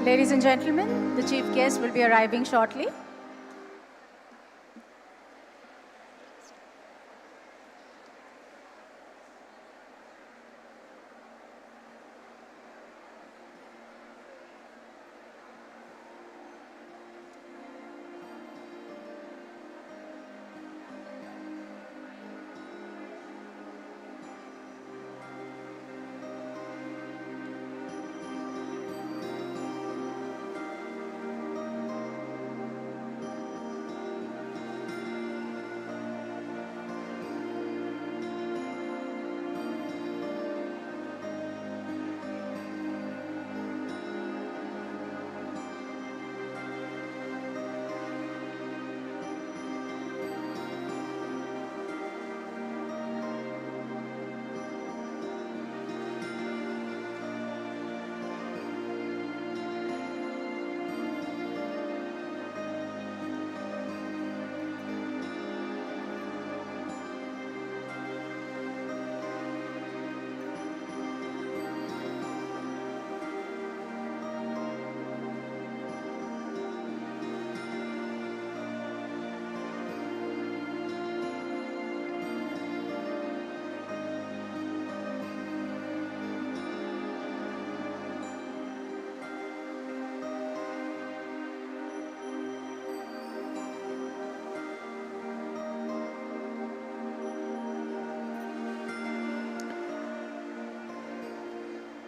Ladies and gentlemen, the chief guest will be arriving shortly.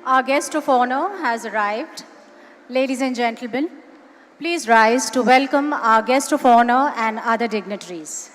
Our guest of honor has arrived. Ladies and gentlemen, please rise to welcome our guest of honor and other dignitaries.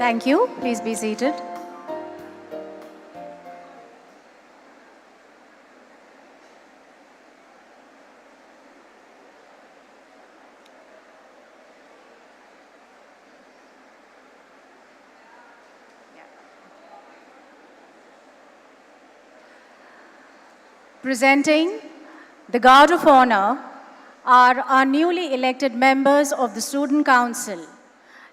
Thank you. Please be seated. Presenting the Guard of Honor are our newly elected members of the Student Council,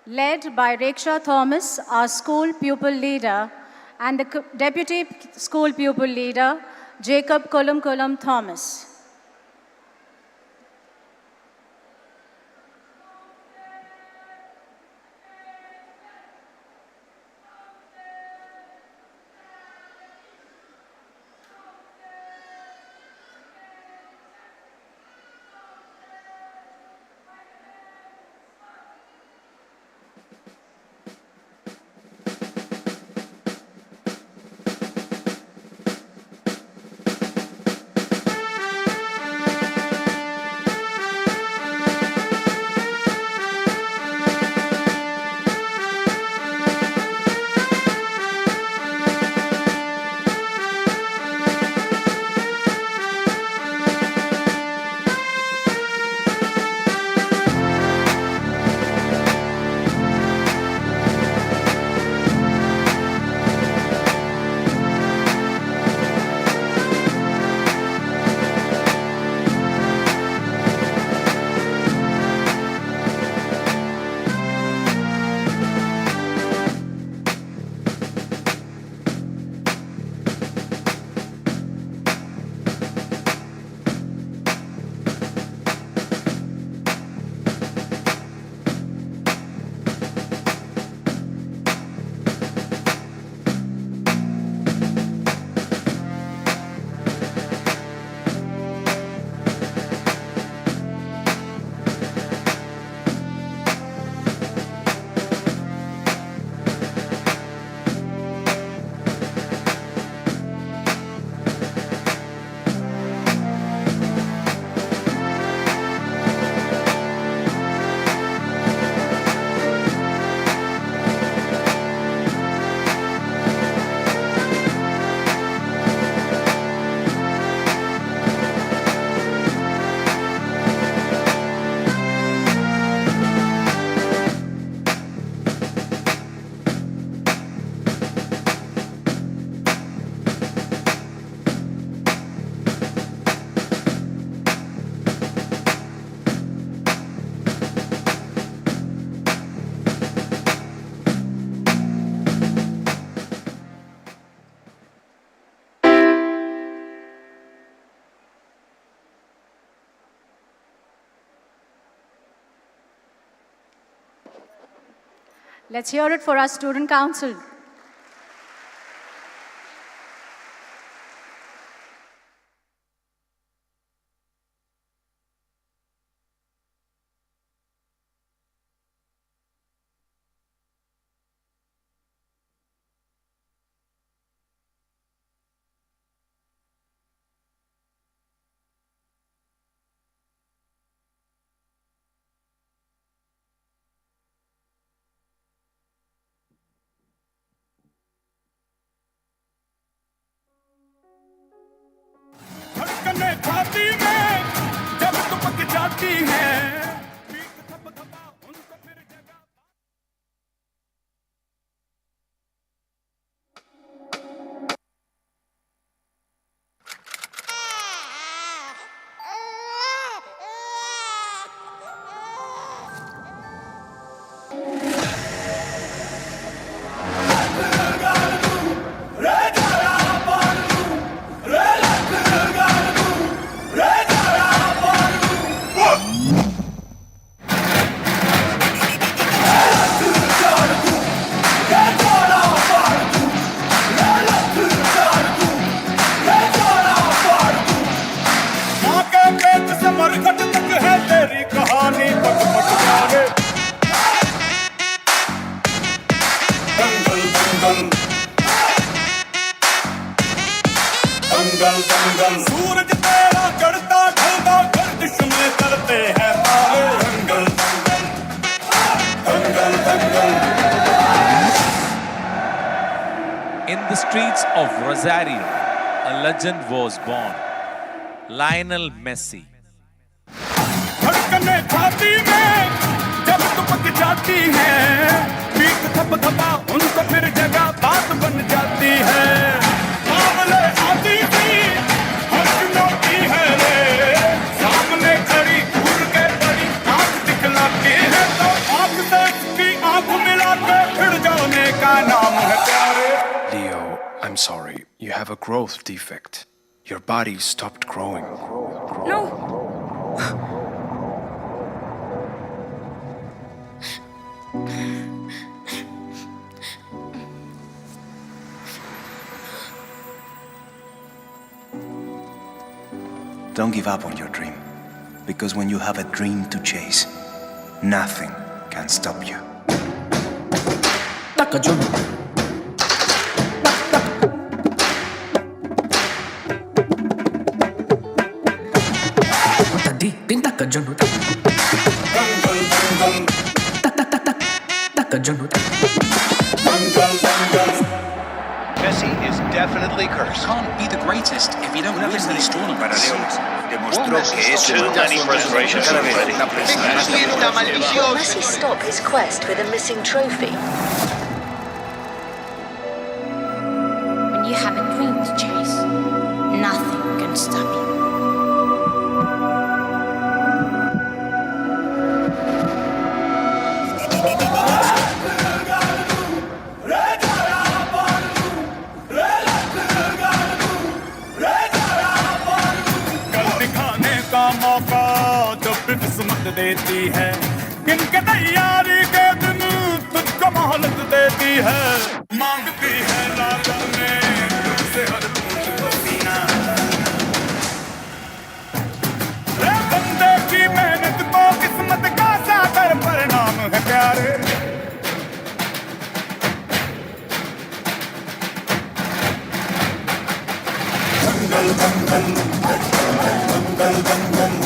led by Reksha Thomas, our school pupil leader, and the deputy school pupil leader, Jacob Kolum Thomas. Let's hear it for our student council. In the streets of Rosario, a legend was born. Lionel Messi. धड़कने छाती में जब तुमक जाती है, peak थप थपा उनको फिर जगह बात बन जाती है। मामले आती थी हर चुनौती है रे, सामने खड़ी घूर के बड़ी आंख दिखलाती है, तो आंख से उसकी आंख मिला के फिर जाने का नाम है प्यारे। Leo, I'm sorry. You have a growth defect. Your body stopped growing. No. Don't give up on your dream, because when you have a dream to chase, nothing can stop you. Messi is definitely cursed. You can't be the greatest if you don't win these tournaments. Demostró que es too many frustrations already. Will Messi stop his quest with a missing trophy? When you have a dream to chase, nothing can stop you. किस्मत देती है, किनके तैयारी के दिन तुझको मोहलत देती है, मांगती है राजा में तुझसे हर बूंद पसीना। रे बंदे की मेहनत को किस्मत का सागर परिणाम है प्यारे। दंगल दंगल दंगल दंगल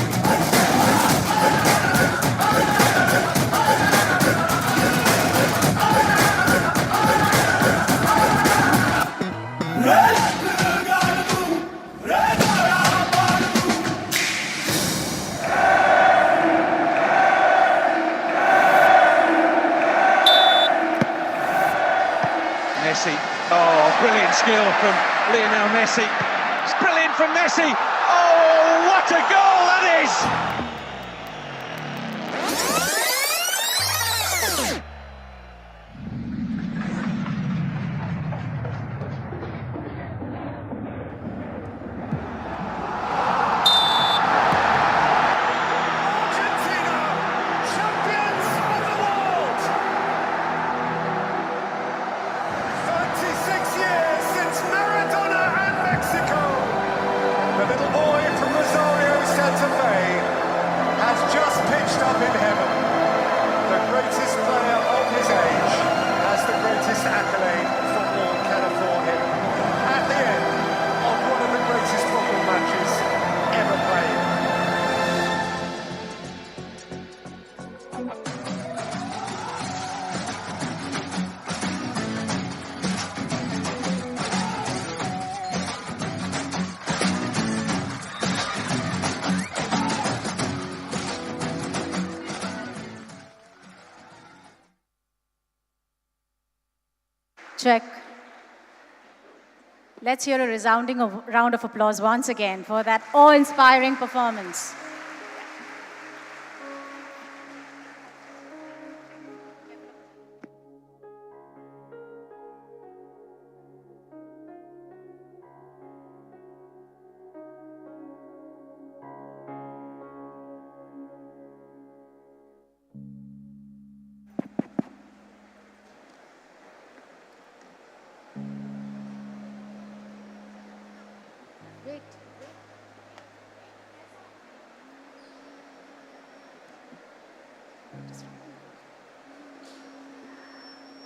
Messi. Oh, brilliant skill from Lionel Messi. It's brilliant from Messi. Oh, what a goal that is! Check. Let's hear a resounding round of applause once again for that awe-inspiring performance.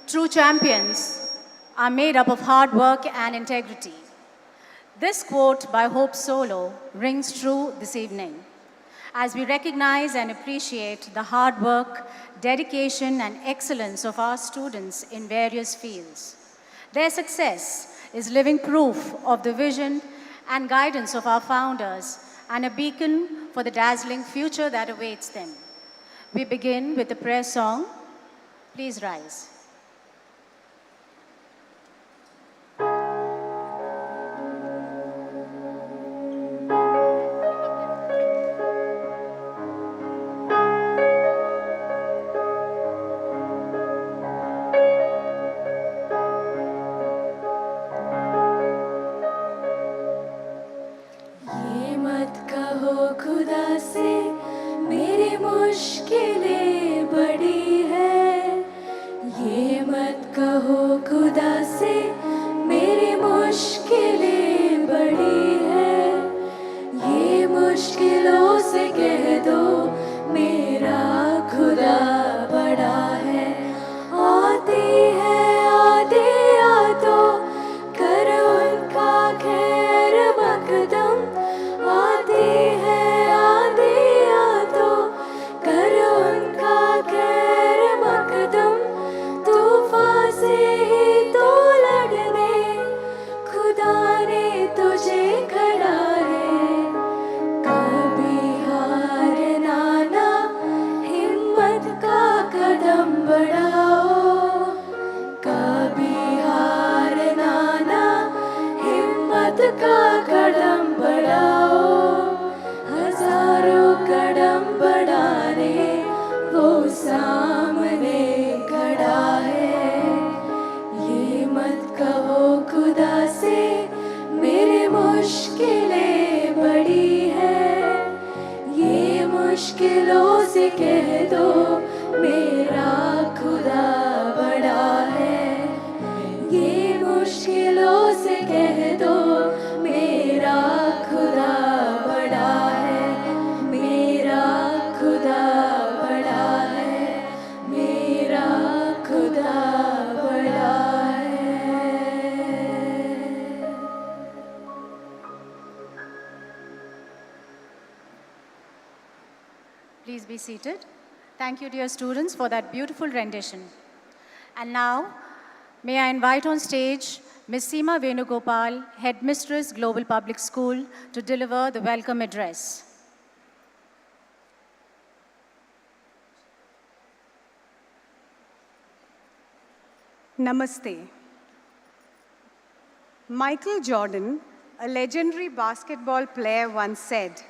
True champions are made up of hard work and integrity. This quote by Hope Solo rings true this evening as we recognize and appreciate the hard work, dedication, and excellence of our students in various fields. Their success is living proof of the vision and guidance of our founders and a beacon for the dazzling future that awaits them. We begin with the prayer song. Please rise. Please be seated. Thank you, dear students, for that beautiful rendition. And now, may I invite on stage Ms. Seema Venugopal, Headmistress, Global Public School, to deliver the welcome address. Namaste. Michael Jordan, a legendary basketball player, once said,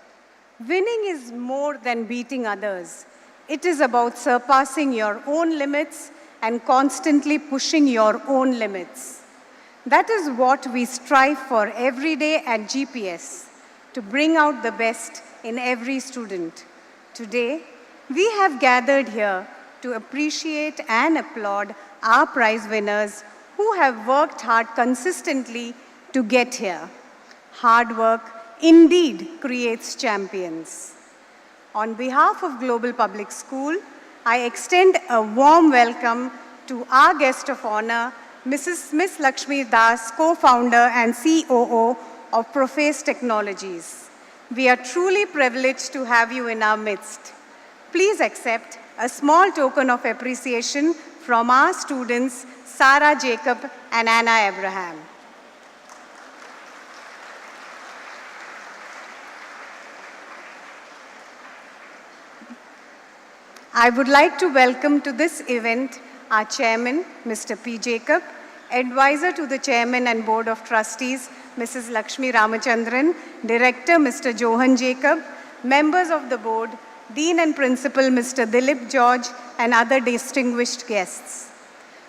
"Winning is more than beating others. It is about surpassing your own limits and constantly pushing your own limits." That is what we strive for every day at GPS, to bring out the best in every student. Today, we have gathered here to appreciate and applaud our prize winners who have worked hard consistently to get here. Hard work indeed creates champions. On behalf of Global Public School, I extend a warm welcome to our guest of honor, Miss Lakshmi Das, co-founder and COO of Prophase Technologies. We are truly privileged to have you in our midst. Please accept a small token of appreciation from our students, Sarah Jacob and Anna Abraham. I would like to welcome to this event our chairman, Mr. P. Jacob, Advisor to the Chairman and Board of Trustees, Mrs. Lakshmi Ramachandran, Director, Mr. Johan Jacob, members of the board, Dean and Principal, Mr. Dilip George, and other distinguished guests.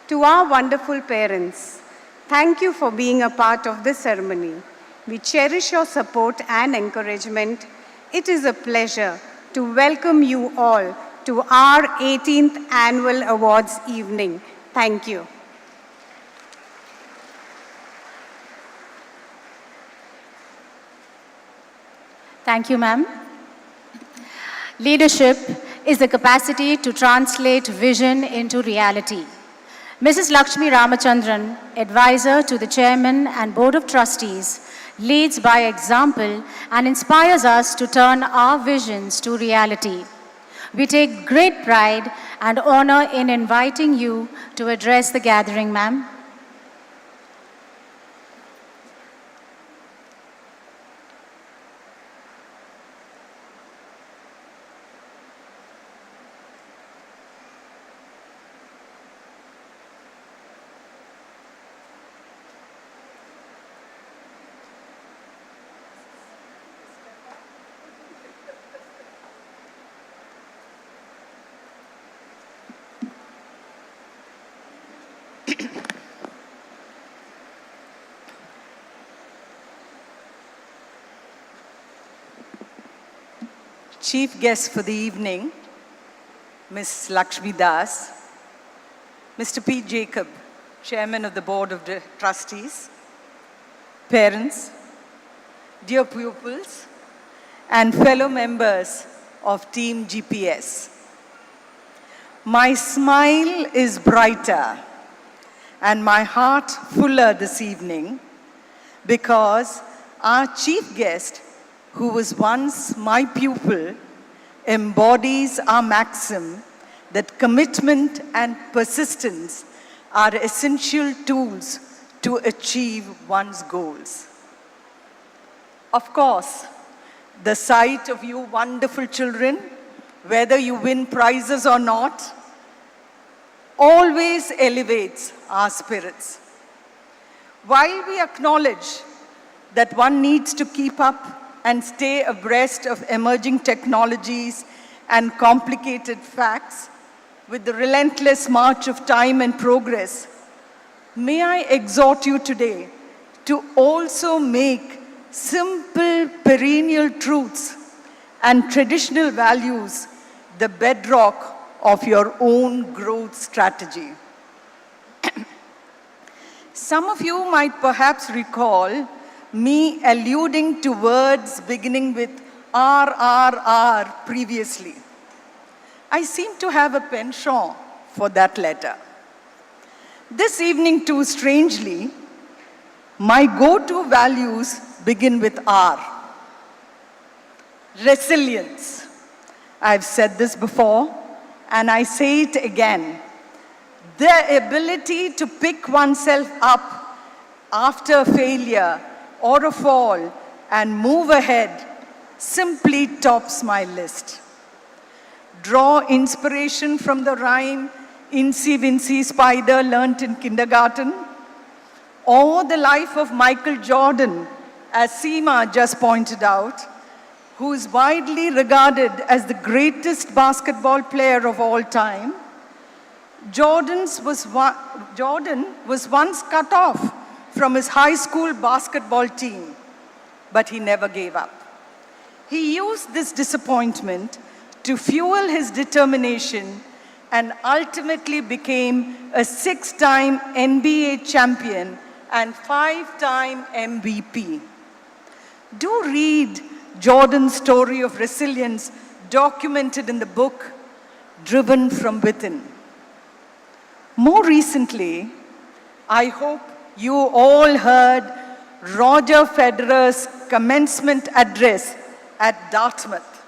To our wonderful parents, thank you for being a part of this ceremony. We cherish your support and encouragement. It is a pleasure to welcome you all to our 18th Annual Awards Evening. Thank you. Thank you, ma'am. Leadership is the capacity to translate vision into reality. Mrs. Lakshmi Ramachandran, advisor to the Chairman and Board of Trustees, leads by example and inspires us to turn our visions to reality. We take great pride and honor in inviting you to address the gathering, ma'am. Chief guests for the evening, Ms. Lakshmi Das, Mr. P. Jacob, Chairman of the Board of Trustees, parents, dear pupils, and fellow members of Team GPS. My smile is brighter and my heart fuller this evening because our chief guest, who was once my pupil, embodies our maxim that commitment and persistence are essential tools to achieve one's goals. Of course, the sight of you wonderful children, whether you win prizes or not, always elevates our spirits. While we acknowledge that one needs to keep up and stay abreast of emerging technologies and complicated facts with the relentless march of time and progress, may I exhort you today to also make simple perennial truths and traditional values the bedrock of your own growth strategy. Some of you might perhaps recall me alluding to words beginning with RRR previously. I seem to have a penchant for that letter. This evening too, strangely, my go-to values begin with R. Resilience. I've said this before, and I say it again. The ability to pick oneself up after failure or a fall and move ahead simply tops my list. Draw inspiration from the rhyme Incy Wincy Spider learnt in kindergarten, or the life of Michael Jordan, as Seema just pointed out, who is widely regarded as the greatest basketball player of all time. Jordan was once cut off from his high school basketball team, but he never gave up. He used this disappointment to fuel his determination and ultimately became a 6-time NBA champion and 5-time MVP. Do read Jordan's story of resilience documented in the book, Driven from Within. More recently, I hope you all heard Roger Federer's commencement address at Dartmouth.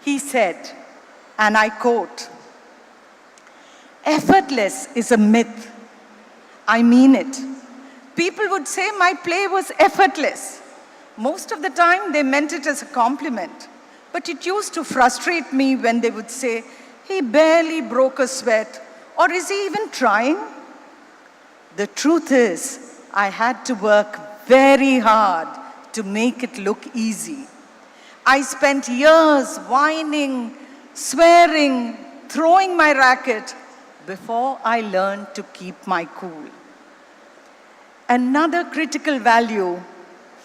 He said, and I quote, "Effortless is a myth. I mean it. People would say my play was effortless. Most of the time they meant it as a compliment, but it used to frustrate me when they would say, he barely broke a sweat, or is he even trying? The truth is, I had to work very hard to make it look easy. I spent years whining, swearing, throwing my racket before I learned to keep my cool. Another critical value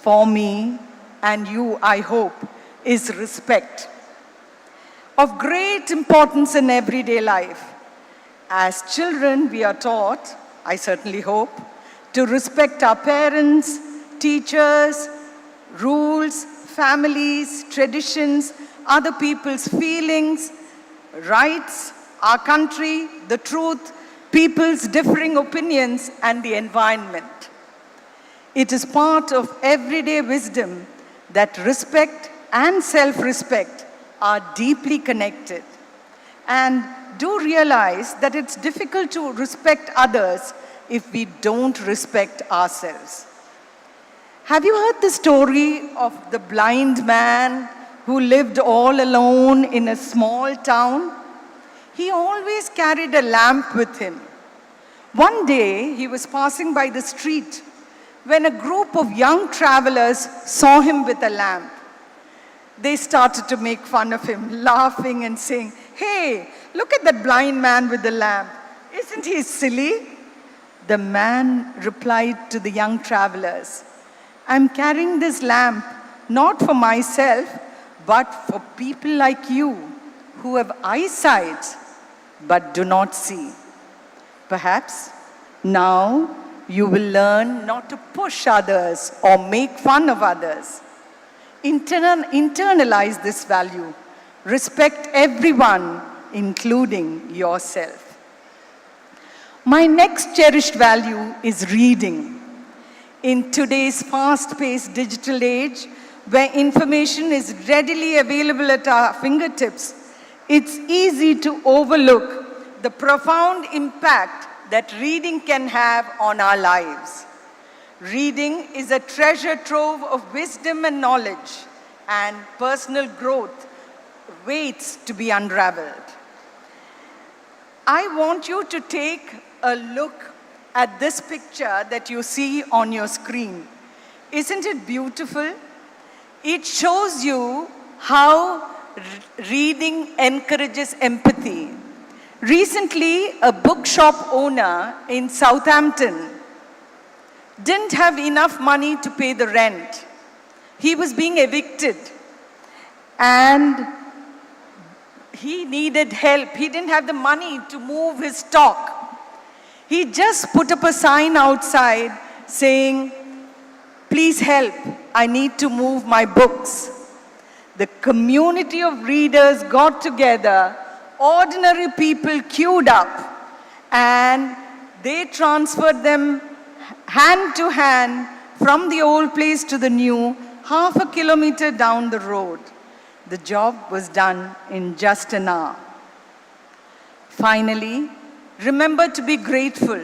for me and you, I hope, is respect. Of great importance in everyday life. As children, we are taught, I certainly hope, to respect our parents, teachers, rules, families, traditions, other people's feelings, rights, our country, the truth, people's differing opinions, and the environment. It is part of everyday wisdom that respect and self-respect are deeply connected. And do realize that it's difficult to respect others if we don't respect ourselves. Have you heard the story of the blind man who lived all alone in a small town? He always carried a lamp with him. One day, he was passing by the street when a group of young travelers saw him with a lamp. They started to make fun of him, laughing and saying, "Hey, look at that blind man with the lamp. Isn't he silly?" The man replied to the young travelers, "I'm carrying this lamp not for myself, but for people like you who have eyesight but do not see. Perhaps now you will learn not to push others or make fun of others. Internalize this value. Respect everyone, including yourself." My next cherished value is reading. In today's fast-paced digital age, where information is readily available at our fingertips, it's easy to overlook the profound impact that reading can have on our lives. Reading is a treasure trove of wisdom and knowledge, and personal growth waits to be unraveled. I want you to take a look at this picture that you see on your screen. Isn't it beautiful? It shows you how reading encourages empathy. Recently, a bookshop owner in Southampton didn't have enough money to pay the rent. He was being evicted and he needed help. He didn't have the money to move his stock. He just put up a sign outside saying, "Please help, I need to move my books." The community of readers got together, ordinary people queued up, and they transferred them hand to hand from the old place to the new, half a kilometer down the road. The job was done in just an hour. Finally, remember to be grateful.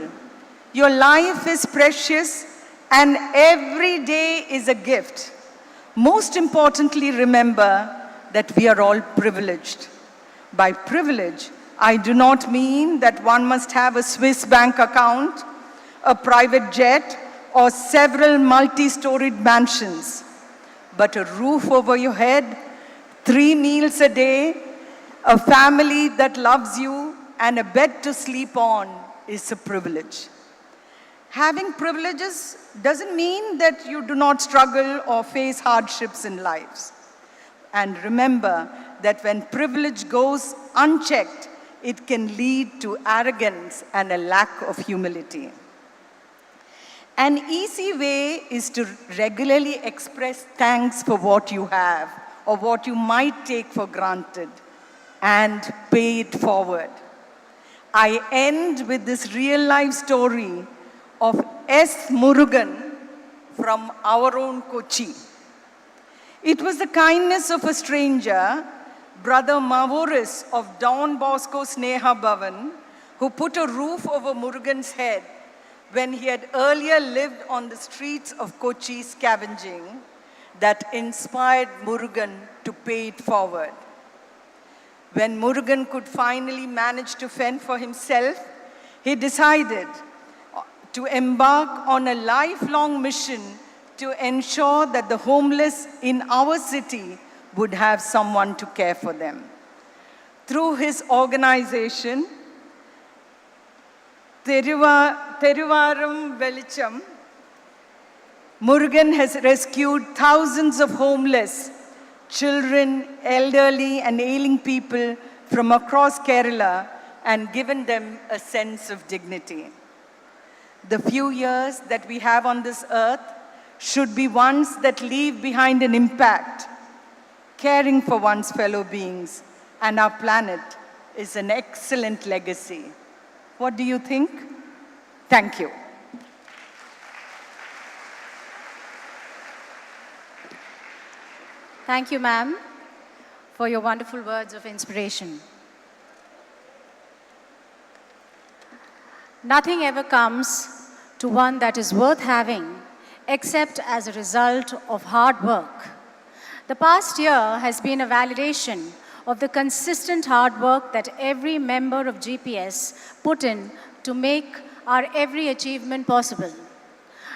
Your life is precious and every day is a gift. Most importantly, remember that we are all privileged. By privilege, I do not mean that one must have a Swiss bank account, a private jet, or several multi-storied mansions, but a roof over your head, 3 meals a day, a family that loves you, and a bed to sleep on is a privilege. Having privileges doesn't mean that you do not struggle or face hardships in life. And remember that when privilege goes unchecked, it can lead to arrogance and a lack of humility. An easy way is to regularly express thanks for what you have or what you might take for granted and pay it forward. I end with this real-life story of S. Murugan from our own Kochi. It was the kindness of a stranger, Brother Mavoris of Don Bosco Sneha Bhavan, who put a roof over Murugan's head when he had earlier lived on the streets of Kochi scavenging, that inspired Murugan to pay it forward. When Murugan could finally manage to fend for himself, he decided to embark on a lifelong mission to ensure that the homeless in our city would have someone to care for them. Through his organization, Theruvaram Velicham, Murugan has rescued thousands of homeless children, elderly and ailing people from across Kerala and given them a sense of dignity. The few years that we have on this earth should be ones that leave behind an impact, caring for one's fellow beings, and our planet is an excellent legacy. What do you think? Thank you. Thank you, ma'am, for your wonderful words of inspiration. Nothing ever comes to one that is worth having except as a result of hard work. The past year has been a validation of the consistent hard work that every member of GPS put in to make our every achievement possible.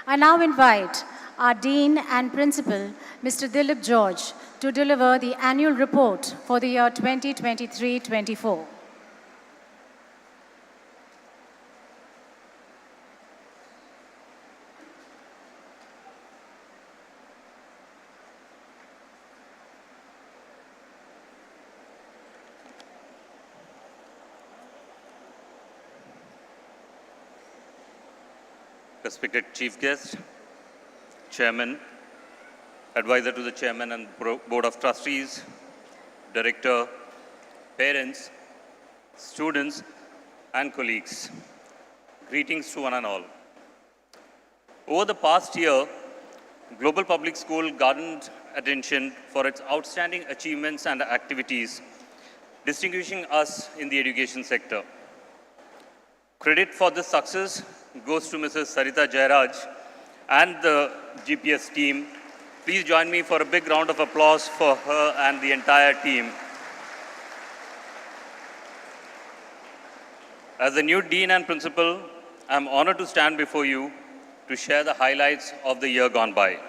I now invite our Dean and Principal, Mr. Dilip George, to deliver the annual report for the year 2023-24. Respected Chief Guest, Chairman, Advisor to the Chairman and Board of Trustees, Director, parents, students, and colleagues. Greetings to one and all. Over the past year, Global Public School garnered attention for its outstanding achievements and activities, distinguishing us in the education sector. Credit for this success goes to Mrs. Sarita Jairaj and the GPS team. Please join me for a big round of applause for her and the entire team. As the new Dean and Principal, I'm honored to stand before you to share the highlights of the year gone by.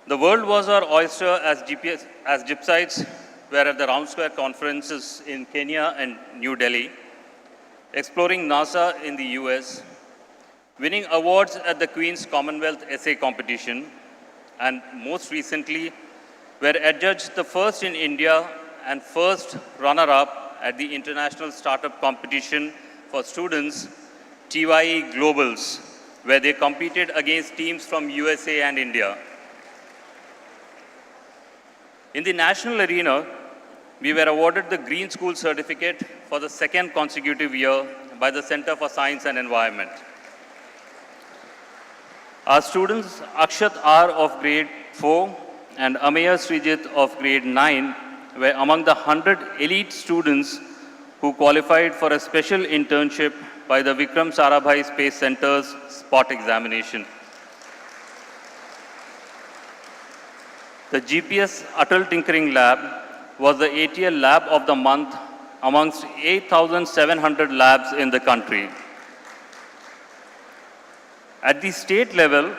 The world was our oyster as Gypsites were at the Round Square conferences in Kenya and New Delhi, exploring NASA in the US, winning awards at the Queen's Commonwealth Essay Competition, and most recently were adjudged the first in India and first runner-up at the International Startup Competition for Students, TYE Globals, where they competed against teams from USA and India. In the national arena, we were awarded the Green School Certificate for the second consecutive year by the Center for Science and Environment. Our students, Akshat R of grade 4 and Ameya Srijit of grade 9 were among the 100 elite students who qualified for a special internship by the Vikram Sarabhai Space Center's SPOT examination. The GPS Atal Tinkering Lab was the ATL Lab of the Month amongst 8,700 labs in the country. At the state level,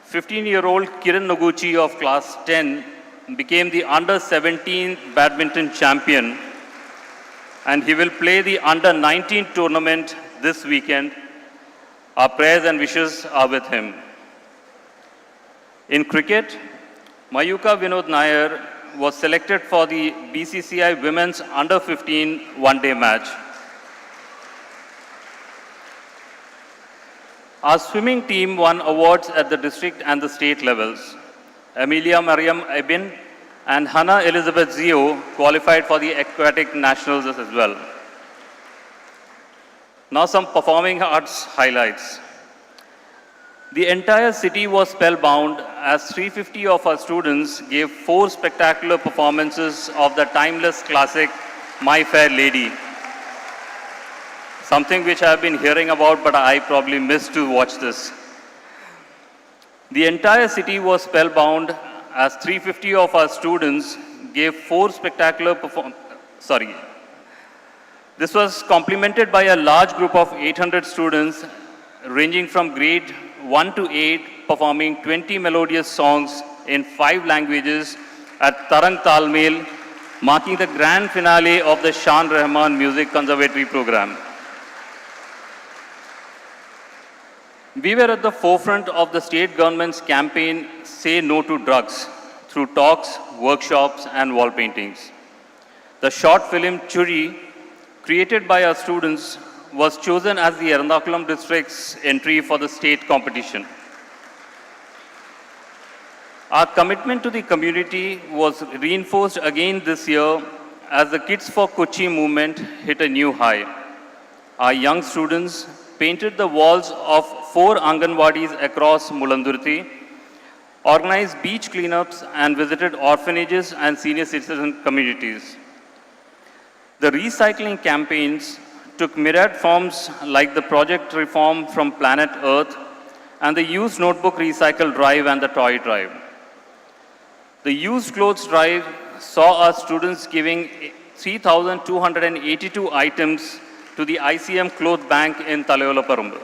15-year-old Kiran Noguchi of class 10 became the under-17 badminton champion, and he will play the under-19 tournament this weekend. Our prayers and wishes are with him. In cricket, Mayuka Vinod Nair was selected for the BCCI Women's Under-15 one-day match. Our swimming team won awards at the district and the state levels. Amelia Mariam Ebin and Hannah Elizabeth Zio qualified for the aquatic nationals as well. Now some performing arts highlights. The entire city was spellbound as 350 of our students gave 4 spectacular performances of the timeless classic, My Fair Lady. Something which I've been hearing about, but I probably missed to watch this. The entire city was spellbound as 350 of our students gave 4 spectacular This was complemented by a large group of 800 students ranging from grade 1 to 8, performing 20 melodious songs in 5 languages at Tarang Talmel, marking the grand finale of the Shan Rahman Music Conservatory program. We were at the forefront of the state government's campaign, Say No to Drugs, through talks, workshops, and wall paintings. The short film Churi, created by our students, was chosen as the Ernakulam district's entry for the state competition. Our commitment to the community was reinforced again this year as the Kids for Kochi movement hit a new high. Our young students painted the walls of 4 Anganwadis across Mulandurthi, organized beach cleanups, and visited orphanages and senior citizen communities. The recycling campaigns took myriad forms like the Project Reform from Planet Earth and the Used Notebook Recycle Drive and the Toy Drive. The Used Clothes Drive saw our students giving 3,282 items to the ICM Cloth Bank in Talayola.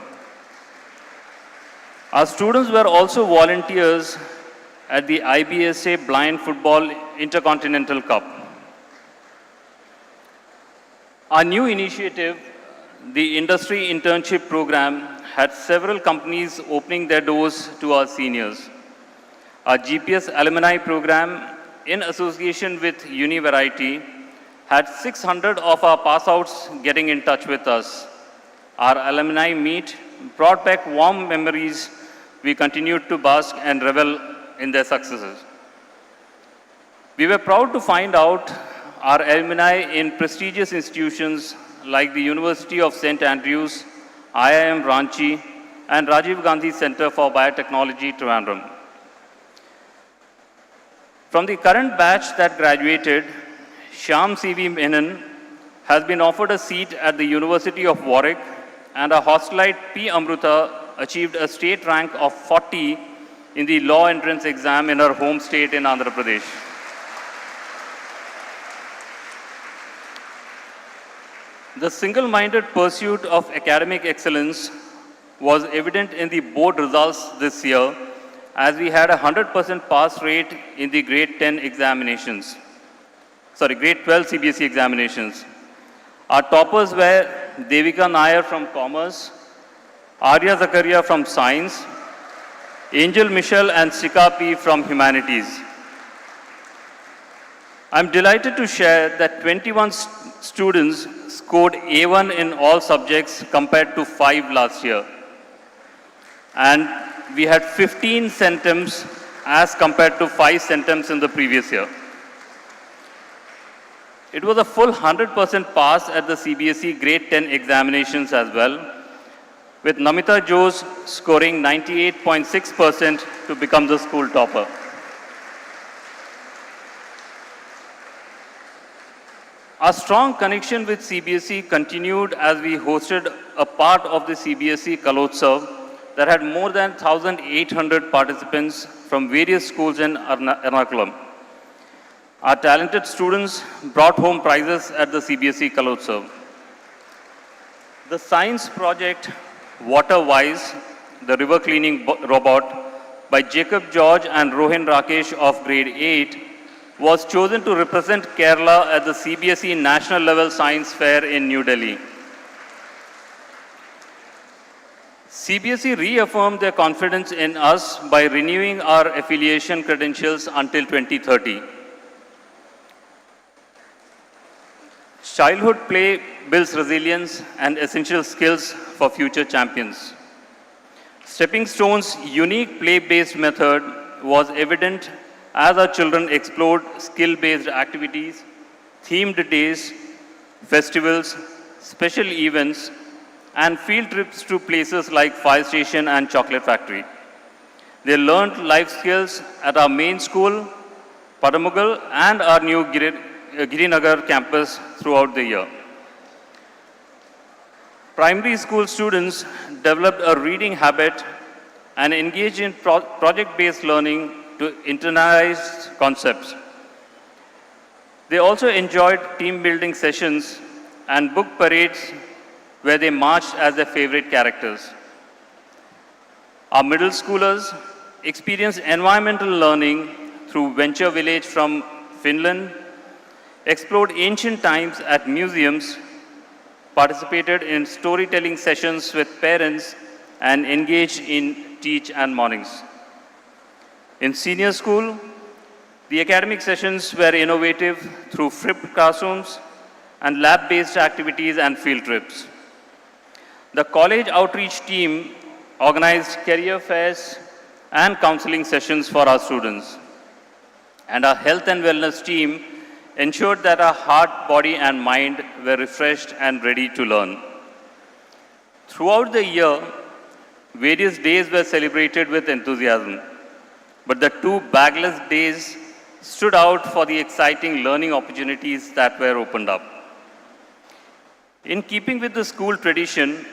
Our students were also volunteers at the IBSA Blind Football Intercontinental Cup. Our new initiative, the Industry Internship Program, had several companies opening their doors to our seniors. Our GPS Alumni Program, in association with Univariety, had 600 of our pass-outs getting in touch with us. Our alumni meet brought back warm memories. We continued to bask and revel in their successes. We were proud to find out our alumni in prestigious institutions like the University of St. Andrews, IIM Ranchi, and Rajiv Gandhi Center for Biotechnology, Trivandrum. From the current batch that graduated, Shyam C.V. Menon has been offered a seat at the University of Warwick, and our hostelite P. Amruta achieved a state rank of 40 in the law entrance exam in her home state in Andhra Pradesh. The single-minded pursuit of academic excellence was evident in the board results this year, as we had a 100% pass rate in the grade 10 examinations. Grade 12 CBSE examinations. Our toppers were Devika Nair from Commerce, Arya Zakaria from Science, Angel Michelle and Sika P from Humanities. I'm delighted to share that 21 students scored A1 in all subjects compared to 5 last year. And we had 15 centems as compared to 5 centems in the previous year. It was a full 100% pass at the CBSE grade 10 examinations as well, with Namita Jose scoring 98.6% to become the school topper. Our strong connection with CBSE continued as we hosted a part of the CBSE Kalotsav that had more than 1,800 participants from various schools in Ernakulam. Our talented students brought home prizes at the CBSE Kalotsav. The science project Waterwise, the river cleaning robot by Jacob George and Rohin Rakesh of grade 8, was chosen to represent Kerala at the CBSE National Level Science Fair in New Delhi. CBSE reaffirmed their confidence in us by renewing our affiliation credentials until 2030. Childhood play builds resilience and essential skills for future champions. Stepping Stone's unique play-based method was evident as our children explored skill-based activities, themed days, festivals, special events, and field trips to places like Fire Station and Chocolate Factory. They learned life skills at our main school, Padamugal, and our new Girinagar campus throughout the year. Primary school students developed a reading habit and engaged in project-based learning to internalize concepts. They also enjoyed team-building sessions and book parades where they marched as their favorite characters. Our middle schoolers experienced environmental learning through Venture Village from Finland, explored ancient times at museums, participated in storytelling sessions with parents, and engaged in teach and mornings. In senior school, the academic sessions were innovative through flipped classrooms and lab-based activities and field trips. The college outreach team organized career fairs and counseling sessions for our students. And our health and wellness team ensured that our heart, body, and mind were refreshed and ready to learn. Throughout the year, various days were celebrated with enthusiasm, but the two bagless days stood out for the exciting learning opportunities that were opened up. In keeping with the school tradition,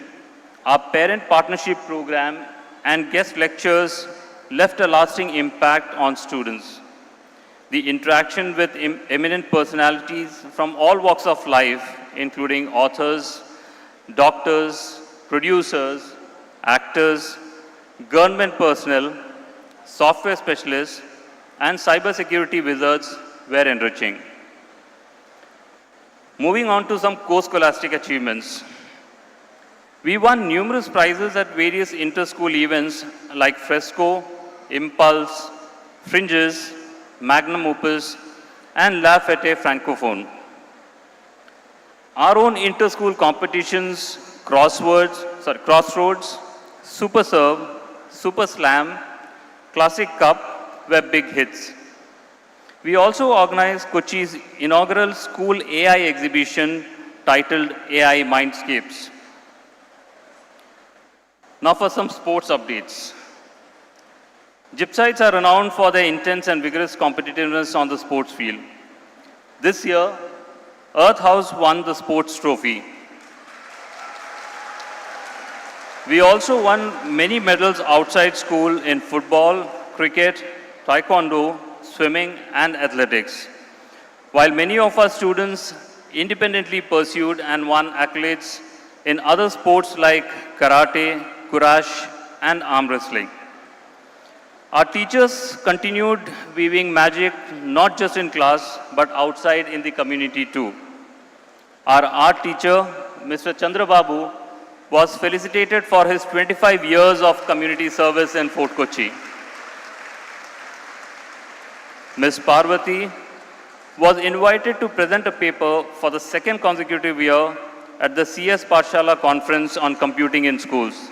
our parent partnership program and guest lectures left a lasting impact on students. The interaction with eminent personalities from all walks of life, including authors, doctors, producers, actors, government personnel, software specialists, and cybersecurity wizards were enriching. Moving on to some co-scholastic achievements. We won numerous prizes at various inter-school events like Fresco, Impulse, Fringes, Magnum Opus, and La Fête Francophone. Our own inter-school competitions, Crossroads, Super Serve, Super Slam, Classic Cup were big hits. We also organized Kochi's inaugural school AI exhibition titled AI Mindscapes. Now for some sports updates. Gypsites are renowned for their intense and vigorous competitiveness on the sports field. This year, Earth House won the sports trophy. We also won many medals outside school in football, cricket, taekwondo, swimming, and athletics, while many of our students independently pursued and won accolades in other sports like karate, courage, and arm wrestling. Our teachers continued weaving magic not just in class but outside in the community too. Our art teacher, Mr. Chandra Babu, was felicitated for his 25 years of community service in Fort Kochi. Ms. Parvati was invited to present a paper for the second consecutive year at the CS Pathshala Conference on Computing in Schools.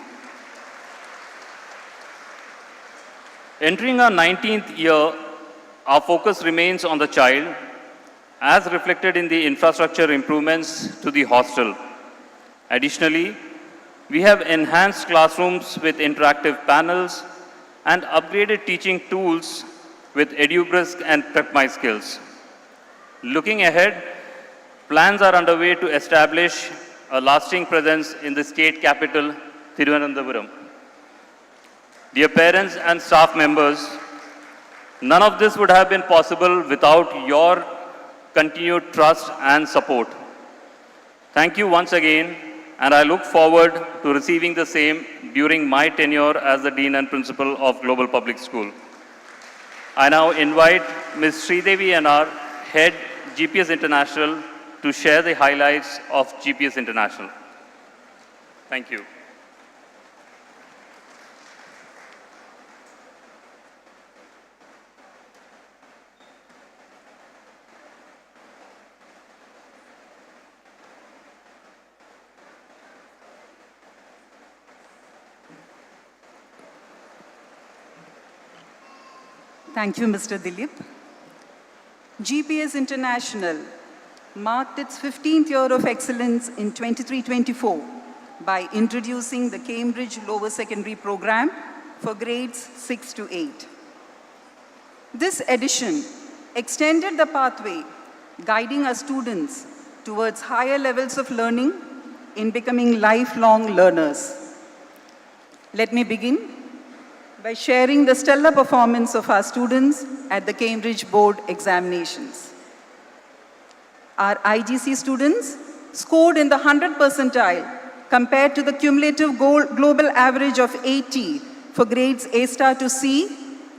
Entering our 19th year, our focus remains on the child, as reflected in the infrastructure improvements to the hostel. Additionally, we have enhanced classrooms with interactive panels and upgraded teaching tools with EduBrisk and PrepMySkills. Looking ahead, plans are underway to establish a lasting presence in the state capital, Thiruvananthapuram. Dear parents and staff members, none of this would have been possible without your continued trust and support. Thank you once again, and I look forward to receiving the same during my tenure as the Dean and Principal of Global Public School. I now invite Ms. Sridevi NR, Head GPS International, to share the highlights of GPS International. Thank you. Thank you, Mr. Dilip. GPS International marked its 15th year of excellence in 23-24 by introducing the Cambridge Lower Secondary Program for grades 6 to 8. This edition extended the pathway, guiding our students towards higher levels of learning in becoming lifelong learners. Let me begin by sharing the stellar performance of our students at the Cambridge Board examinations. Our IGC students scored in the 100th percentile compared to the cumulative global average of 80 for grades A star to C,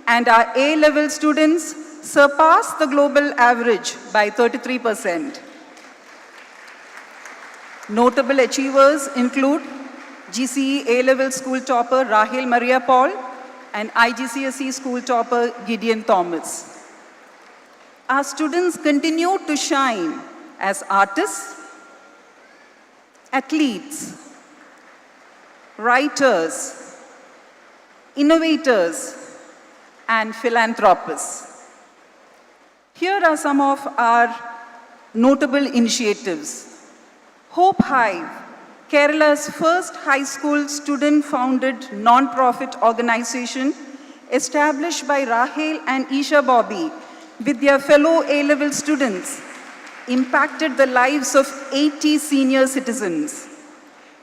and our A-level students surpassed the global average by 33%. Notable achievers include GCE A-level school topper Rahel Maria Paul and IGCSE school topper Gideon Thomas. Our students continue to shine as artists, athletes, writers, innovators, and philanthropists. Here are some of our notable initiatives. Hope Hive, Kerala's first high school student-founded non-profit organization established by Rahel and Isha Bobby with their fellow A-level students, impacted the lives of 80 senior citizens.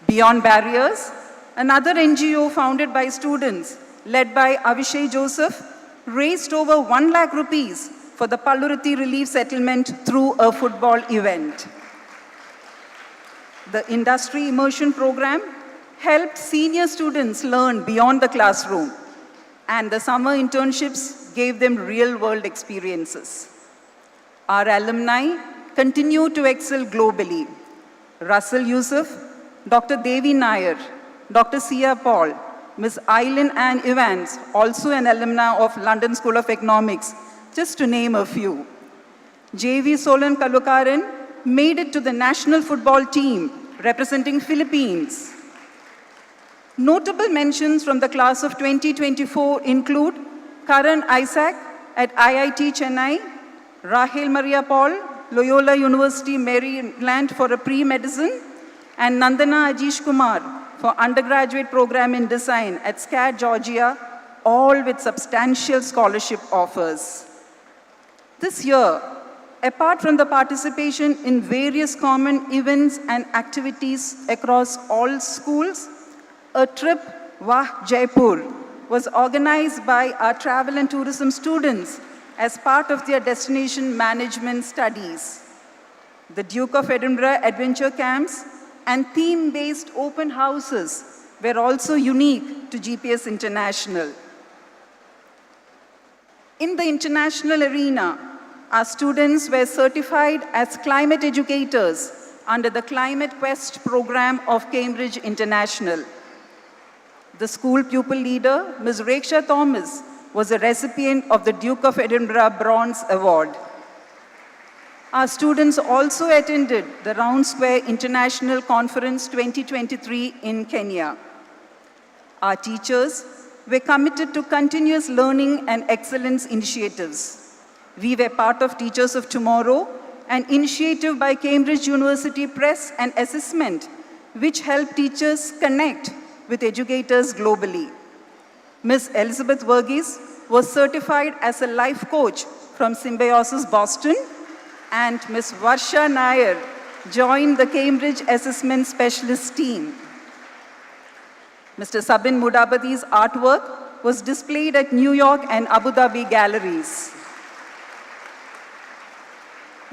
Beyond Barriers, another NGO founded by students, led by Avishai Joseph, raised over 1 lakh rupees for the Palluruthi Relief Settlement through a football event. The Industry Immersion Program helped senior students learn beyond the classroom, and the summer internships gave them real-world experiences. Our alumni continue to excel globally. Russell Yusuf, Dr. Devi Nair, Dr. Sia Paul, Ms. Eileen Ann Evans, also an alumna of London School of Economics, just to name a few. J.V. Solan Kalukaran made it to the national football team representing Philippines. Notable mentions from the class of 2024 include Karan Isaac at IIT Chennai, Rahel Maria Paul, Loyola University, Maryland for a pre-medicine, and Nandana Ajish Kumar for undergraduate program in design at SCAD, Georgia, all with substantial scholarship offers. This year, apart from the participation in various common events and activities across all schools, a trip, Wah Jaipur, was organized by our travel and tourism students as part of their destination management studies. The Duke of Edinburgh adventure camps and theme-based open houses were also unique to GPS International. In the international arena, our students were certified as climate educators under the Climate Quest program of Cambridge International. The school pupil leader, Ms. Reksha Thomas, was a recipient of the Duke of Edinburgh Bronze Award. Our students also attended the Round Square International Conference 2023 in Kenya. Our teachers were committed to continuous learning and excellence initiatives. We were part of Teachers of Tomorrow, an initiative by Cambridge University Press and Assessment, which helped teachers connect with educators globally. Ms. Elizabeth Verghese was certified as a life coach from Symbiosis Boston, and Ms. Varsha Nair joined the Cambridge Assessment Specialist team. Mr. Sabin Mudabadi's artwork was displayed at New York and Abu Dhabi galleries.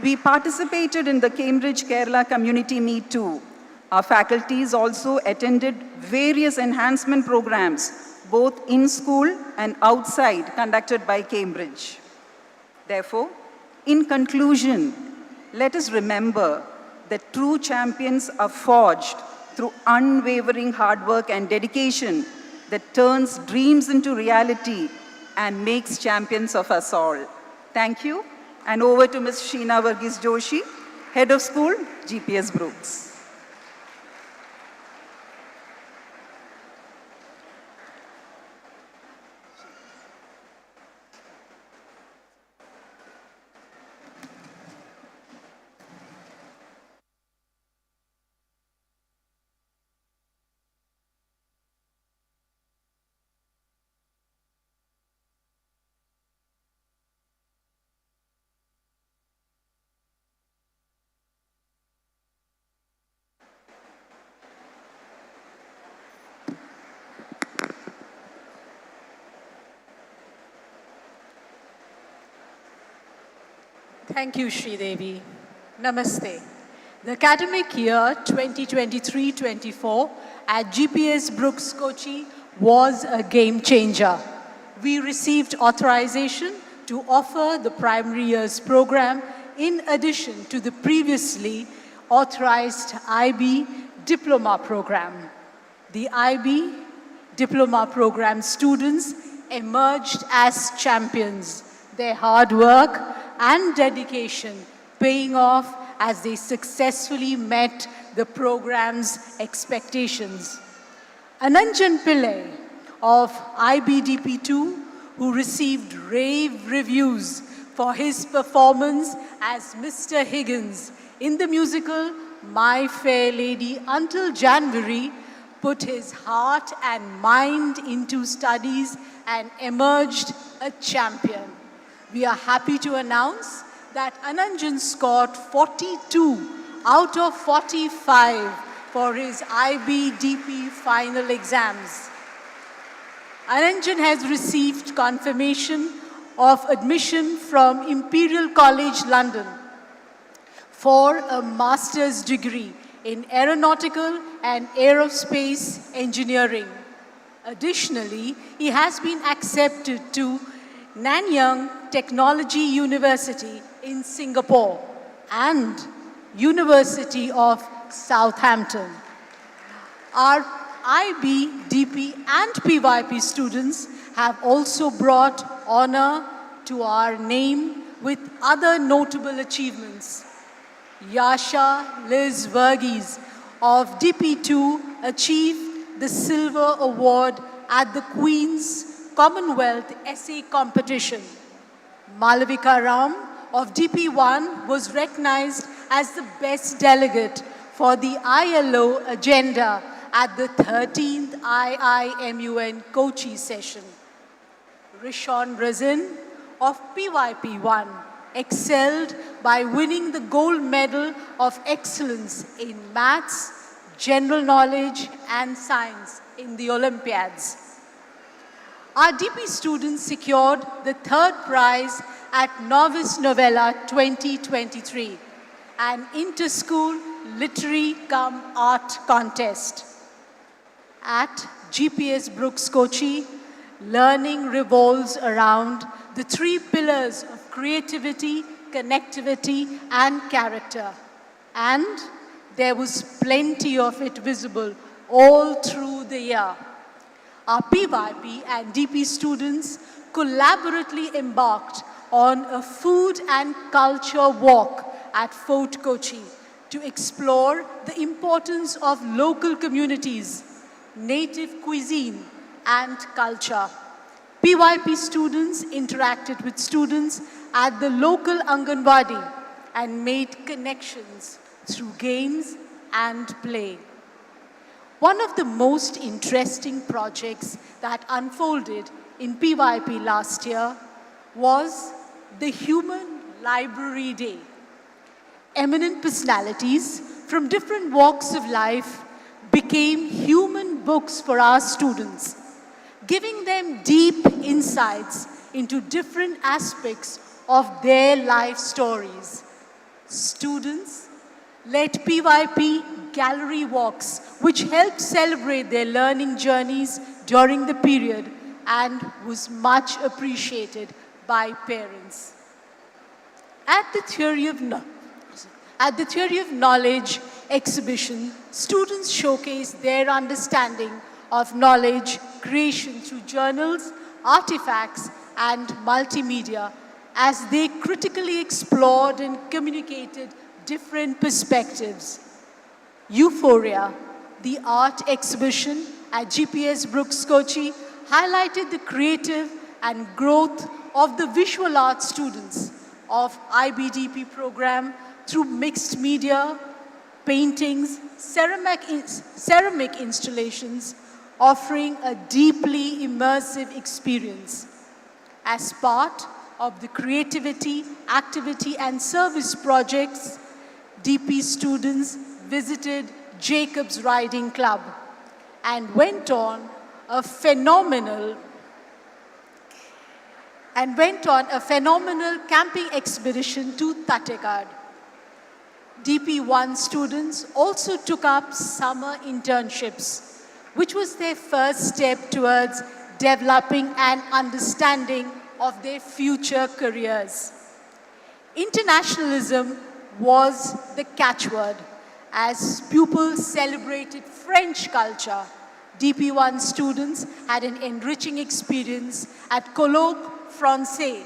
We participated in the Cambridge Kerala Community Meet too. Our faculties also attended various enhancement programs, both in school and outside, conducted by Cambridge. Therefore, in conclusion, let us remember that true champions are forged through unwavering hard work and dedication that turns dreams into reality and makes champions of us all. Thank you. And over to Ms. Sheena Verghese Joshi, Head of School, GPS Brooks. Thank you, Sridevi. Namaste. The academic year 2023-24 at GPS Brooks Kochi was a game changer. We received authorization to offer the primary years program in addition to the previously authorized IB diploma program. The IB diploma program students emerged as champions, their hard work and dedication paying off as they successfully met the program's expectations. Ananjan Pillai of IBDP2, who received rave reviews for his performance as Mr. Higgins in the musical My Fair Lady until January, put his heart and mind into studies and emerged a champion. We are happy to announce that Ananjan scored 42 out of 45 for his IBDP final exams. Ananjan has received confirmation of admission from Imperial College London for a master's degree in aeronautical and aerospace engineering. Additionally, he has been accepted to Nanyang Technology University in Singapore and University of Southampton. Our IB, DP and PYP students have also brought honor to our name with other notable achievements. Yasha Liz Verghese of DP2 achieved the Silver Award at the Queen's Commonwealth Essay Competition. Malavika Ram of DP1 was recognized as the best delegate for the ILO agenda at the 13th IIMUN Kochi session. Rishon Razin of PYP1 excelled by winning the gold medal of excellence in maths, general knowledge and science in the Olympiads. Our DP students secured the third prize at Novice Novella 2023, an inter-school literary cum art contest. At GPS Brooks Kochi, learning revolves around the three pillars of creativity, connectivity, and character. And there was plenty of it visible all through the year. Our PYP and DP students collaboratively embarked on a food and culture walk at Fort Kochi to explore the importance of local communities, native cuisine, and culture. PYP students interacted with students at the local Anganwadi and made connections through games and play. One of the most interesting projects that unfolded in PYP last year was the Human Library Day. Eminent personalities from different walks of life became human books for our students, giving them deep insights into different aspects of their life stories. Students led PYP gallery walks, which helped celebrate their learning journeys during the period and was much appreciated by parents. At the Theory of Knowledge exhibition, students showcased their understanding of knowledge creation through journals, artifacts, and multimedia as they critically explored and communicated different perspectives. Euphoria, the art exhibition at GPS Brooks Kochi, highlighted the creative and growth of the visual arts students of IBDP program through mixed media, paintings, ceramic installations, offering a deeply immersive experience. As part of the creativity, activity, and service projects, DP students visited Jacob's Riding Club and went on a phenomenal camping expedition to Tattekad. DP1 students also took up summer internships which was their first step towards developing an understanding of their future careers. Internationalism was the catchword as pupils celebrated French culture. DP1 students had an enriching experience at Colloque Français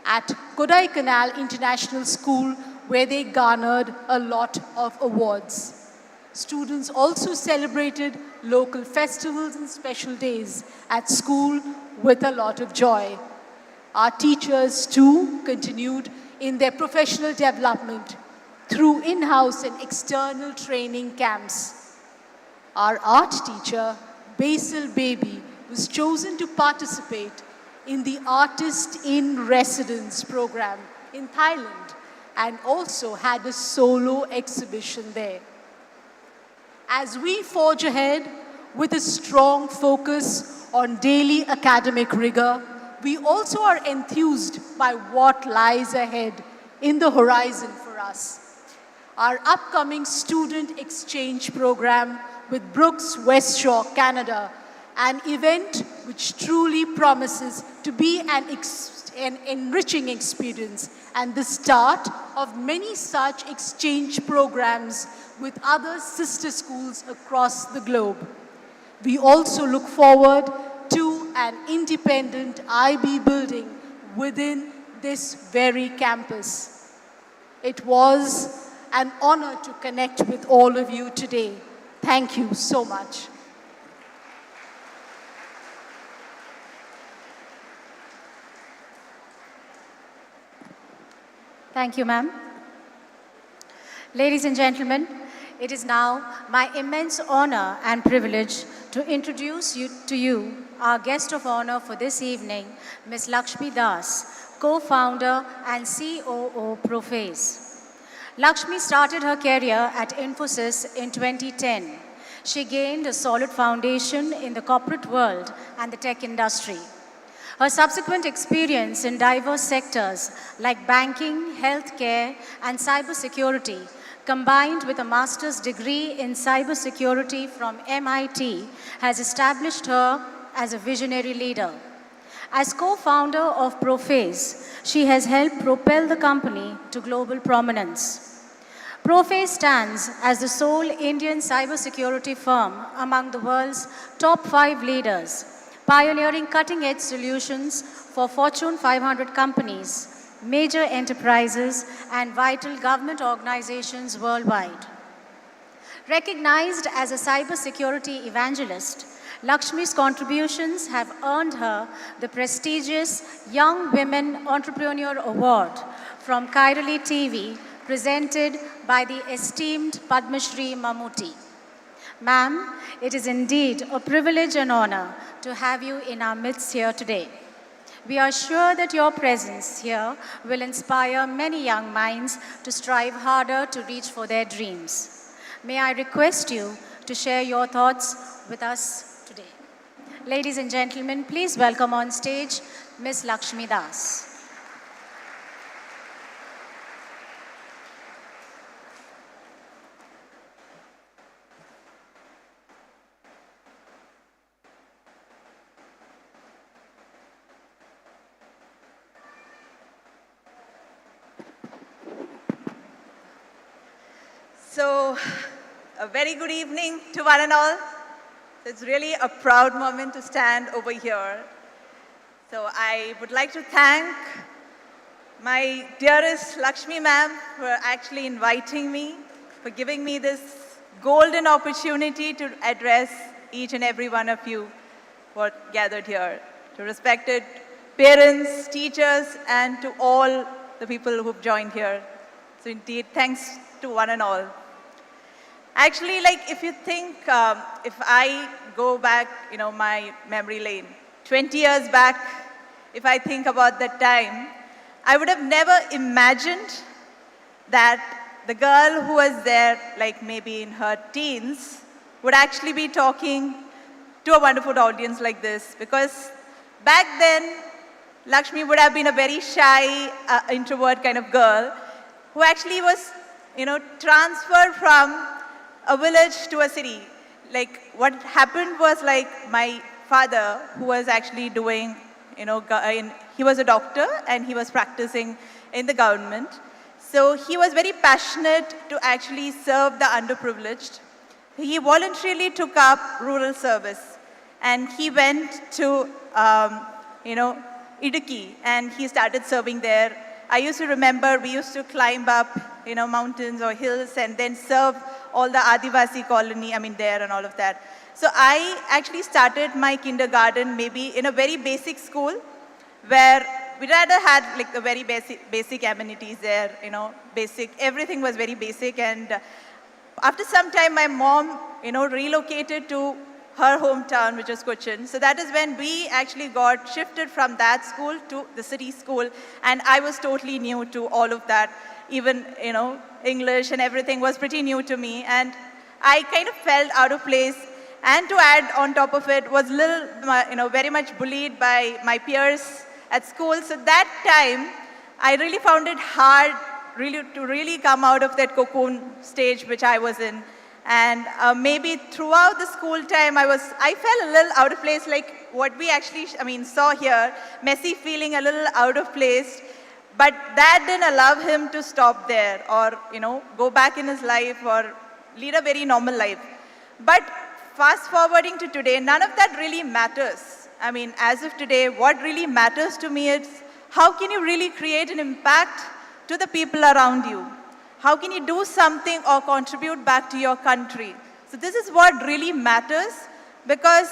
at Kodaikanal International School, where they garnered a lot of awards. Students also celebrated local festivals and special days at school with a lot of joy. Our teachers too continued in their professional development through in-house and external training camps. Our art teacher, Basil Baby, was chosen to participate in the Artist in Residence program in Thailand and also had a solo exhibition there. As we forge ahead with a strong focus on daily academic rigor, we also are enthused by what lies ahead in the horizon for us. Our upcoming student exchange program with Brooks West Shore, Canada, an event which truly promises to be an enriching experience and the start of many such exchange programs with other sister schools across the globe. We also look forward to an independent IB building within this very campus. It was an honor to connect with all of you today. Thank you so much. Thank you, ma'am. Ladies and gentlemen, it is now my immense honor and privilege to introduce to you our guest of honor for this evening, Ms. Lakshmi Das, co-founder and COO Prophase. Lakshmi started her career at Infosys in 2010. She gained a solid foundation in the corporate world and the tech industry. Her subsequent experience in diverse sectors like banking, healthcare, and cybersecurity, combined with a master's degree in cybersecurity from MIT, has established her as a visionary leader. As co-founder of Prophase, she has helped propel the company to global prominence. Prophase stands as the sole Indian cybersecurity firm among the world's top 5 leaders, pioneering cutting-edge solutions for Fortune 500 companies, major enterprises, and vital government organizations worldwide. Recognized as a cybersecurity evangelist, Lakshmi's contributions have earned her the prestigious Young Women Entrepreneur Award from Kairali TV, presented by the esteemed Padma Shri Mammootty. Ma'am, it is indeed a privilege and honor to have you in our midst here today. We are sure that your presence here will inspire many young minds to strive harder to reach for their dreams. May I request you to share your thoughts with us today. Ladies and gentlemen, please welcome on stage Ms. Lakshmi Das. So, a very good evening to one and all. It's really a proud moment to stand over here. So I would like to thank my dearest Lakshmi ma'am for actually inviting me, for giving me this golden opportunity to address each and every one of you who are gathered here. To respected parents, teachers, and to all the people who've joined here. So indeed, thanks to one and all. Actually, if you think, if I go back, my memory lane, 20 years back, if I think about that time, I would have never imagined that the girl who was there, maybe in her teens, would actually be talking to a wonderful audience like this. Because back then, Lakshmi would have been a very shy, introvert kind of girl who actually was, transferred from a village to a city. like what happened was like my father, who was actually doing, he was a doctor and he was practicing in the government. So he was very passionate to actually serve the underprivileged. He voluntarily took up rural service and he went to, Idukki and he started serving there. I used to remember we used to climb up, mountains or hills and then serve all the Adivasi colony, there and all of that. So I actually started my kindergarten maybe in a very basic school where we rather had like the very basic amenities there, everything was very basic. And after some time, my mom, relocated to her hometown, which is Cochin. So that is when we actually got shifted from that school to the city school. And I was totally new to all of that. Even, English and everything was pretty new to me. And I kind of felt out of place. And to add on top of it, was very much bullied by my peers at school. So that time, I really found it hard to really come out of that cocoon stage which I was in. And maybe throughout the school time, I felt a little out of place, like what we actually, saw here, Messi feeling a little out of place. But that didn't allow him to stop there or, go back in his life or lead a very normal life. But fast forwarding to today, none of that really matters. As of today, what really matters to me is how can you really create an impact to the people around you? How can you do something or contribute back to your country? So this is what really matters, because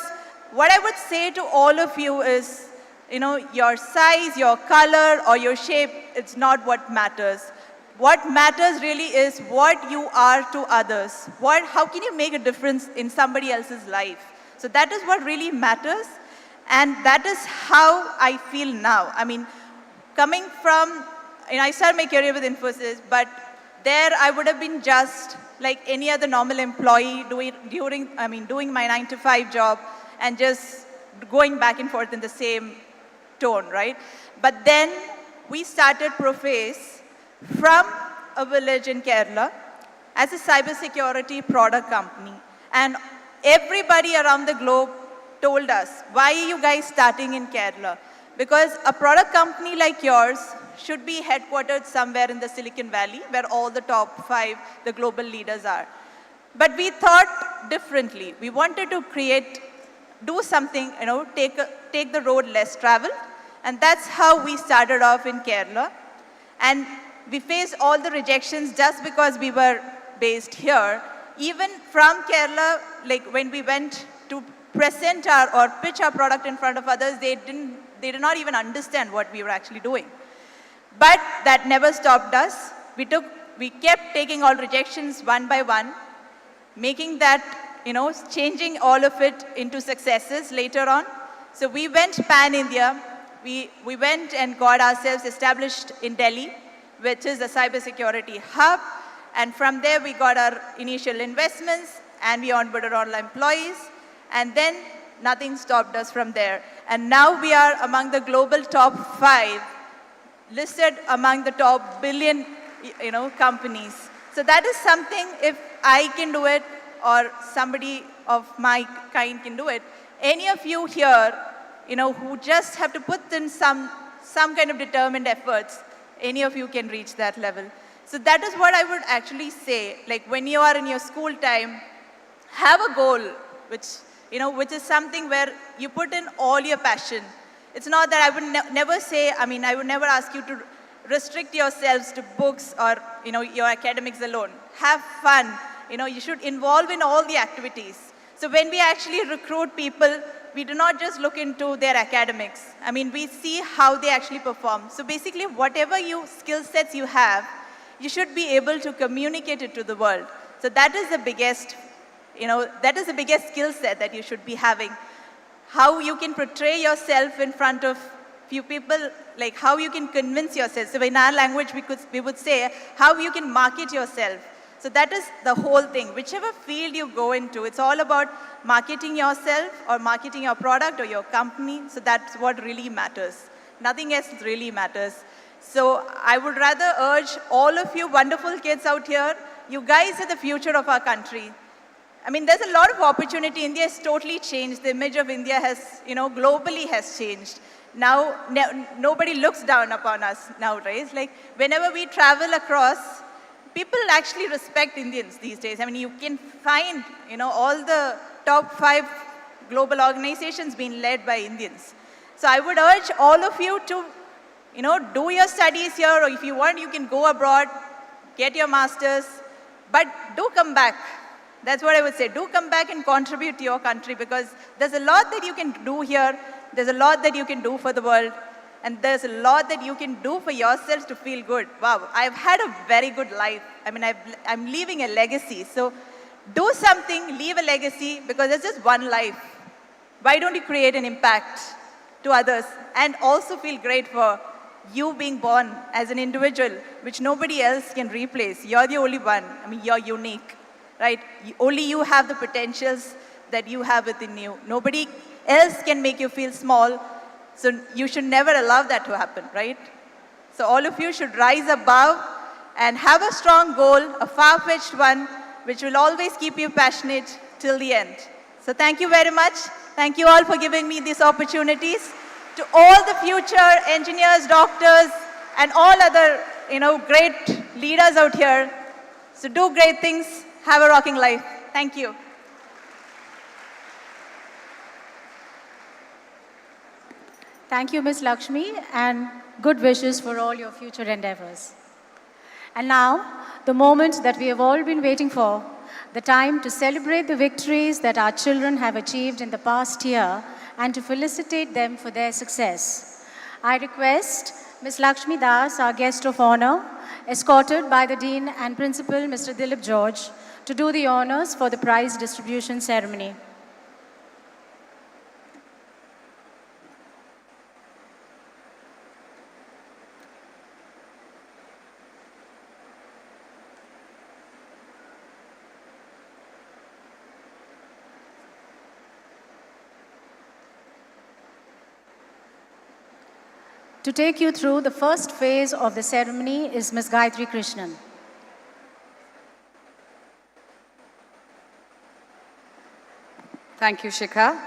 what I would say to all of you is, your size, your color, or your shape, it's not what matters. What matters really is what you are to others. How can you make a difference in somebody else's life? So that is what really matters. And that is how I feel now. Coming from, I started my career with Infosys, but there I would have been just like any other normal employee doing my 9-to-5 job and just going back and forth in the same tone, right? But then we started Proface from a village in Kerala as a cybersecurity product company. And everybody around the globe told us, why are you guys starting in Kerala? Because a product company like yours should be headquartered somewhere in the Silicon Valley, where all the top 5, the global leaders are. But we thought differently. We wanted to do something, take the road less traveled. And that's how we started off in Kerala. And we faced all the rejections just because we were based here. Even from Kerala, like when we went to present or pitch our product in front of others, they did not even understand what we were actually doing. But that never stopped us. We kept taking all rejections one by one, making that, changing all of it into successes later on. So we went pan-India. We went and got ourselves established in Delhi, which is a cybersecurity hub. And from there, we got our initial investments and we onboarded all our employees. And then nothing stopped us from there. And now we are among the global top 5, listed among the top billion, companies. So that is something, if I can do it or somebody of my kind can do it, any of you here, who just have to put in some kind of determined efforts, any of you can reach that level. So that is what I would actually say. Like when you are in your school time, have a goal, which is something where you put in all your passion. It's not that I would never say, I would never ask you to restrict yourselves to books or, your academics alone. Have fun. You should involve in all the activities. So when we actually recruit people, we do not just look into their academics. We see how they actually perform. So basically, whatever skill sets you have, you should be able to communicate it to the world. So that is the biggest, skill set that you should be having. How you can portray yourself in front of few people, like how you can convince yourself. So in our language, we would say how you can market yourself. So that is the whole thing. Whichever field you go into, it's all about marketing yourself or marketing your product or your company. So that's what really matters. Nothing else really matters. So I would rather urge all of you wonderful kids out here, you guys are the future of our country. I mean, there's a lot of opportunity. India has totally changed. The image of India has, globally has changed. Now, nobody looks down upon us nowadays. Like, whenever we travel across, people actually respect Indians these days. I mean, you can find, all the top 5 global organizations being led by Indians. So I would urge all of you to, do your studies here, or if you want, you can go abroad, get your masters, but do come back. That's what I would say. Do come back and contribute to your country, because there's a lot that you can do here. There's a lot that you can do for the world. And there's a lot that you can do for yourself to feel good. Wow, I've had a very good life. I mean, I'm leaving a legacy. So do something, leave a legacy, because there's just one life. Why don't you create an impact to others and also feel great for you being born as an individual, which nobody else can replace. You're the only one. I mean, you're unique. Right? Only you have the potentials that you have within you. Nobody else can make you feel small, so you should never allow that to happen, right? So all of you should rise above and have a strong goal, a far-fetched one, which will always keep you passionate till the end. So thank you very much. Thank you all for giving me these opportunities. To all the future engineers, doctors, and all other, great leaders out here, so do great things. Have a rocking life. Thank you. Thank you, Ms. Lakshmi, and good wishes for all your future endeavors. And now, the moment that we have all been waiting for, the time to celebrate the victories that our children have achieved in the past year and to felicitate them for their success. I request Ms. Lakshmi Das, our guest of honor, escorted by the Dean and Principal, Mr. Dilip George, to do the honors for the prize distribution ceremony. To take you through the first phase of the ceremony is Ms. Gayatri Krishnan. Thank you, Shikha.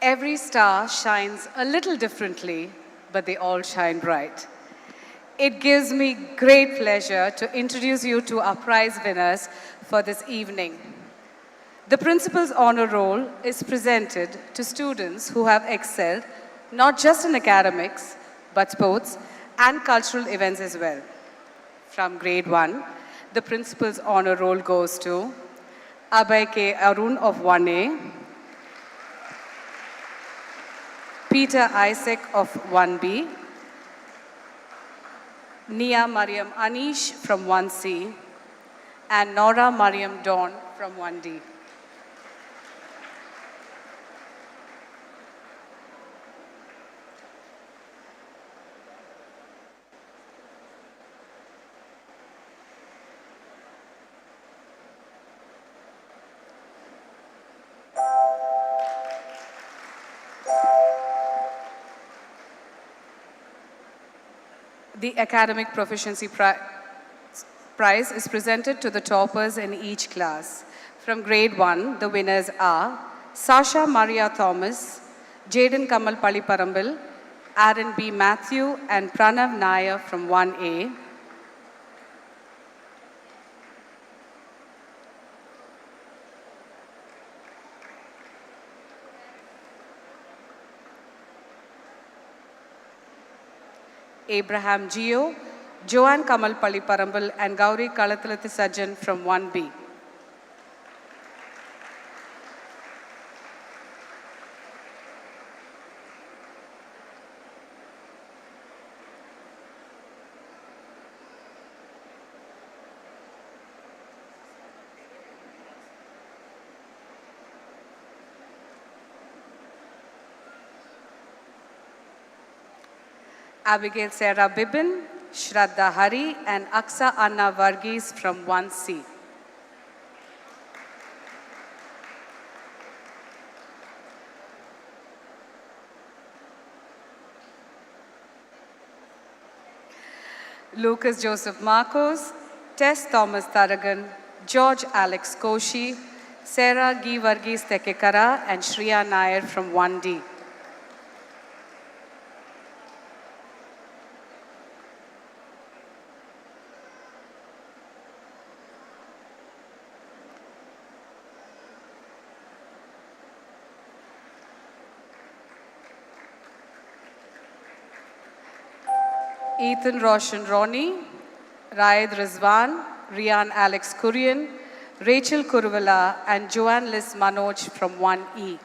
Every star shines a little differently, but they all shine bright. It gives me great pleasure to introduce you to our prize winners for this evening. The Principal's Honor Roll is presented to students who have excelled not just in academics, but sports and cultural events as well. From grade 1, the Principal's Honor Roll goes to Abhay K. Arun of 1A, Peter Isaac of 1B, Nia Mariam Anish from 1C, and Nora Mariam Dawn from 1D. The Academic Proficiency Prize is presented to the toppers in each class. From grade 1, the winners are Sasha Maria Thomas, Jaden Kamal Paliparambil, Aaron B. Matthew, and Pranav Nair from 1A. Abraham Gio, Joanne Kamal Paliparambil, and Gauri Kalathalathi Sajjan from 1B. Abigail Sarah Bibin, Shraddha Hari, and Aksa Anna Varghese from 1C. Lucas Joseph Marcos, Tess Thomas Tharagan, George Alex Koshi, Sarah G. Varghese Tekekara, and Shreya Nair from 1D. Ethan Roshan Ronnie, Raed Rizwan, Rian Alex Kurian, Rachel Kurvala, and Joanne Liz Manoj from 1E.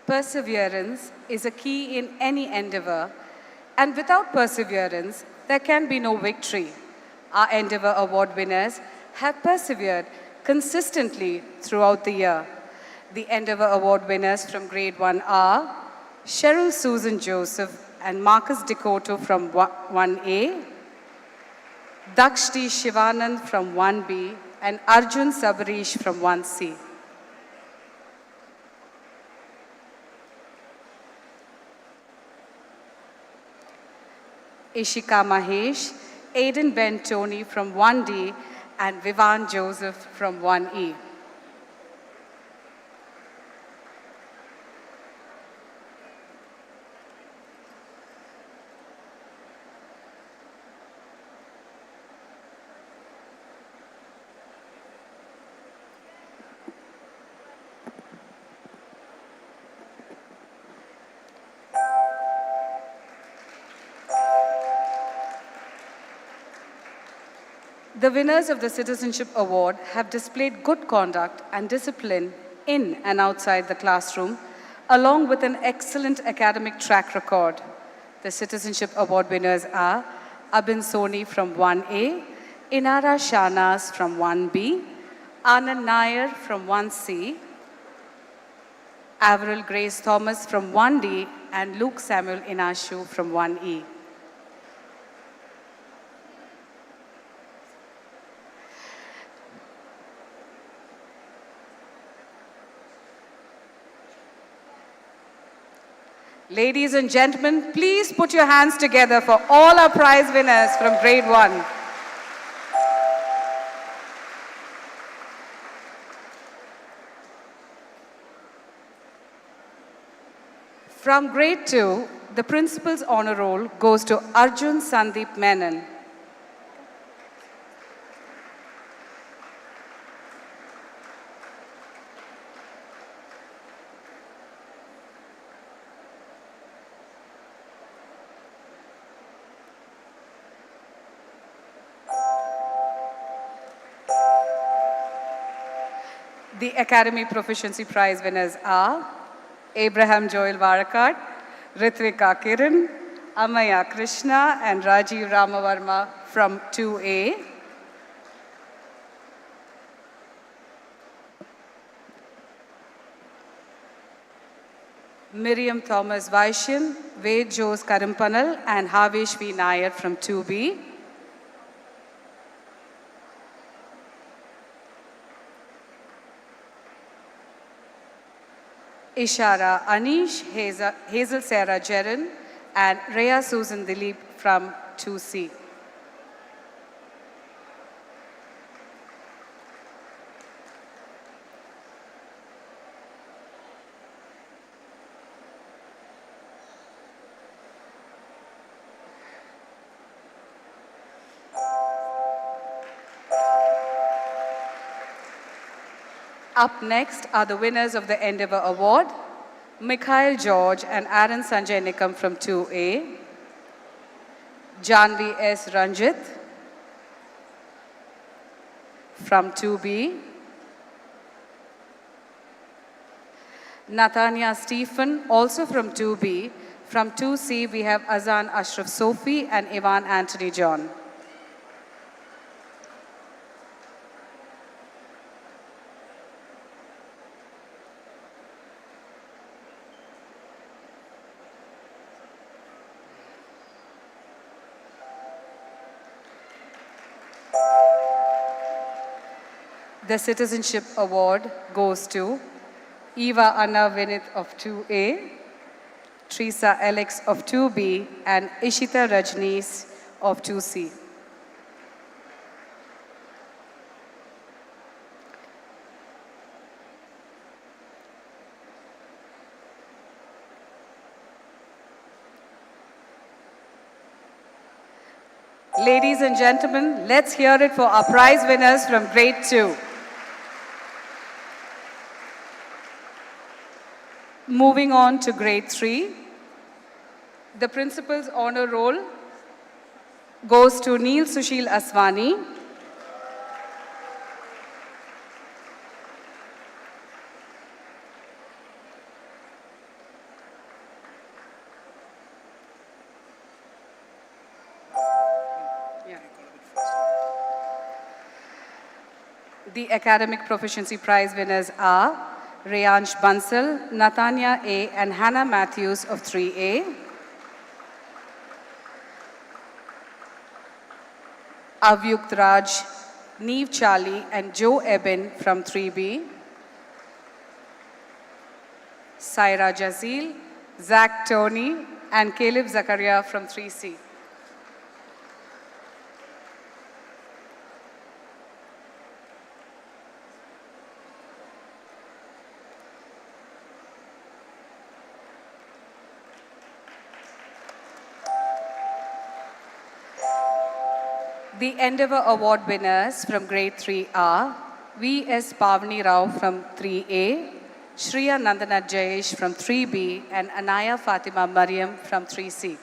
Perseverance is a key in any endeavor, and without perseverance, there can be no victory. Our Endeavor Award winners have persevered consistently throughout the year. The Endeavor Award winners from Grade 1 are Cheryl Susan Joseph and Marcus Decoto from 1A, Dakshti Shivanand from 1B, and Arjun Sabarish from 1C. Ishika Mahesh, Aiden Ben Tony from 1D, and Vivan Joseph from 1E. The winners of the Citizenship Award have displayed good conduct and discipline in and outside the classroom, along with an excellent academic track record. The Citizenship Award winners are Abin Soni from 1A, Inara Shahnaz from 1B, Anand Nair from 1C, Avril Grace Thomas from 1D, and Luke Samuel Inashu from 1E. Ladies and gentlemen, please put your hands together for all our prize winners from Grade 1. From Grade 2, the Principal's Honor Roll goes to Arjun Sandeep Menon. The Academy Proficiency Prize winners are Abraham Joel Varakat, Ritvika Kiran, Amaya Krishna, and Rajiv Ramavarma from 2A. Miriam Thomas Vaishyan, Ved Jose Karimpanal, and Havesh V. Nair from 2B. Ishara Anish, Hazel Sarah Jerin, and Rhea Susan Dilip from 2C. Up next are the winners of the Endeavor Award, Mikhail George and Aaron Sanjay Nikam from 2A, Janvi S. Ranjit from 2B, Nathania Stephen, also from 2B, From 2C, we have Azan Ashraf Sophie and Ivan Anthony John. The Citizenship Award goes to Eva Anna Vinith of 2A, Teresa Alex of 2B, and Ishita Rajnees of 2C. Ladies and gentlemen, let's hear it for our prize winners from grade 2. Moving on to grade 3, the principal's honor roll goes to Neil Sushil Aswani, The Academic Proficiency Prize winners are Rayansh Bansal, Natanya A. and Hannah Matthews of 3A. Avyukt Raj, Neve Charlie and Joe Eben from 3B. Saira Jazil, Zach Tony and Caleb Zakaria from 3C. The Endeavour Award winners from grade 3 are V.S. Pavni Rao from 3A, Shriya Nandana Jayesh from 3B, and Anaya Fatima Mariam from 3C.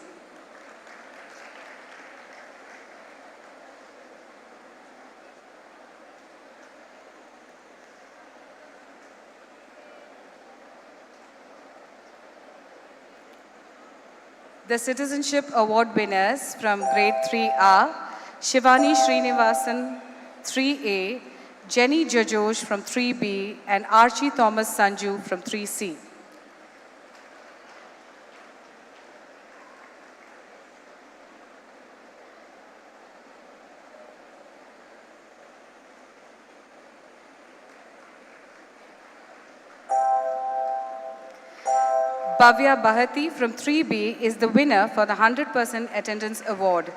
The Citizenship Award winners from grade 3 are Shivani Srinivasan, 3A, Jenny Jajosh from 3B, and Archie Thomas Sanju from 3C. Bhavya Bahati from 3B is the winner for the 100% attendance award.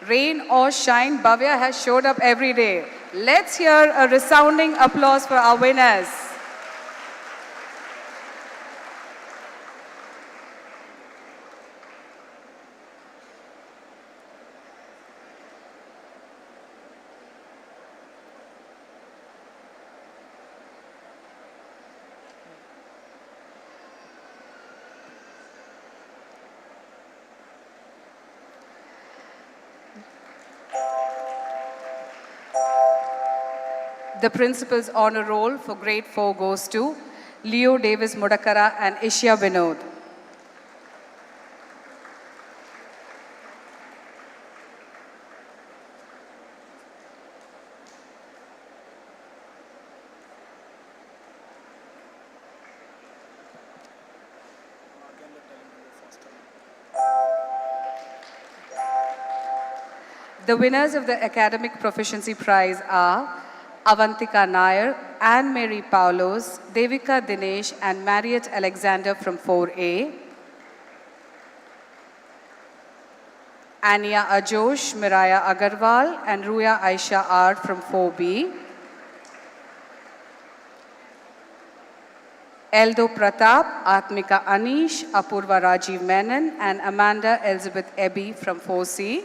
Rain or shine, Bhavya has showed up every day. Let's hear a resounding applause for our winners. The principal's honor roll for grade 4 goes to Leo Davis Mudakara and Ishya Vinod. The winners of the Academic Proficiency Prize are Avantika Nair, Anne-Marie Paulos, Devika Dinesh and Marriott Alexander from 4A. Ania Ajosh, Miraya Agarwal and Ruya Aisha R from 4B. Eldo Pratap, Atmika Anish, Apurva Rajiv Menon and Amanda Elizabeth Ebby from 4C.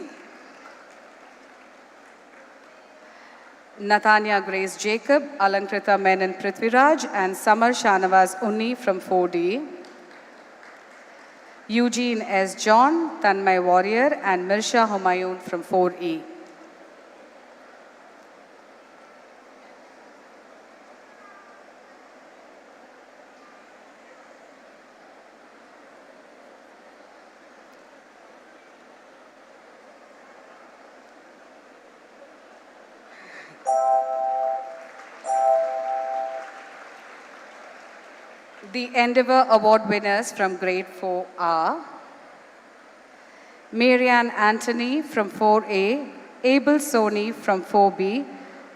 Natanya Grace Jacob, Alankrita Menon Prithviraj and Samar Shanavaz Unni from 4D. Eugene S. John, Tanmay Warrior and Mirsha Humayun from 4E. The Endeavour Award winners from Grade 4 are Marianne Anthony from 4A, Abel Soni from 4B,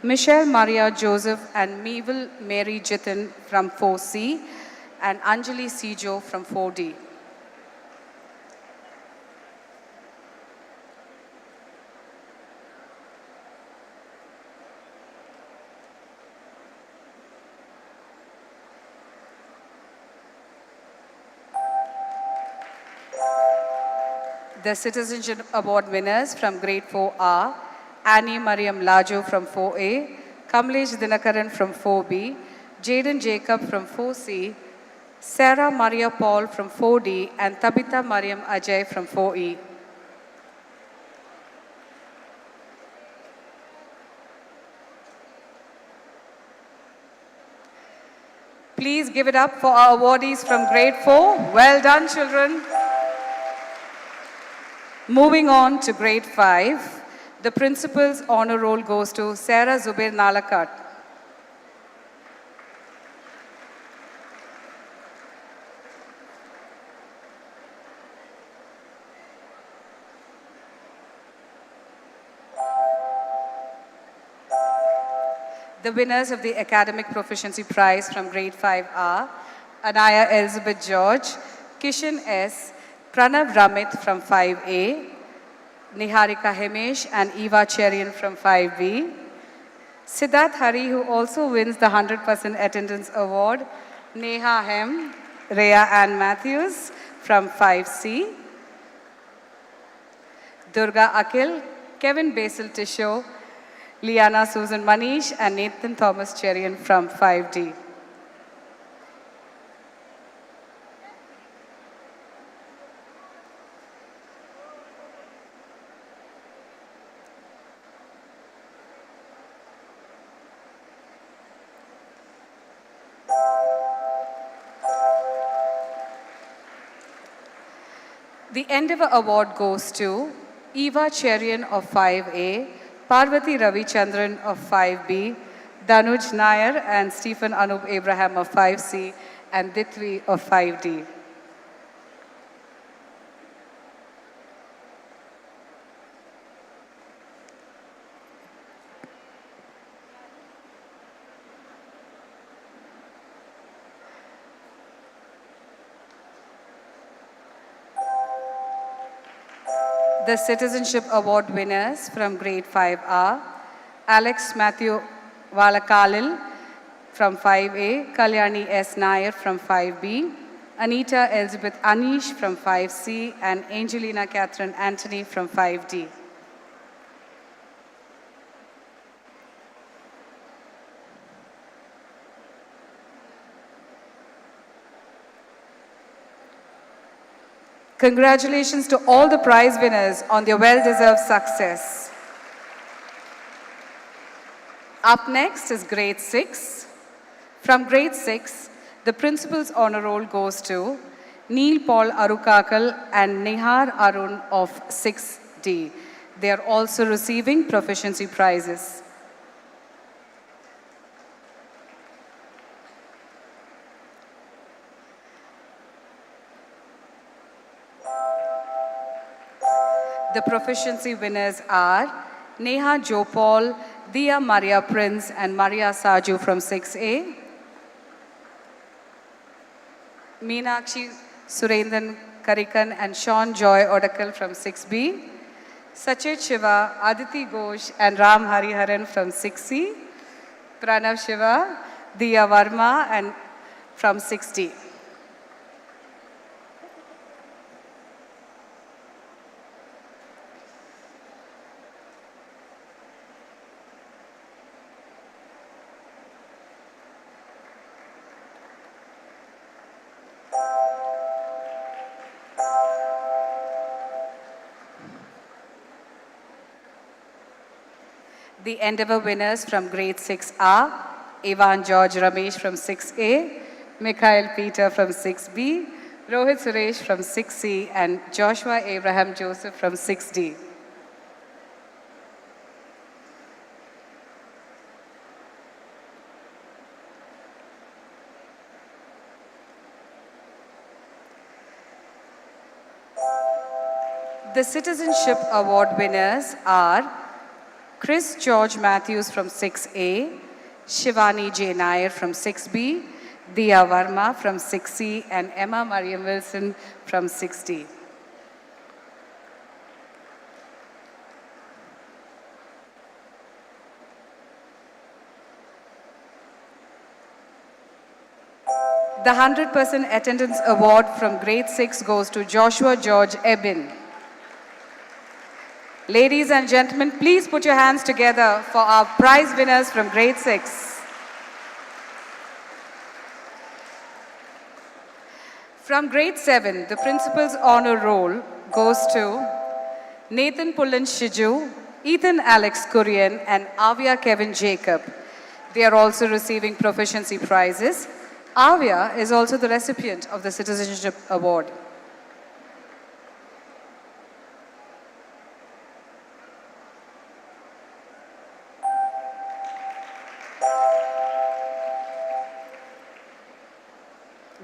Michelle Maria Joseph and Mevil Mary Jitin from 4C, and Anjali Sijo from 4D. The Citizenship Award winners from Grade 4 are Annie Mariam Lajo from 4A, Kamlesh Dinakaran from 4B, Jaden Jacob from 4C, Sarah Maria Paul from 4D, and Tabitha Mariam Ajay from 4E. Please give it up for our awardees from Grade 4. Well done, children. Moving on to Grade 5, the Principal's Honor Roll goes to Sarah Zubair Nalakat. The winners of the Academic Proficiency Prize from Grade 5 are Anaya Elizabeth George, Kishan S., Pranav Ramit from 5A, Niharika Hemesh and Eva Cherian from 5B, Siddharth Hari, who also wins the 100% attendance award, Neha Hem, Rhea Ann Matthews from 5C, Durga Akhil, Kevin Basil Tisho, Liana Susan Manish and Nathan Thomas Cherian from 5D. The Endeavour Award goes to Eva Cherian of 5A, Parvati Ravichandran of 5B, Danuj Nair and Stephen Anup Abraham of 5C, and Ditvi of 5D. The Citizenship Award winners from Grade 5 are Alex Matthew Valakalil from 5A, Kalyani S. Nair from 5B, Anita Elizabeth Anish from 5C, and Angelina Catherine Anthony from 5D. Congratulations to all the prize winners on their well-deserved success. Up next is Grade 6. From Grade 6, the Principal's Honor Roll goes to Neil Paul Arukakal and Nihar Arun of 6D. They are also receiving proficiency prizes. The proficiency winners are Neha Jopal, Dia Maria Prince, and Maria Saju from 6A. Meenakshi Surendran Karikan and Sean Joy Odakal from 6B. Sachet Shiva, Aditi Ghosh, and Ram Hariharan from 6C. Pranav Shiva, Dia Varma, and from 6D. The Endeavour winners from Grade 6 are Ivan George Ramesh from 6A, Mikhail Peter from 6B, Rohit Suresh from 6C, and Joshua Abraham Joseph from 6D. The Citizenship Award winners are Chris George Matthews from 6A, Shivani J. Nair from 6B, Diya Verma from 6C, and Emma Mariam Wilson from 6D. The 100% attendance award from grade 6 goes to Joshua George Ebin. Ladies and gentlemen, please put your hands together for our prize winners from grade 6. From grade 7, the principal's honor roll goes to Nathan Pullan Shiju, Ethan Alex Kurian, and Avia Kevin Jacob. They are also receiving proficiency prizes. Avia is also the recipient of the Citizenship Award.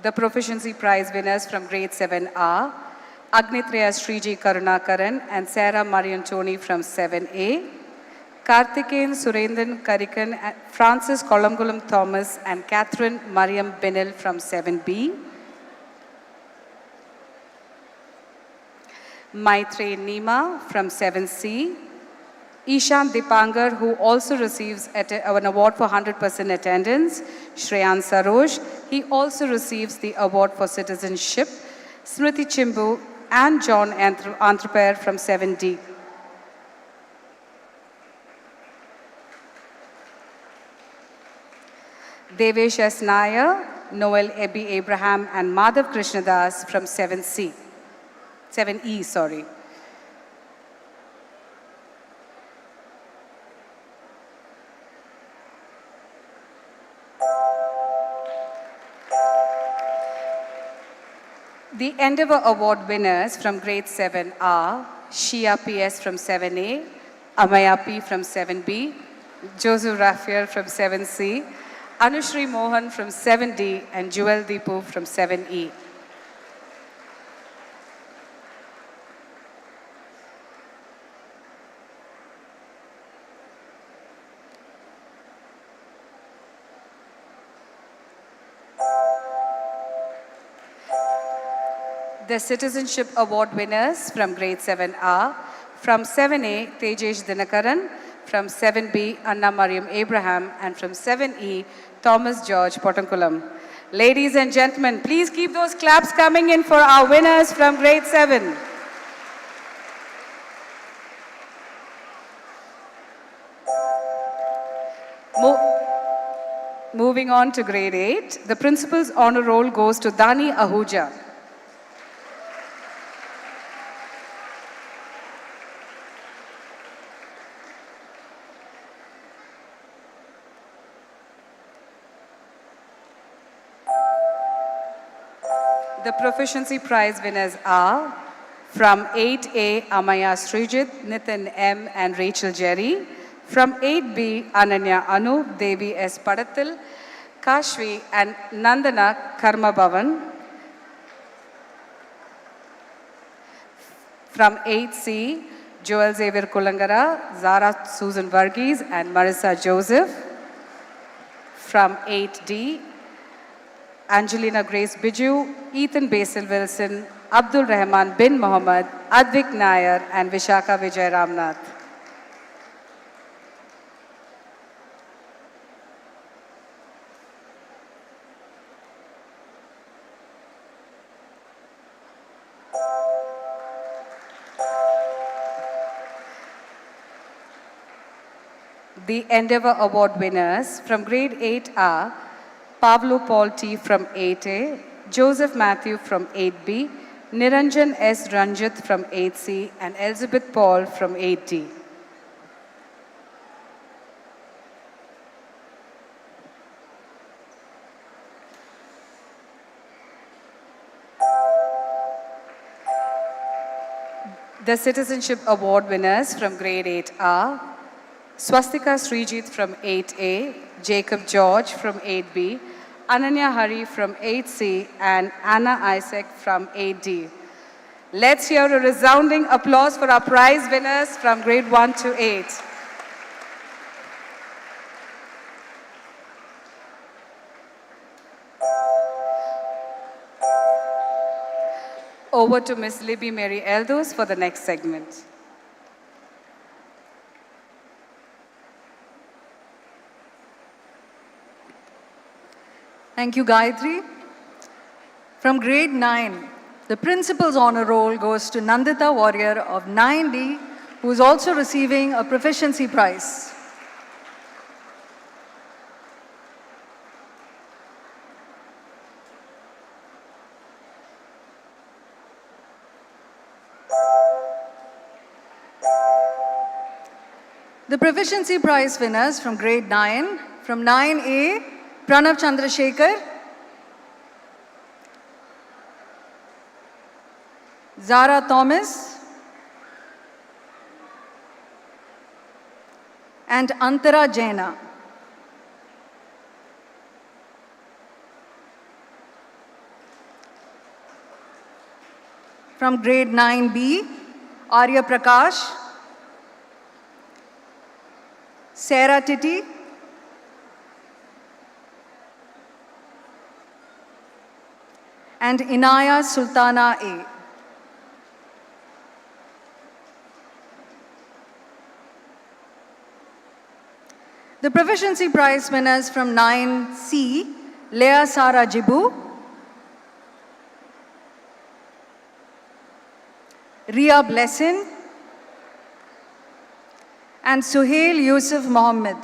The proficiency prize winners from grade 7 are Agnitreya Sriji Karunakaran and Sarah Mariantoni from 7A, Karthikeyan Surendran Karikan, Francis Kolamgulam Thomas, and Catherine Mariam Benil from 7B, Maitre Nima from 7C, Ishan Dipangar, who also receives an award for 100% attendance, Shreyan Saroj, he also receives the award for citizenship, Smriti Chimbu, and John Anthroper from 7D. Devesh S. Nair, Noel Ebi Abraham, and Madhav Krishnadas from 7E, sorry. The Endeavour Award winners from grade 7 are Shia PS from 7A, Amaya P from 7B, Joseph Raphael from 7C, Anushri Mohan from 7D, and Jewel Deepu from 7E. The Citizenship Award winners from grade 7 are from 7A, Tejesh Dinakaran, from 7B, Anna Mariam Abraham, and from 7E, Thomas George Pottankulam. Ladies and gentlemen, please keep those claps coming in for our winners from grade 7. Moving on to grade 8, the principal's honor roll goes to Dani Ahuja. The proficiency prize winners are from 8A, Amaya Srijit, Nitin M, and Rachel Jerry. From 8B, Ananya Anu, Devi S. Padatil, Kashvi, and Nandana Karma Bhavan. From 8C, Joel Xavier Kulangara, Zara Susan Varghese, and Marissa Joseph. From 8D, Angelina Grace Biju, Ethan Basil Wilson, Abdul Rahman bin Mohammed, Advik Nair, and Vishaka Vijay Ramnath. The Endeavour Award winners from grade 8 are Pablo Paul T. from 8A, Joseph Matthew from 8B, Niranjan S. Ranjit from 8C, and Elizabeth Paul from 8D. The Citizenship Award winners from grade 8 are Swastika Srijit from 8A, Jacob George from 8B, Ananya Hari from 8C, and Anna Isaac from 8D. Let's hear a resounding applause for our prize winners from grade 1 to 8. Over to Ms. Libby Mary Eldos for the next segment. Thank you, Gayatri. From grade 9, the principal's honor roll goes to Nandita Warrior of 9D, who is also receiving a proficiency prize. The proficiency prize winners from grade 9, from 9A, Pranav Chandrasekhar, Zara Thomas, and Antara Jaina. From grade 9B, Arya Prakash, Sarah Titi, and Inaya Sultana A. The proficiency prize winners from 9C, Leah Sara Jibu, Ria Blessin, and Suhail Yusuf Mohammed.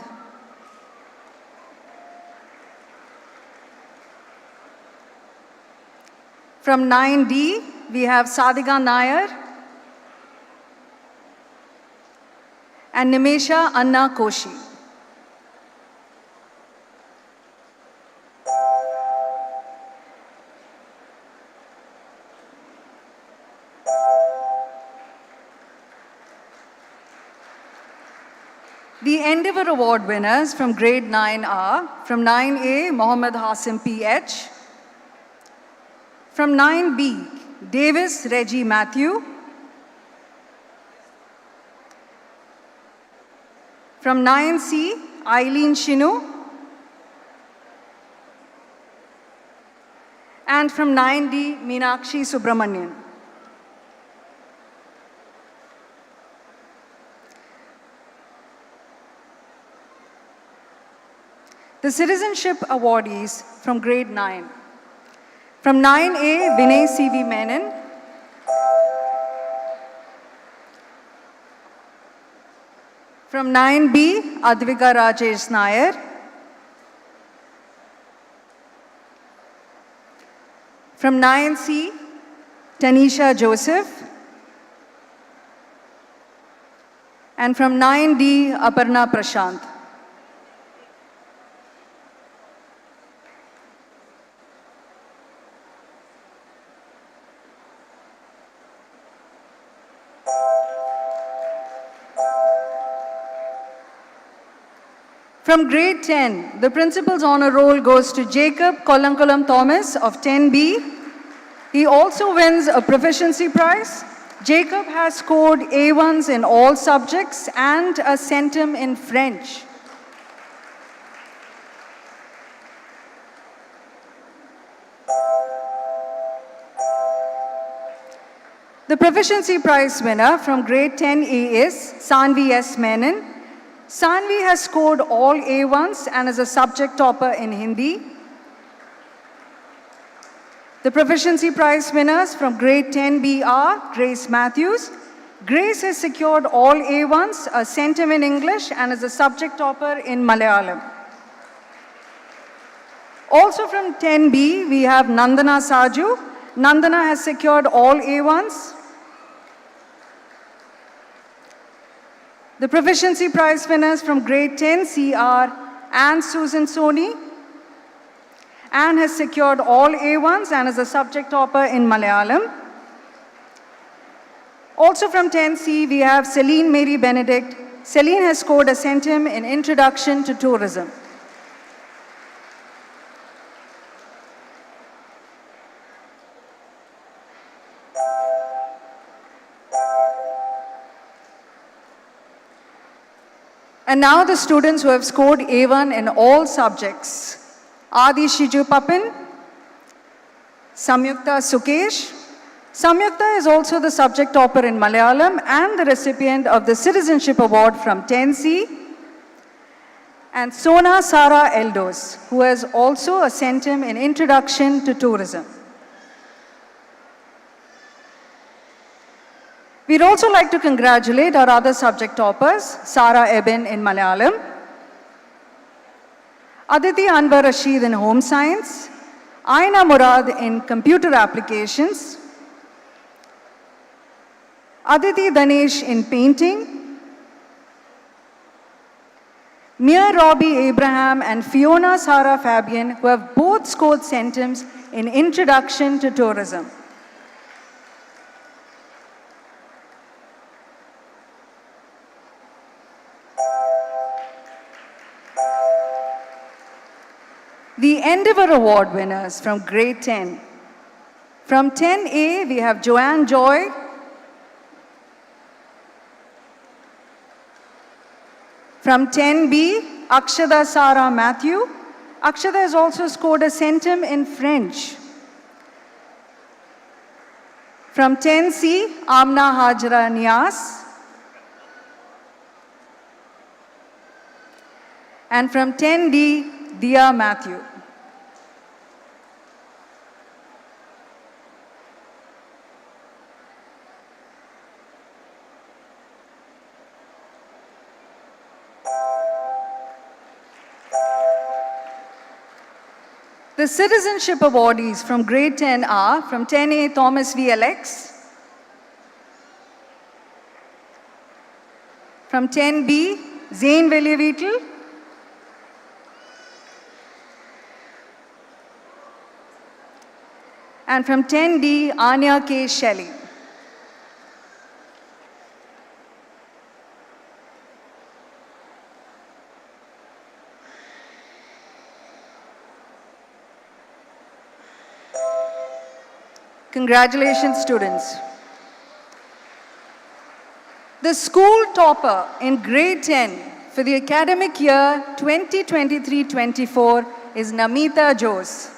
From 9D, we have Sadika Nair and Nimesha Anna Koshi. The Endeavour Award winners from grade 9 are from 9A, Mohammed Hasim PH, from 9B, Davis Reggie Matthew, from 9C, Eileen Shinu, and from 9D, Meenakshi Subramanian. The Citizenship Awardees from grade 9. From 9A, Vinay C.V. Menon. From 9B, Advika Rajesh Nair. From 9C, Tanisha Joseph. And from 9D, Aparna Prashant. From grade 10, the principal's honor roll goes to Jacob Kolankulam Thomas of 10B. He also wins a proficiency prize. Jacob has scored A1s in all subjects and a centum in French. The proficiency prize winner from grade 10A is Sanvi S. Menon. Sanvi has scored all A1s and is a subject topper in Hindi. The proficiency prize winners from grade 10B are Grace Matthews. Grace has secured all A1s, a centum in English, and is a subject topper in Malayalam. Also from 10B, we have Nandana Saju. Nandana has secured all A1s. The proficiency prize winners from grade 10C are Anne Susan Soni. Anne has secured all A1s and is a subject topper in Malayalam. Also from 10C, we have Celine Mary Benedict. Celine has scored a centum in Introduction to Tourism. And now the students who have scored A1 in all subjects. Adi Shiju Papin, Samyukta Sukesh. Samyukta is also the subject topper in Malayalam and the recipient of the Citizenship Award from 10C. And Sona Sara Eldos, who has also a centum in Introduction to Tourism. We'd also like to congratulate our other subject toppers, Sara Eben in Malayalam, Aditi Anwar Rashid in Home Science, Aina Murad in Computer Applications, Aditi Danesh in Painting, Mia Robbie Abraham and Fiona Sarah Fabian, who have both scored centums in Introduction to Tourism. The Endeavour Award winners from grade 10. From 10A, we have Joanne Joy. From 10B, Akshada Sara Matthew. Akshada has also scored a centum in French. From 10C, Amna Hajra Nias. And from 10D, Dia Matthew. The citizenship awardees from grade 10 are from 10A Thomas V. Alex, from 10B Zane Veljevitel, and from 10D Anya K. Shelley. Congratulations, students. The school topper in grade 10 for the academic year 2023-24 is Namita Jose.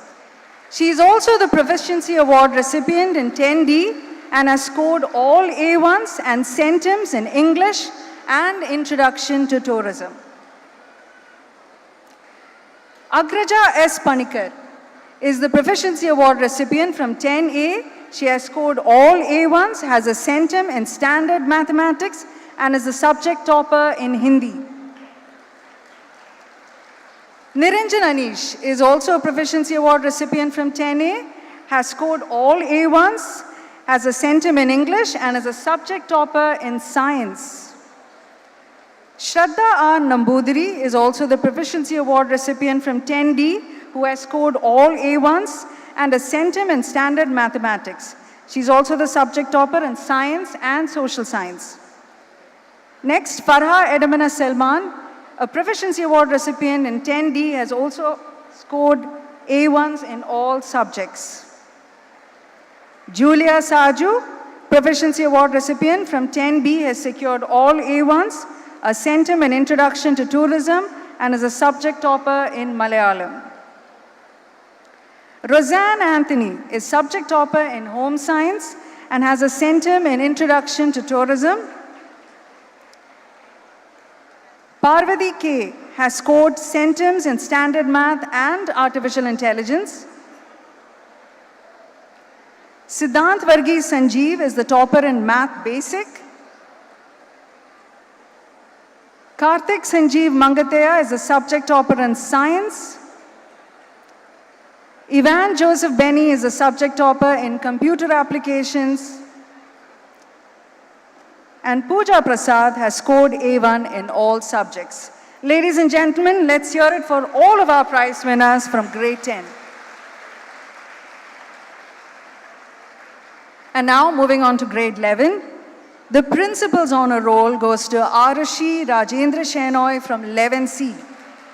She is also the Proficiency Award recipient in 10D and has scored all A1s and centums in English and Introduction to Tourism. Agraja S. Panikar is the Proficiency Award recipient from 10A. She has scored all A1s, has a centum in Standard Mathematics, and is the subject topper in Hindi. Niranjan Anish is also a Proficiency Award recipient from 10A, has scored all A1s, has a centum in English, and is a subject topper in Science. Shraddha R. Nambudiri is also the Proficiency Award recipient from 10D, who has scored all A1s and a centum in Standard Mathematics. She's also the subject topper in Science and Social Science. Next, Farha Edamana Selman, a Proficiency Award recipient in 10D, has also scored A1s in all subjects. Julia Saju, Proficiency Award recipient from 10B, has secured all A1s, a centum in Introduction to Tourism, and is a subject topper in Malayalam. Roseanne Anthony is subject topper in Home Science and has a centum in Introduction to Tourism. Parvati K has scored centums in Standard Math and Artificial Intelligence. Siddhant Varghese Sanjeev is the topper in Math Basic. Karthik Sanjeev Mangateya is the subject topper in Science. Ivan Joseph Benny is a subject topper in Computer Applications. And Pooja Prasad has scored A1 in all subjects. Ladies and gentlemen, let's hear it for all of our prize winners from grade 10. And now moving on to grade 11. The Principal's Honor Roll goes to Arushi Rajendra Shenoy from 11C.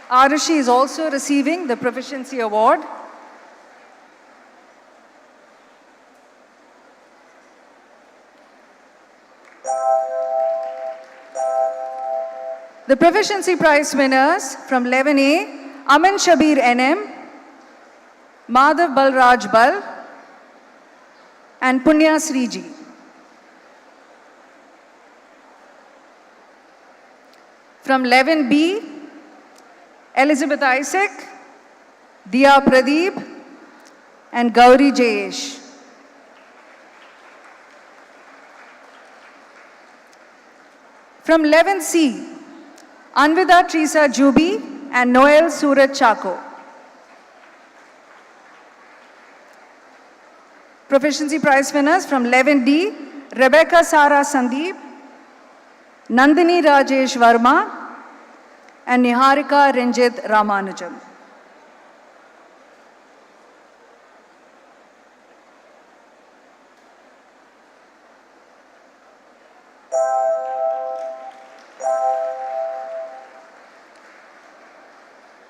Arushi is also receiving the Proficiency Award. The Proficiency Prize winners from 11A, Amin Shabir NM, Madhav Balraj Bal, and Punya Sriji. From 11B, Elizabeth Isaac, Diya Pradeep, and Gauri Jayesh. From 11C, Anvida Teresa Jubi and Noel Suraj Chako. Proficiency Prize winners from 11D, Rebecca Sara Sandeep, Nandini Rajesh Verma, and Niharika Ranjit Ramanujam.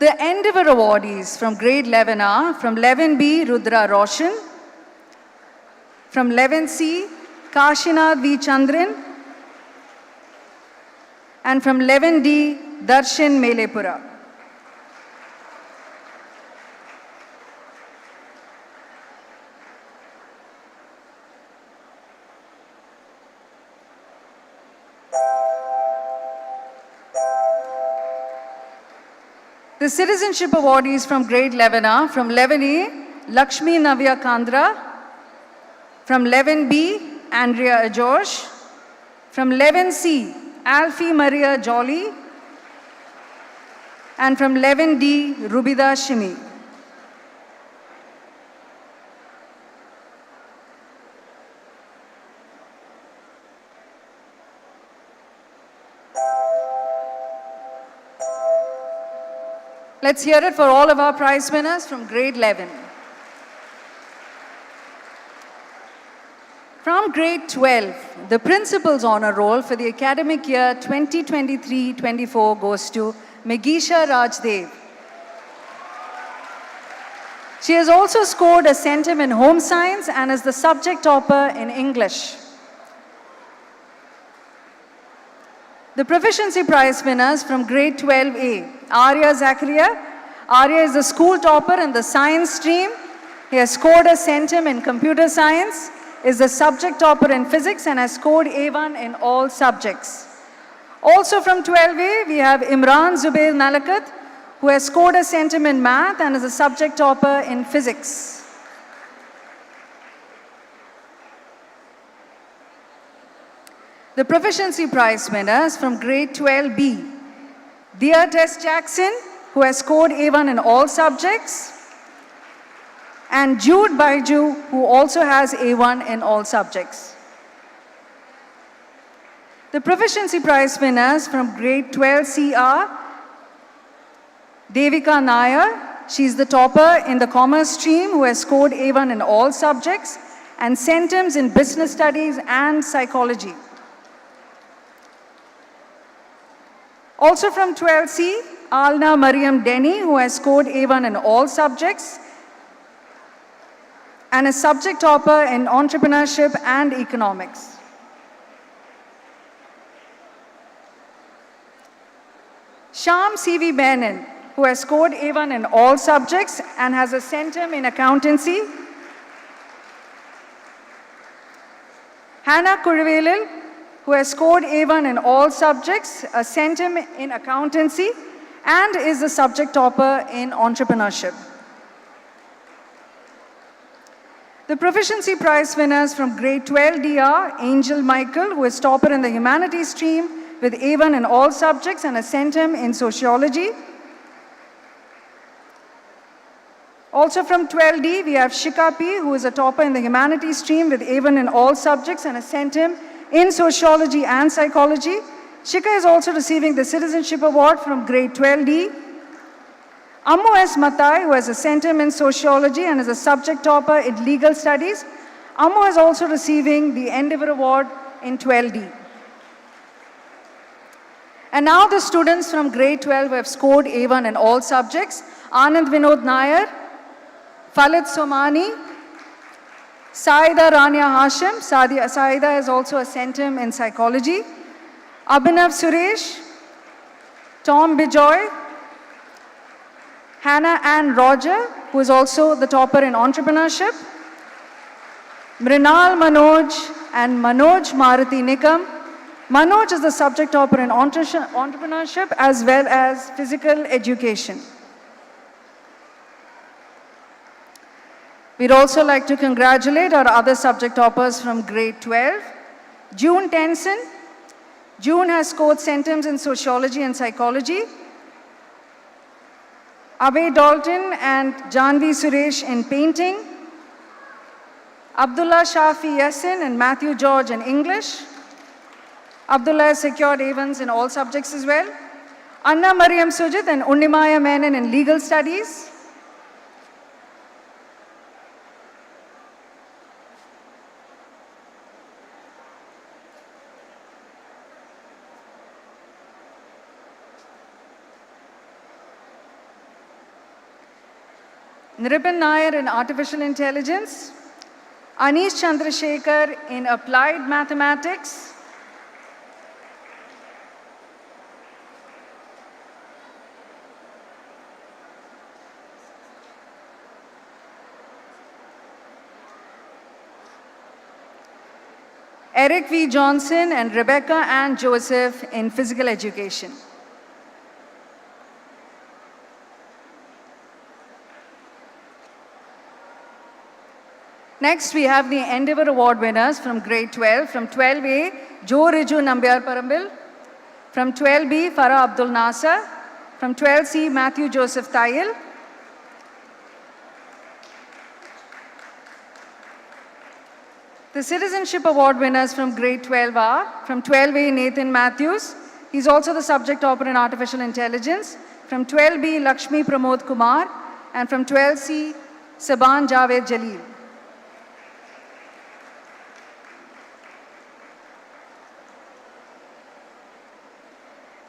The Endeavour awardees from grade 11 are from 11B, Rudra Roshan, from 11C, Kashinath V. Chandran, and from 11D, Darshan Melepura. The citizenship awardees from grade 11 are from 11A, Lakshmi Navya Kandra, from 11B, Andrea Ajosh, from 11C, Alfie Maria Jolly, and from 11D, Rubida Shimi. Let's hear it for all of our prize winners from grade 11. From grade 12, the Principal's Honor Roll for the academic year 2023-24 goes to Megisha Rajdev. She has also scored a centum in Home Science and is the subject topper in English. The Proficiency Prize winners from grade 12A, Arya Zakaria. Arya is the school topper in the science stream. He has scored a centum in computer science, is the subject topper in physics, and has scored A1 in all subjects. Also from 12A, we have Imran Zubair Nalakat, who has scored a centum in math and is a subject topper in physics. The Proficiency Prize winners from grade 12B, Dia Tess Jackson, who has scored A1 in all subjects, and Jude Baiju, who also has A1 in all subjects. The Proficiency Prize winners from grade 12C are Devika Nair. She's the topper in the commerce stream who has scored A1 in all subjects and centums in business studies and psychology. Also from 12C, Alna Mariam Denny, who has scored A1 in all subjects and a subject topper in entrepreneurship and economics. Sham C.V. Menon, who has scored A1 in all subjects and has a centum in accountancy. Hannah Kuruvelil, who has scored A1 in all subjects, a centum in accountancy, and is the subject topper in entrepreneurship. The Proficiency Prize winners from grade 12D are Angel Michael, who is topper in the humanities stream with A1 in all subjects and a centum in sociology. Also from 12D, we have Shika P, who is a topper in the humanities stream with A1 in all subjects and a centum in sociology and psychology. Shika is also receiving the Citizenship Award from grade 12D. Ammu S. Matai, who has a centum in sociology and is a subject topper in legal studies. Ammu is also receiving the Endeavour Award in 12D. And now the students from grade 12 who have scored A1 in all subjects. Anand Vinod Nair, Falit Somani, Saida Rania Hashim. Saida is also a centum in psychology. Abhinav Suresh, Tom Bijoy, Hannah Ann Roger, who is also the topper in entrepreneurship, Mrinal Manoj and Manoj Maruti Nikam. Manoj is the subject topper in entrepreneurship as well as physical education. We'd also like to congratulate our other subject toppers from grade 12. June Tenson. June has scored centims in sociology and psychology. Abhay Dalton and Janvi Suresh in painting. Abdullah Shafi Yassin and Matthew George in English. Abdullah has secured A1s in all subjects as well. Anna Mariam Sujit and Unnimaya Menon in legal studies. Niribin Nair in Artificial Intelligence, Anish Chandrasekhar in Applied Mathematics, Eric V. Johnson and Rebecca Ann Joseph in Physical Education. Next, we have the Endeavour Award winners from grade 12. From 12A, Joe Riju Nambiar Parambil. From 12B, Farah Abdul Nasser. From 12C, Matthew Joseph Tayil. The Citizenship Award winners from grade 12 are, from 12A, Nathan Matthews. He's also the subject topper in Artificial Intelligence. From 12B, Lakshmi Pramod Kumar. And from 12C, Saban Javed Jalil.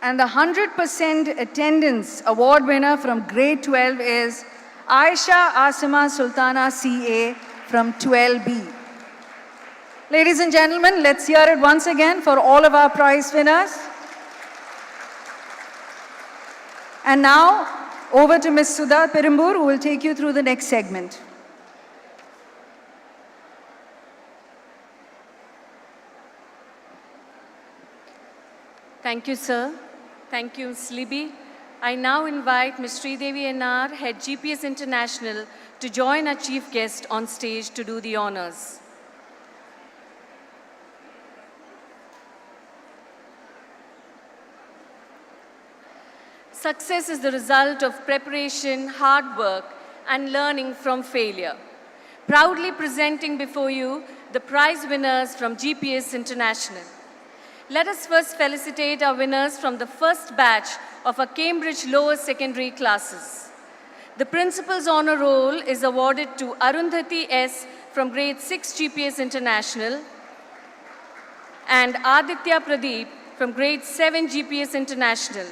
And the 100% attendance award winner from grade 12 is Aisha Asima Sultana CA from 12B. Ladies and gentlemen, let's hear it once again for all of our prize winners. And now, over to Ms. Sudha Perumbur, who will take you through the next segment. Thank you, sir. Thank you, Ms. Libby. I now invite Ms. Sridevi NR, Head GPS International, to join our chief guest on stage to do the honors. Success is the result of preparation, hard work, and learning from failure. Proudly presenting before you the prize winners from GPS International. Let us first felicitate our winners from the first batch of our Cambridge lower secondary classes. The Principal's Honor Roll is awarded to Arundhati S. from grade 6 GPS International and Aditya Pradeep from grade 7 GPS International.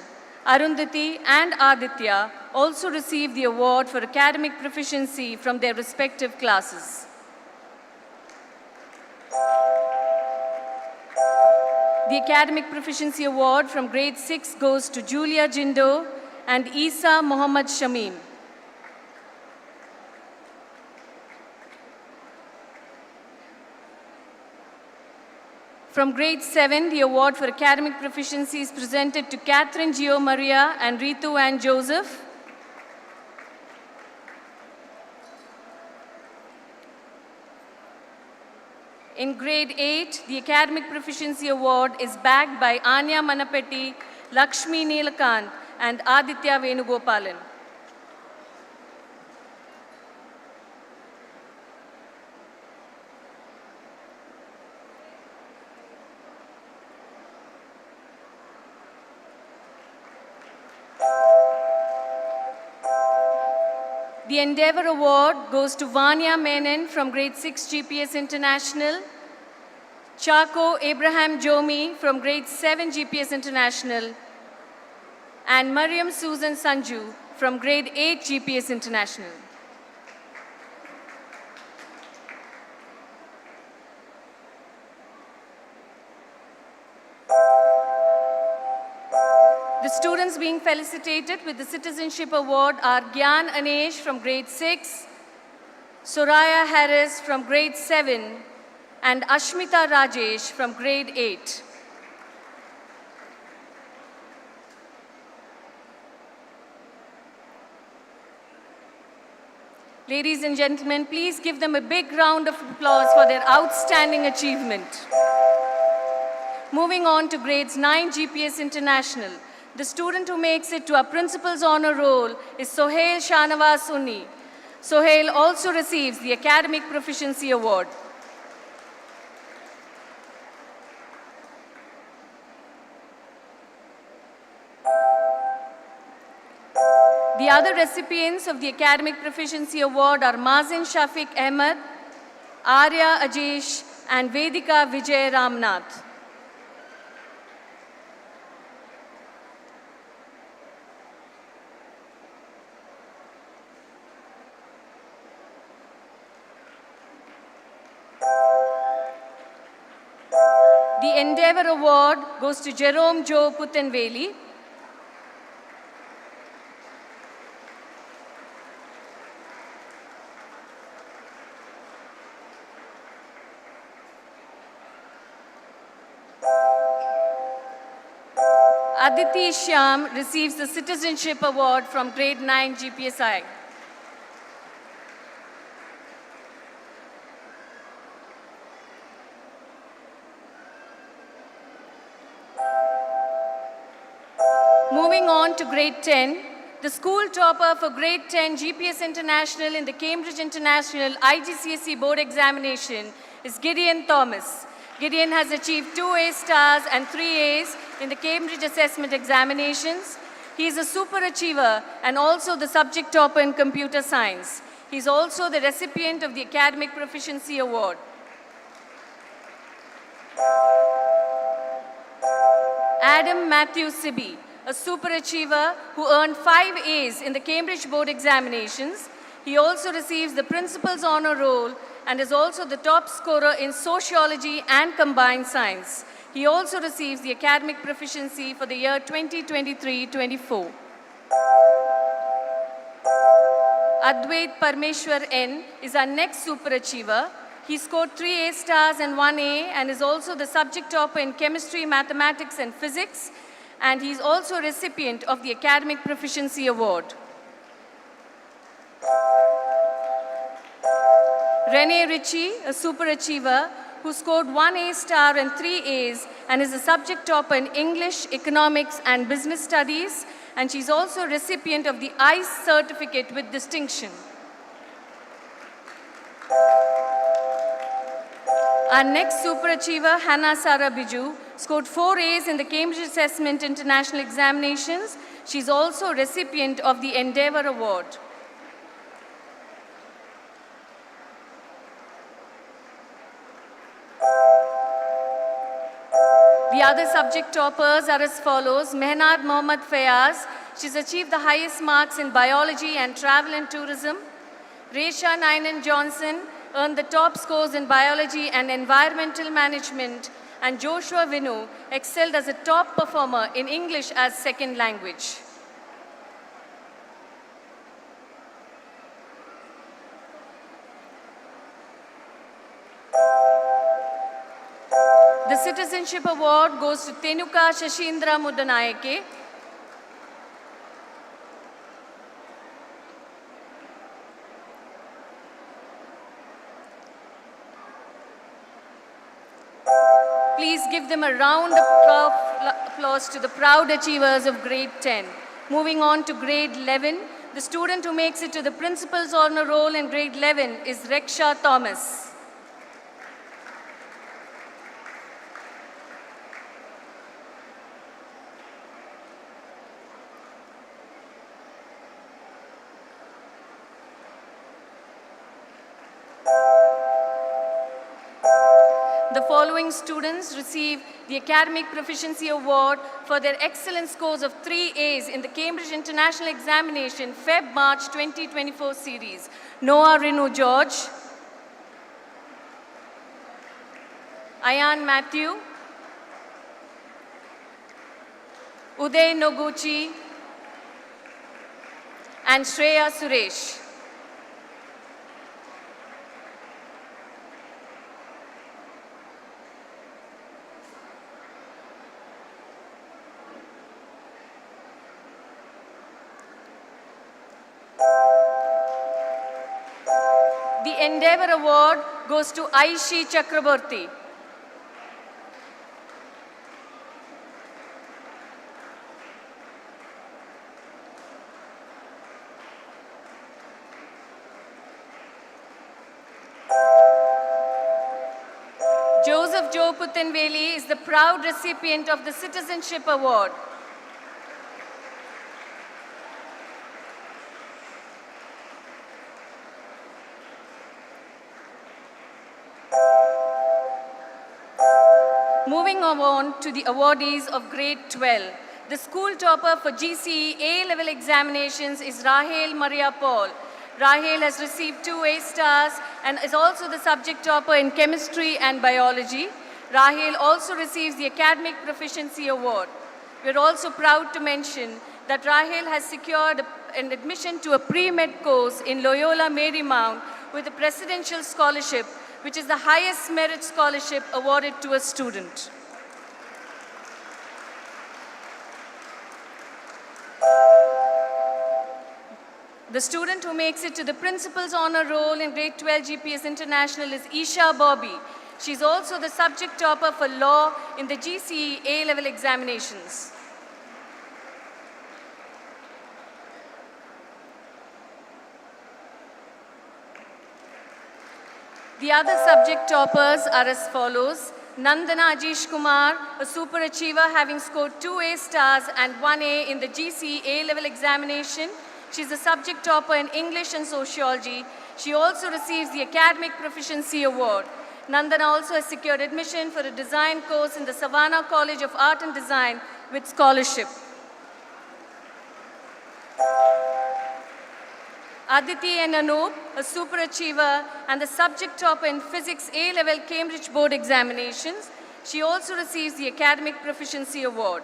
Arundhati and Aditya also received the award for academic proficiency from their respective classes. The Academic Proficiency Award from grade 6 goes to Julia Jindo and Isa Mohammad Shamim. From grade 7, the award for academic proficiency is presented to Catherine Gio Maria and Ritu Ann Joseph. In grade 8, the Academic Proficiency Award is bagged by Anya Manapeti, Lakshmi Neelakant, and Aditya Venugopalan. The Endeavour Award goes to Vanya Menon from grade 6 GPS International, Chaco Abraham Jomi from grade 7 GPS International, and Mariam Susan Sanju from grade 8 GPS International. The The students being felicitated with the Citizenship Award are Gyan Anesh from grade 6, Soraya Harris from grade 7, and Ashmita Rajesh from grade 8. Ladies and gentlemen, please give them a big round of applause for their outstanding achievement. Moving on to grades 9 GPS International. The student who makes it to our principal's honor roll is Sohail Shanawaz Unni. Sohail also receives the Academic Proficiency Award. The other recipients of the Academic Proficiency Award are Mazin Shafiq Ahmed, Arya Ajesh, and Vedika Vijay Ramnath. The Endeavour Award goes to Jerome Joe Puthenveli. Aditi Shyam receives the Citizenship Award from grade 9 GPSI. Moving on to grade 10, the school topper for grade 10 GPS International in the Cambridge International IGCSE board examination is Gideon Thomas. Gideon has achieved 2 A stars and 3 A's in the Cambridge Assessment Examinations. He is a super achiever and also the subject topper in computer science. He is also the recipient of the Academic Proficiency Award. Adam Matthew Sibby, a super achiever who earned 5 A's in the Cambridge board examinations. He also receives the Principal's Honor Roll and is also the top scorer in sociology and combined science. He also receives the Academic Proficiency for the year 2023-24. Advait Parmeshwar N is our next super achiever. He scored 3 A stars and 1 A and is also the subject topper in chemistry, mathematics and physics, and he is also a recipient of the Academic Proficiency Award. Rene Ritchie, a super achiever who scored 1 A star and 3 A's and is a subject topper in English, economics and business studies, and she's also a recipient of the ICE certificate with distinction. Our next super achiever, Hannah Sara Biju, scored 4 A's in the Cambridge Assessment International Examinations. She's also a recipient of the Endeavour Award. The other subject toppers are as follows. Mehnad Mohammad Fayaz, she's achieved the highest marks in biology and travel and tourism. Resha Nainan Johnson earned the top scores in biology and environmental management, and Joshua Vinu excelled as a top performer in English as second language. The Citizenship Award goes to Tenuka Shashindra Mudanayake. Please give them a round of applause to the proud achievers of grade 10. Moving on to grade 11, the student who makes it to the Principal's Honor Roll in grade 11 is Reksha Thomas. The following students receive the Academic Proficiency Award for their excellent scores of 3 A's in the Cambridge International Examination Feb-March 2024 series. Noah Renu George, Ayan Matthew, Uday Noguchi, and Shreya Suresh. The Endeavour Award goes to Aishi Chakraborty. Joseph Joe Puthenveli is the proud recipient of the Citizenship Award. Moving on to the awardees of grade 12. The school topper for GCE A-level examinations is Rahel Maria Paul. Rahel has received 2 A stars and is also the subject topper in chemistry and biology. Rahel also receives the Academic Proficiency Award. We are also proud to mention that Rahel has secured an admission to a pre-med course in Loyola Marymount with a presidential scholarship, which is the highest merit scholarship awarded to a student. The student who makes it to the Principal's Honor Roll in Grade 12 GPS International is Isha Bobby. She's also the subject topper for law in the GCE A-level examinations. The other subject toppers are as follows. Nandana Ajish Kumar, a super achiever having scored 2 A stars and 1 A in the GCE A-level examination. She's a subject topper in English and Sociology. She also receives the Academic Proficiency Award. Nandana also has secured admission for a design course in the Savannah College of Art and Design with scholarship. Aditi and Anoop, a super achiever and the subject topper in Physics A-level Cambridge Board examinations. She also receives the Academic Proficiency Award.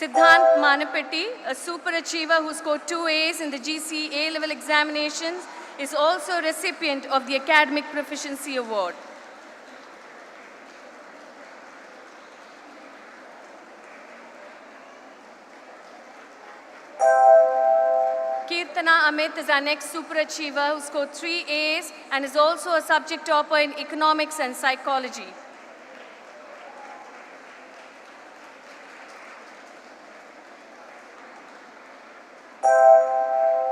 Siddhant Manapeti, a super achiever who scored 2 A's in the GCE A-level examinations, is also a recipient of the Academic Proficiency Award. Kirtana Amit is our next super achiever who scored 3 A's and is also a subject topper in economics and psychology.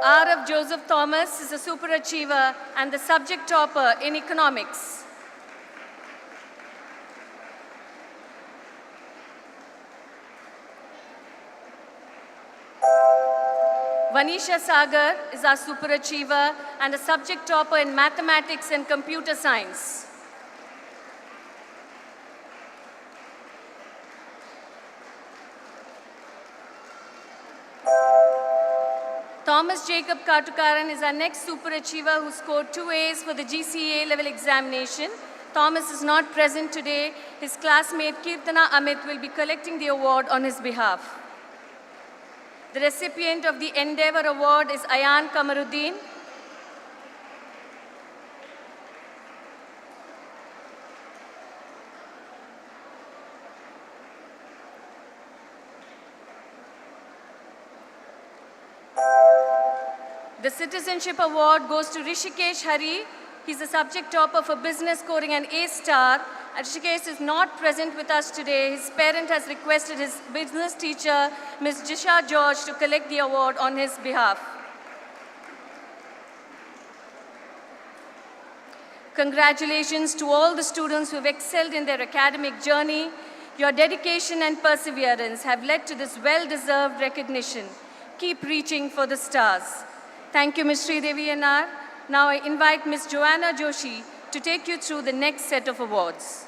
Arav Joseph Thomas is a super achiever and the subject topper in economics. Vanisha Sagar is our super achiever and a subject topper in mathematics and computer science. Thomas Jacob Katukaran is our next super achiever who scored 2 A's for the GCE A-level examination. Thomas is not present today. His classmate Kirtana Amit will be collecting the award on his behalf. The recipient of the Endeavour Award is Ayan Kamaruddin. The Citizenship Award goes to Rishikesh Hari. He's a subject topper for business, scoring an A star. Rishikesh is not present with us today. His parent has requested his business teacher, Ms. Jisha George, to collect the award on his behalf. Congratulations to all the students who have excelled in their academic journey. Your dedication and perseverance have led to this well-deserved recognition. Keep reaching for the stars. Thank you, Ms. Sridevi NR. Now I invite Ms. Joanna Joshi to take you through the next set of awards.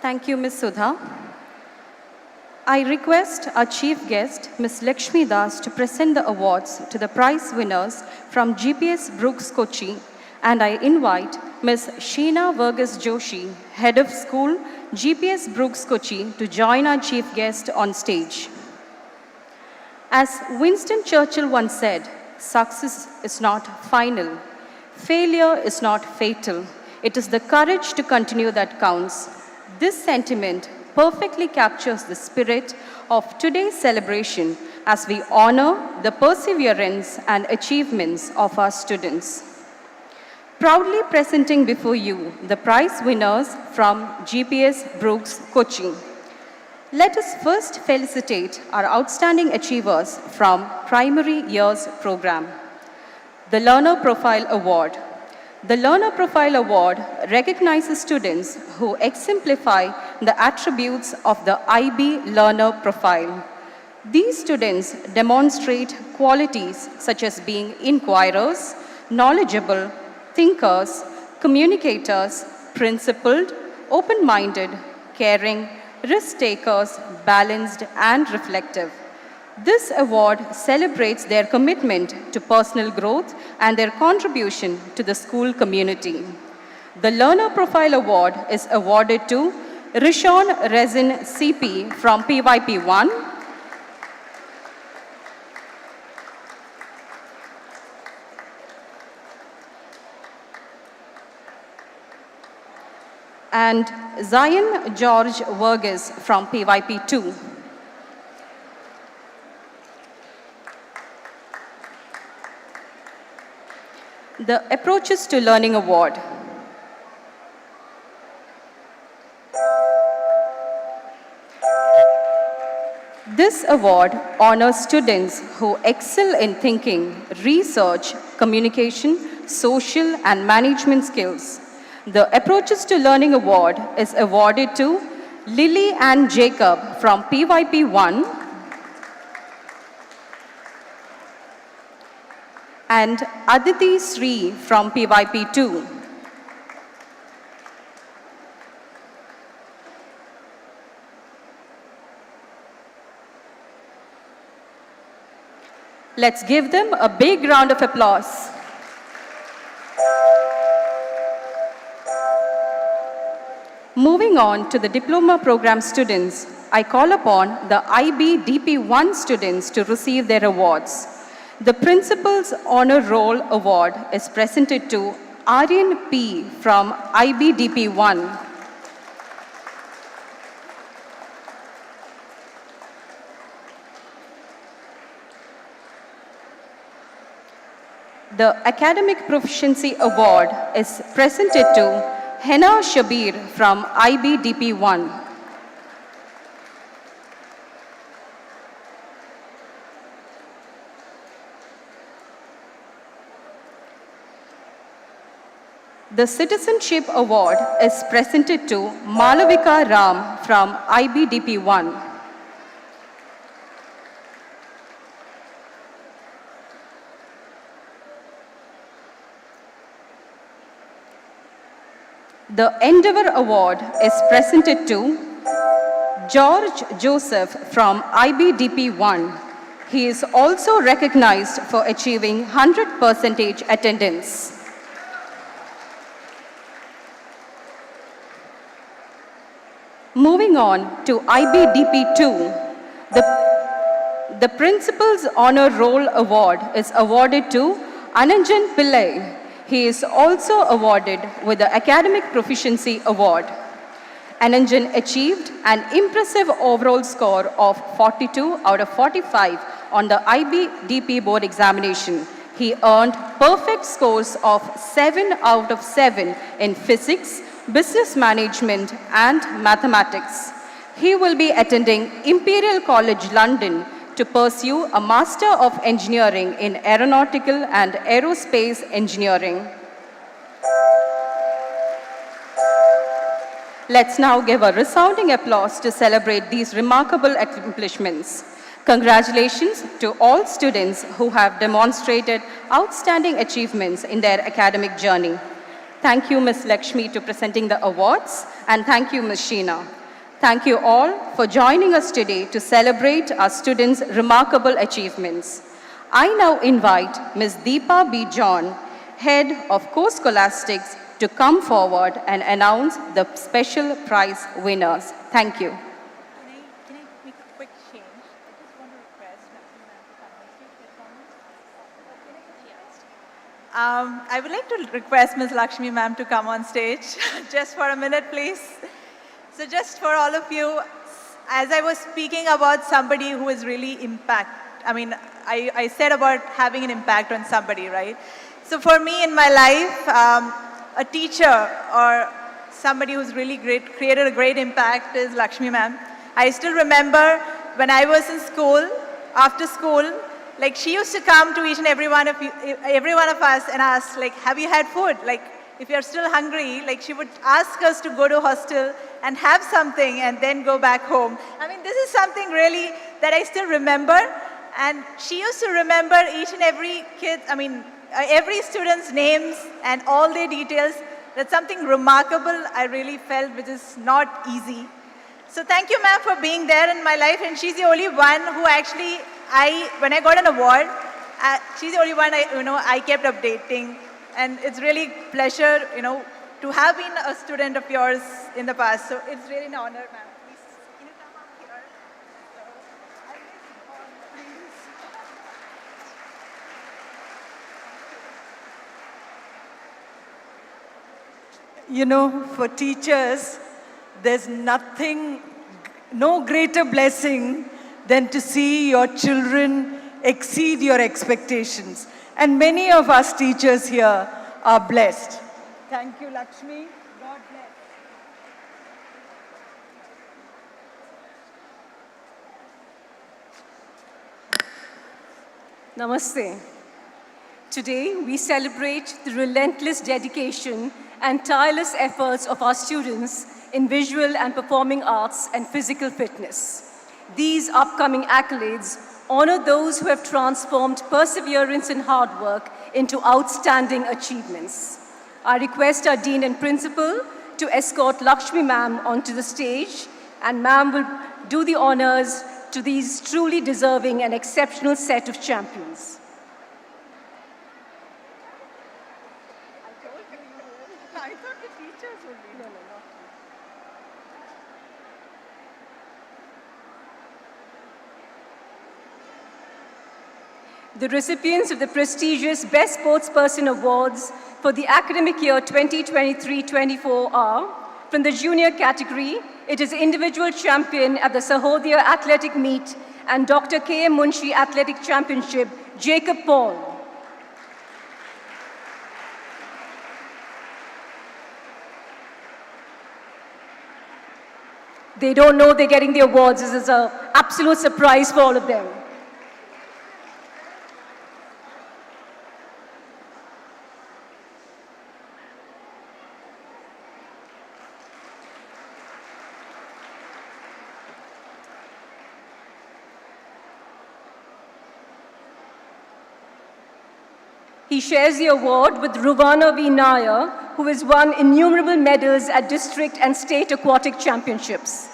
Thank you, Ms. Sudha. I request our chief guest, Ms. Lakshmi Das, to present the awards to the prize winners from GPS Brooks Kochi, and I invite Ms. Sheena Verghese Joshi, Head of School, GPS Brooks Kochi, to join our chief guest on stage. As Winston Churchill once said, success is not final. Failure is not fatal. It is the courage to continue that counts. This sentiment perfectly captures the spirit of today's celebration as we honor the perseverance and achievements of our students. Proudly presenting before you the prize winners from GPS Brooks Kochi. Let us first felicitate our outstanding achievers from Primary Years Program. The Learner Profile Award. The Learner Profile Award recognizes students who exemplify the attributes of the IB Learner Profile. These students demonstrate qualities such as being inquirers, knowledgeable, thinkers, communicators, principled, open-minded, caring, risk-takers, balanced, and reflective. This award celebrates their commitment to personal growth and their contribution to the school community. The Learner Profile Award is awarded to Rishon Rezin CP from PYP 1, and Zion George Verghese from PYP 2. The Approaches to Learning Award. This award honors students who excel in thinking, research, communication, social, and management skills. The Approaches to Learning Award is awarded to Lily Ann Jacob from PYP 1 and Aditi Sri from PYP 2. Let's give them a big round of applause. Moving on to the diploma program students, I call upon the IB DP1 students to receive their awards. The Principal's Honor Roll Award is presented to Aryan P. from IB DP1. The Academic Proficiency Award is presented to Hena Shabir from IB DP1. The Citizenship Award is presented to Malavika Ram from IB DP1. The Endeavour Award is presented to George Joseph from IB DP1. He is also recognized for achieving 100% attendance. Moving on to IBDP2, the Principal's Honor Roll Award is awarded to Ananjan Pillai. He is also awarded with the Academic Proficiency Award. Ananjan achieved an impressive overall score of 42 out of 45 on the IBDP board examination. He earned perfect scores of 7 out of 7 in physics, business management, and mathematics. He will be attending Imperial College London to pursue a Master of Engineering in Aeronautical and Aerospace Engineering. Let's now give a resounding applause to celebrate these remarkable accomplishments. Congratulations to all students who have demonstrated outstanding achievements in their academic journey. Thank you, Ms. Lakshmi, to presenting the awards, and thank you, Ms. Sheena. Thank you all for joining us today to celebrate our students' remarkable achievements. I now invite Ms. Deepa B. John, Head of Co-Scholastics, to come forward and announce the special prize winners. Thank you. Can I make a quick change? I just want to request Lakshmi ma'am to come on stage. I would like to request Ms. Lakshmi ma'am to come on stage just for a minute, please. So just for all of you, as I was speaking about somebody who is really I said about having an impact on somebody, right? So for me in my life, a teacher or somebody who's really created a great impact is Lakshmi ma'am. I still remember when I was in school, after school, like she used to come to each and every one of us and ask, like, have you had food? Like, if you're still hungry, like she would ask us to go to hostel and have something and then go back home. I mean, this is something really that I still remember. And she used to remember each and every kid, every student's names and all their details. That's something remarkable I really felt, which is not easy. So thank you, ma'am, for being there in my life. And she's the only one who actually, when I got an award, she's the only one I kept updating. And it's really pleasure, to have been a student of yours in the past. So it's really an honor, ma'am. Please, can you come up here? You know, for teachers, there's no greater blessing than to see your children exceed your expectations. And many of us teachers here are blessed. Thank you, Lakshmi. God bless. Namaste. Today, we celebrate the relentless dedication and tireless efforts of our students in visual and performing arts and physical fitness. These upcoming accolades honor those who have transformed perseverance and hard work into outstanding achievements. I request our Dean and Principal to escort Lakshmi ma'am onto the stage, and ma'am will do the honors to these truly deserving and exceptional set of champions. The recipients of the prestigious Best Sportsperson Awards for the academic year 2023-24 are, from the junior category, it is individual champion at the Sahodhya Athletic Meet and Dr. K.M. Munshi Athletic Championship, Jacob Paul. They don't know they're getting the awards. This is an absolute surprise for all of them. He shares the award with Ruvana V. Nair, who has won innumerable medals at district and state aquatic championships.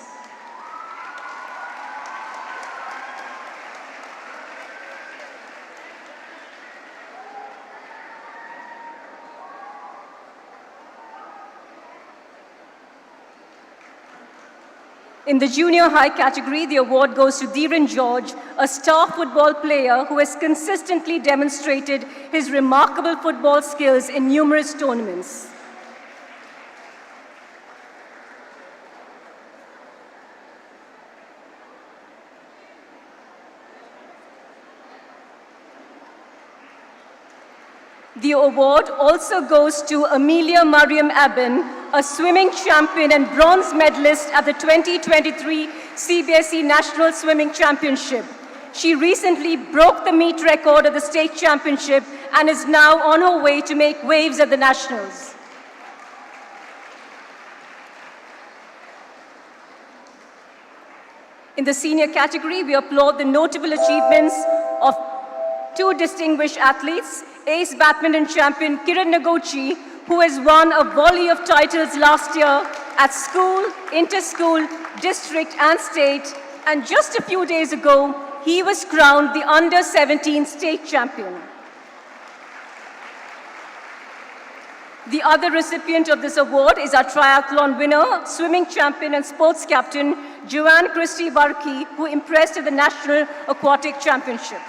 In the junior high category, the award goes to Dhiren George, a star football player who has consistently demonstrated his remarkable football skills in numerous tournaments. The award also goes to Amelia Mariam Abin, a swimming champion and bronze medalist at the 2023 CBSE National Swimming Championship. She recently broke the meet record at the state championship and is now on her way to make waves at the nationals. In the senior category, we applaud the notable achievements of two distinguished athletes, ace badminton champion Kiran Nagochi, who has won a volley of titles last year at school, inter-school, district, and state, and just a few days ago, he was crowned the Under-17 state champion. The other recipient of this award is our triathlon winner, swimming champion, and sports captain, Joanne Christie Barkey, who impressed at the National Aquatic Championship.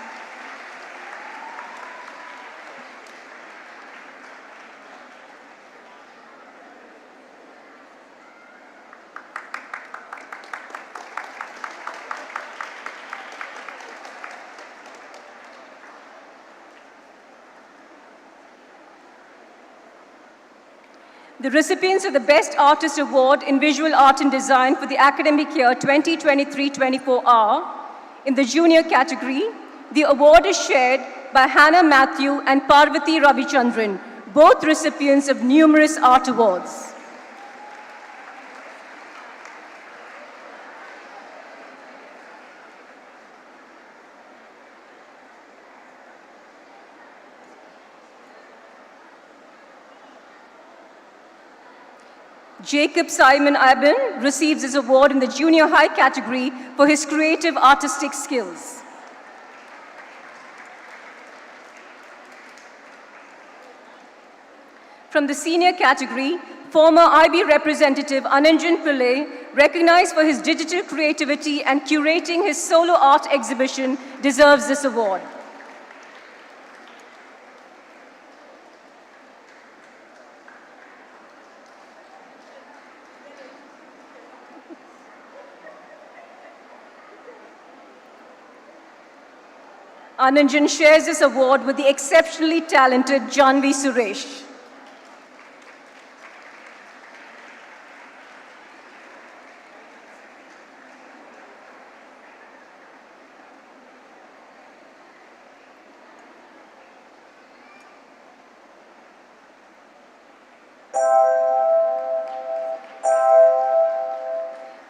The recipients of the Best Artist Award in Visual Art and Design for the academic year 2023-24 are, in the junior category, the award is shared by Hannah Matthew and Parvati Ravichandran, both recipients of numerous art awards. Jacob Simon Aben receives his award in the junior high category for his creative artistic skills. From the senior category, former IB representative Ananjan Pillai, recognized for his digital creativity and curating his solo art exhibition, deserves this award. Ananjan shares this award with the exceptionally talented Janvi Suresh.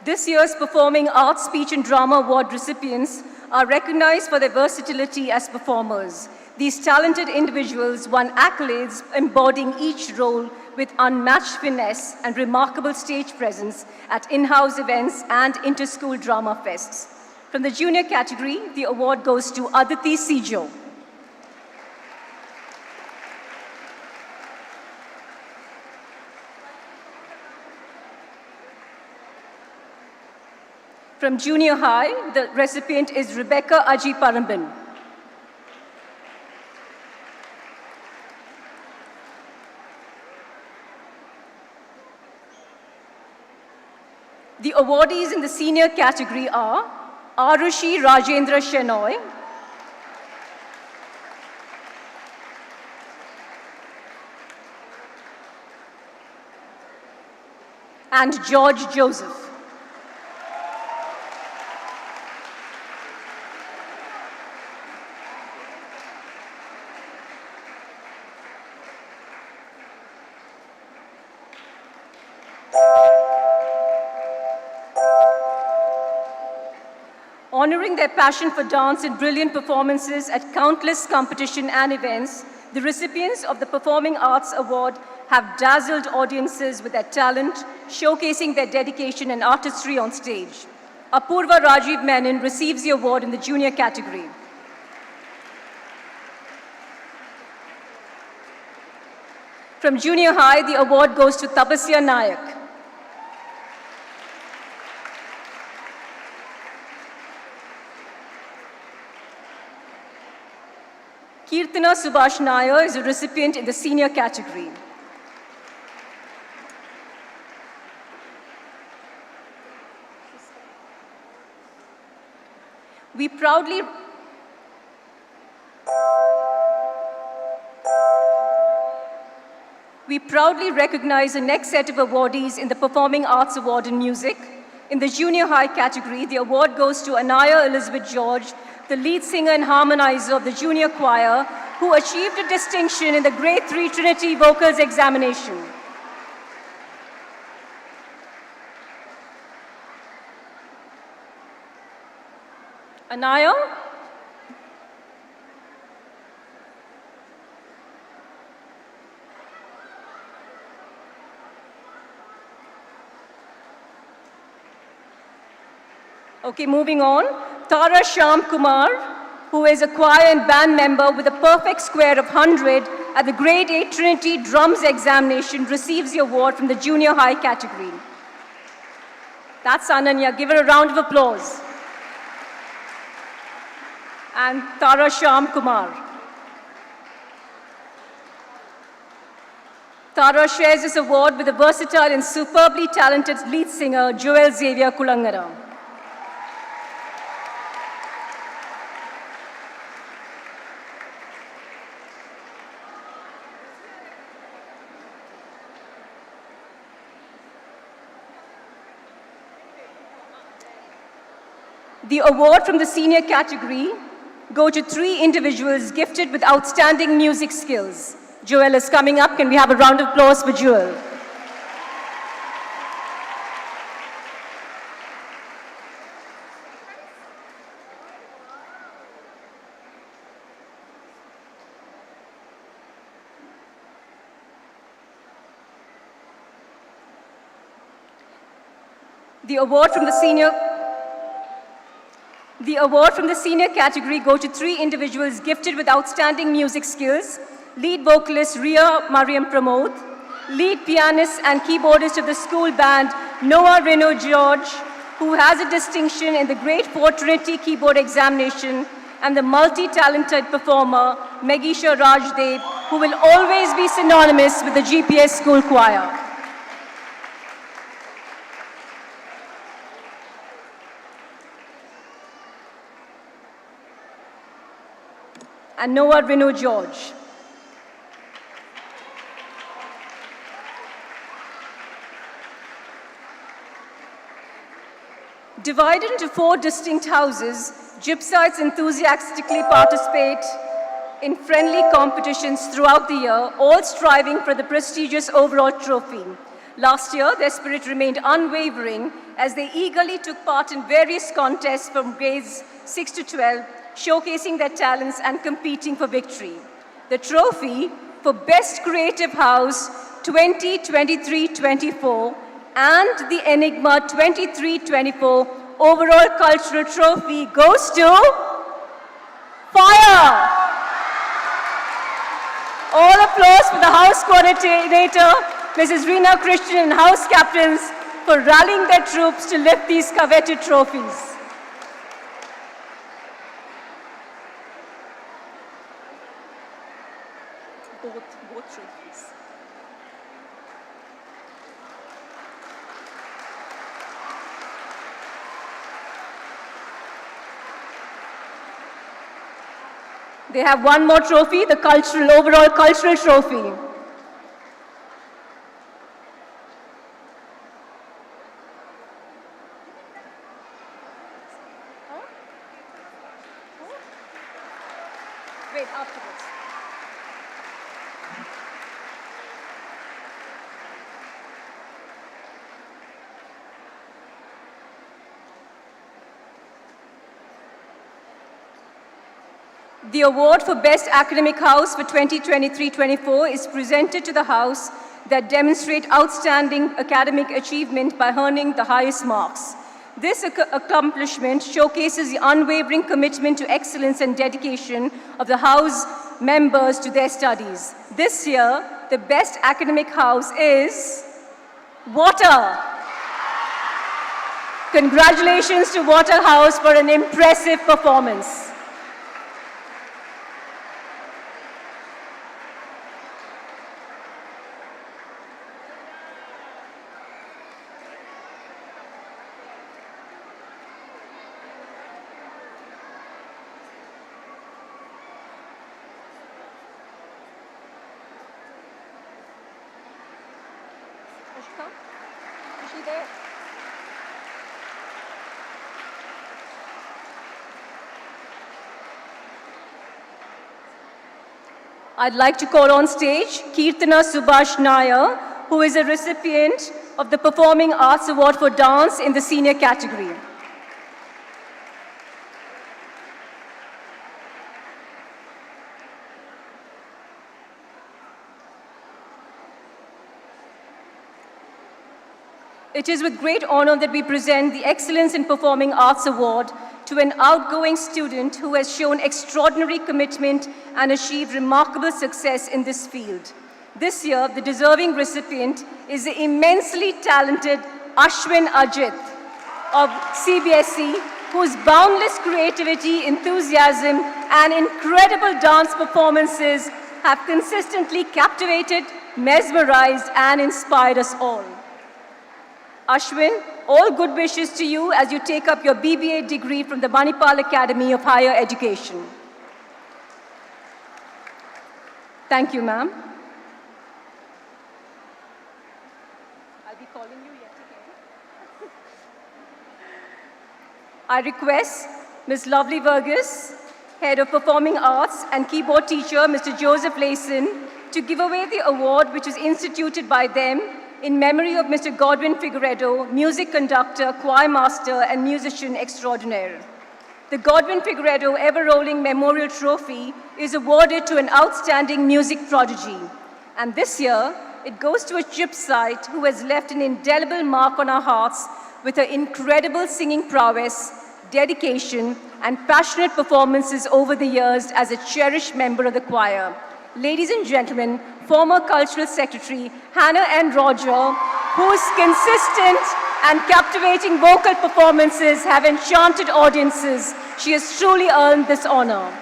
This year's Performing Arts, Speech and Drama Award recipients are recognized for their versatility as performers. These talented individuals won accolades embodying each role with unmatched finesse and remarkable stage presence at in-house events and inter-school drama fests. From the junior category, the award goes to Aditi Sijo. From junior high, the recipient is Rebecca Aji Parambin. The awardees in the senior category are Arushi Rajendra Shenoy, and George Joseph. Honoring their passion for dance and brilliant performances at countless competition and events, the recipients of the Performing Arts Award have dazzled audiences with their talent, showcasing their dedication and artistry on stage. Apurva Rajiv Menon receives the award in the junior category. From junior high, the award goes to Tapasya Nayak. Kirtana Subhash Nair is a recipient in the senior category. We proudly recognize the next set of awardees in the Performing Arts Award in Music. In the junior high category, the award goes to Anaya Elizabeth George, the lead singer and harmonizer of the junior choir, who achieved a distinction in the Grade 3 Trinity Vocals Examination. Anaya? Okay, moving on. Tara Shyam Kumar, who is a choir and band member with a perfect square of 100 at the Grade 8 Trinity Drums examination, receives the award from the junior high category. That's Ananya. Give her a round of applause. And Tara Shyam Kumar. Tara shares this award with the versatile and superbly talented lead singer, Joel Xavier Kulangara. The award from the senior category go to 3 individuals gifted with outstanding music skills. Joel is coming up. Can we have a round of applause for Joel? The award from the senior category go to 3 individuals gifted with outstanding music skills. Lead vocalist Ria Mariam Pramod, lead pianist and keyboardist of the school band Noah Reno George, who has a distinction in the Grade 4 Trinity keyboard examination, and the multi-talented performer Megisha Rajdev, who will always be synonymous with the GPS school choir. And Noah Reno George. Divided into 4 distinct houses, gypsites enthusiastically participate in friendly competitions throughout the year, all striving for the prestigious overall trophy. Last year, their spirit remained unwavering as they eagerly took part in various contests from grades 6 to 12, showcasing their talents and competing for victory. The trophy for Best Creative House 2023-24 and the Enigma 23-24 overall cultural trophy goes to Fire! All applause for the house coordinator, Mrs. Reena Christian, and house captains for rallying their troops to lift these coveted trophies. Both trophies. They have one more trophy, the overall cultural trophy. Wait, afterwards. The award for Best Academic House for 2023-24 is presented to the house that demonstrate outstanding academic achievement by earning the highest marks. This accomplishment showcases the unwavering commitment to excellence and dedication of the house members to their studies. This year, the Best Academic House is Water. Congratulations to Water House for an impressive performance. Is she there? I'd like to call on stage Kirtana Subhash Nair, who is a recipient of the Performing Arts Award for Dance in the senior category. It is with great honor that we present the Excellence in Performing Arts Award to an outgoing student who has shown extraordinary commitment and achieved remarkable success in this field. This year, the deserving recipient is the immensely talented Ashwin Ajit of CBSE, whose boundless creativity, enthusiasm, and incredible dance performances have consistently captivated, mesmerized, and inspired us all. Ashwin, all good wishes to you as you take up your BBA degree from the Manipal Academy of Higher Education. Thank you, ma'am. I'll be calling you yet again. I request Ms. Lovely Verghese, Head of Performing Arts and Keyboard Teacher, Mr. Joseph Layson, to give away the award which is instituted by them in memory of Mr. Godwin Figueredo, music conductor, choir master, and musician extraordinaire. The Godwin Figueredo Ever-Rolling Memorial Trophy is awarded to an outstanding music prodigy. And this year, it goes to a gypsite who has left an indelible mark on our hearts with her incredible singing prowess, dedication, and passionate performances over the years as a cherished member of the choir. Ladies and gentlemen, former Cultural Secretary Hannah N. Roger, whose consistent and captivating vocal performances have enchanted audiences. She has truly earned this honor.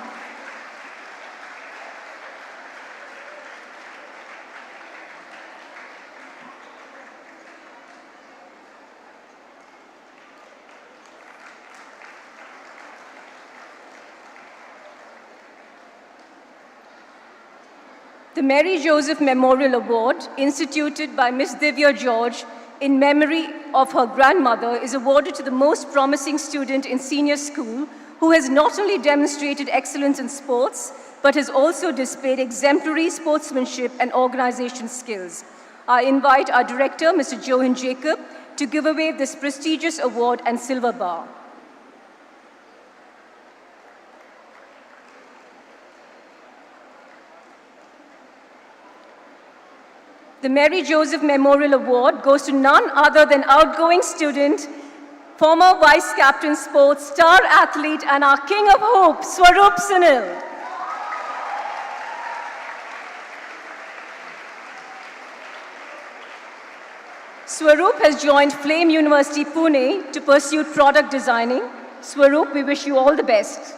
The Mary Joseph Memorial Award, instituted by Ms. Divya George in memory of her grandmother, is awarded to the most promising student in senior school who has not only demonstrated excellence in sports, but has also displayed exemplary sportsmanship and organization skills. I invite our director, Mr. Johan Jacob, to give away this prestigious award and silver bar. The Mary Joseph Memorial Award goes to none other than outgoing student, former vice captain sports, star athlete, and our king of hope, Swaroop Sunil. Swaroop has joined Flame University, Pune to pursue product designing. Swaroop, we wish you all the best.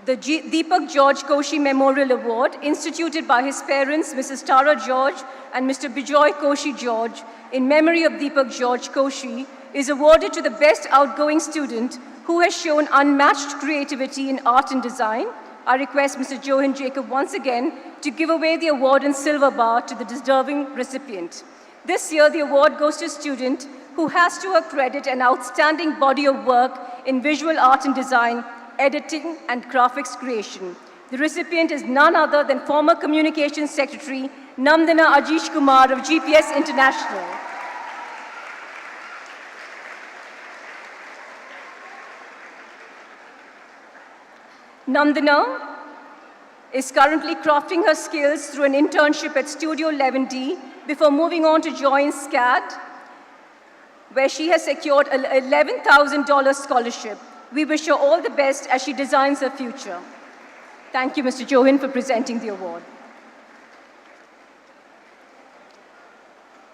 The Deepak George Koshi Memorial Award, instituted by his parents, Mrs. Tara George and Mr. Bijoy Koshi George, in memory of Deepak George Koshi, is awarded to the best outgoing student who has shown unmatched creativity in art and design. I request Mr. Johan Jacob once again to give away the award and silver bar to the deserving recipient. This year, the award goes to a student who has to her credit an outstanding body of work in visual art and design, editing, and graphics creation. The recipient is none other than former Communications Secretary Nandana Ajish Kumar of GPS International. Nandana is currently crafting her skills through an internship at Studio 11D before moving on to join SCAD, where she has secured an $11,000 scholarship. We wish her all the best as she designs her future. Thank you, Mr. Johan, for presenting the award.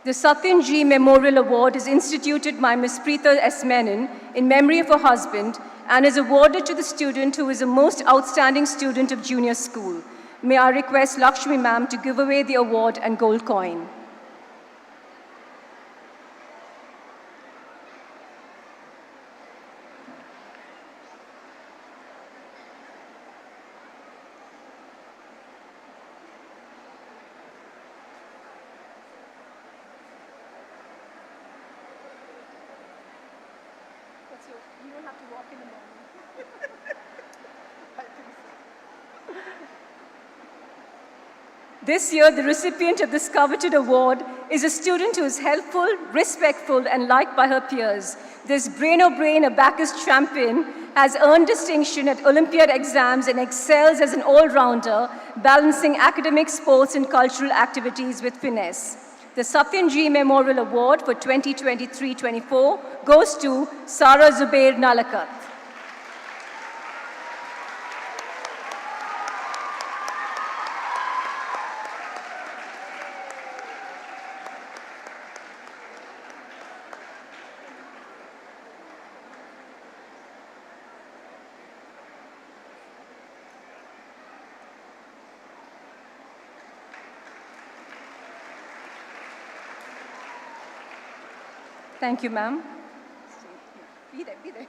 The Satyan G. Memorial Award is instituted by Ms. Preeta S. Menon in memory of her husband and is awarded to the student who is the most outstanding student of junior school. May I request Lakshmi ma'am to give away the award and gold coin. You don't have to walk in the morning. This year, the recipient of this coveted award is a student who is helpful, respectful, and liked by her peers. This brain-o-brain abacus champion has earned distinction at Olympiad exams and excels as an all-rounder, balancing academic, sports, and cultural activities with finesse. The Satyan G Memorial Award for 2023-24 goes to Sara Zubair Nalakat. Thank you, ma'am. Be there, be there.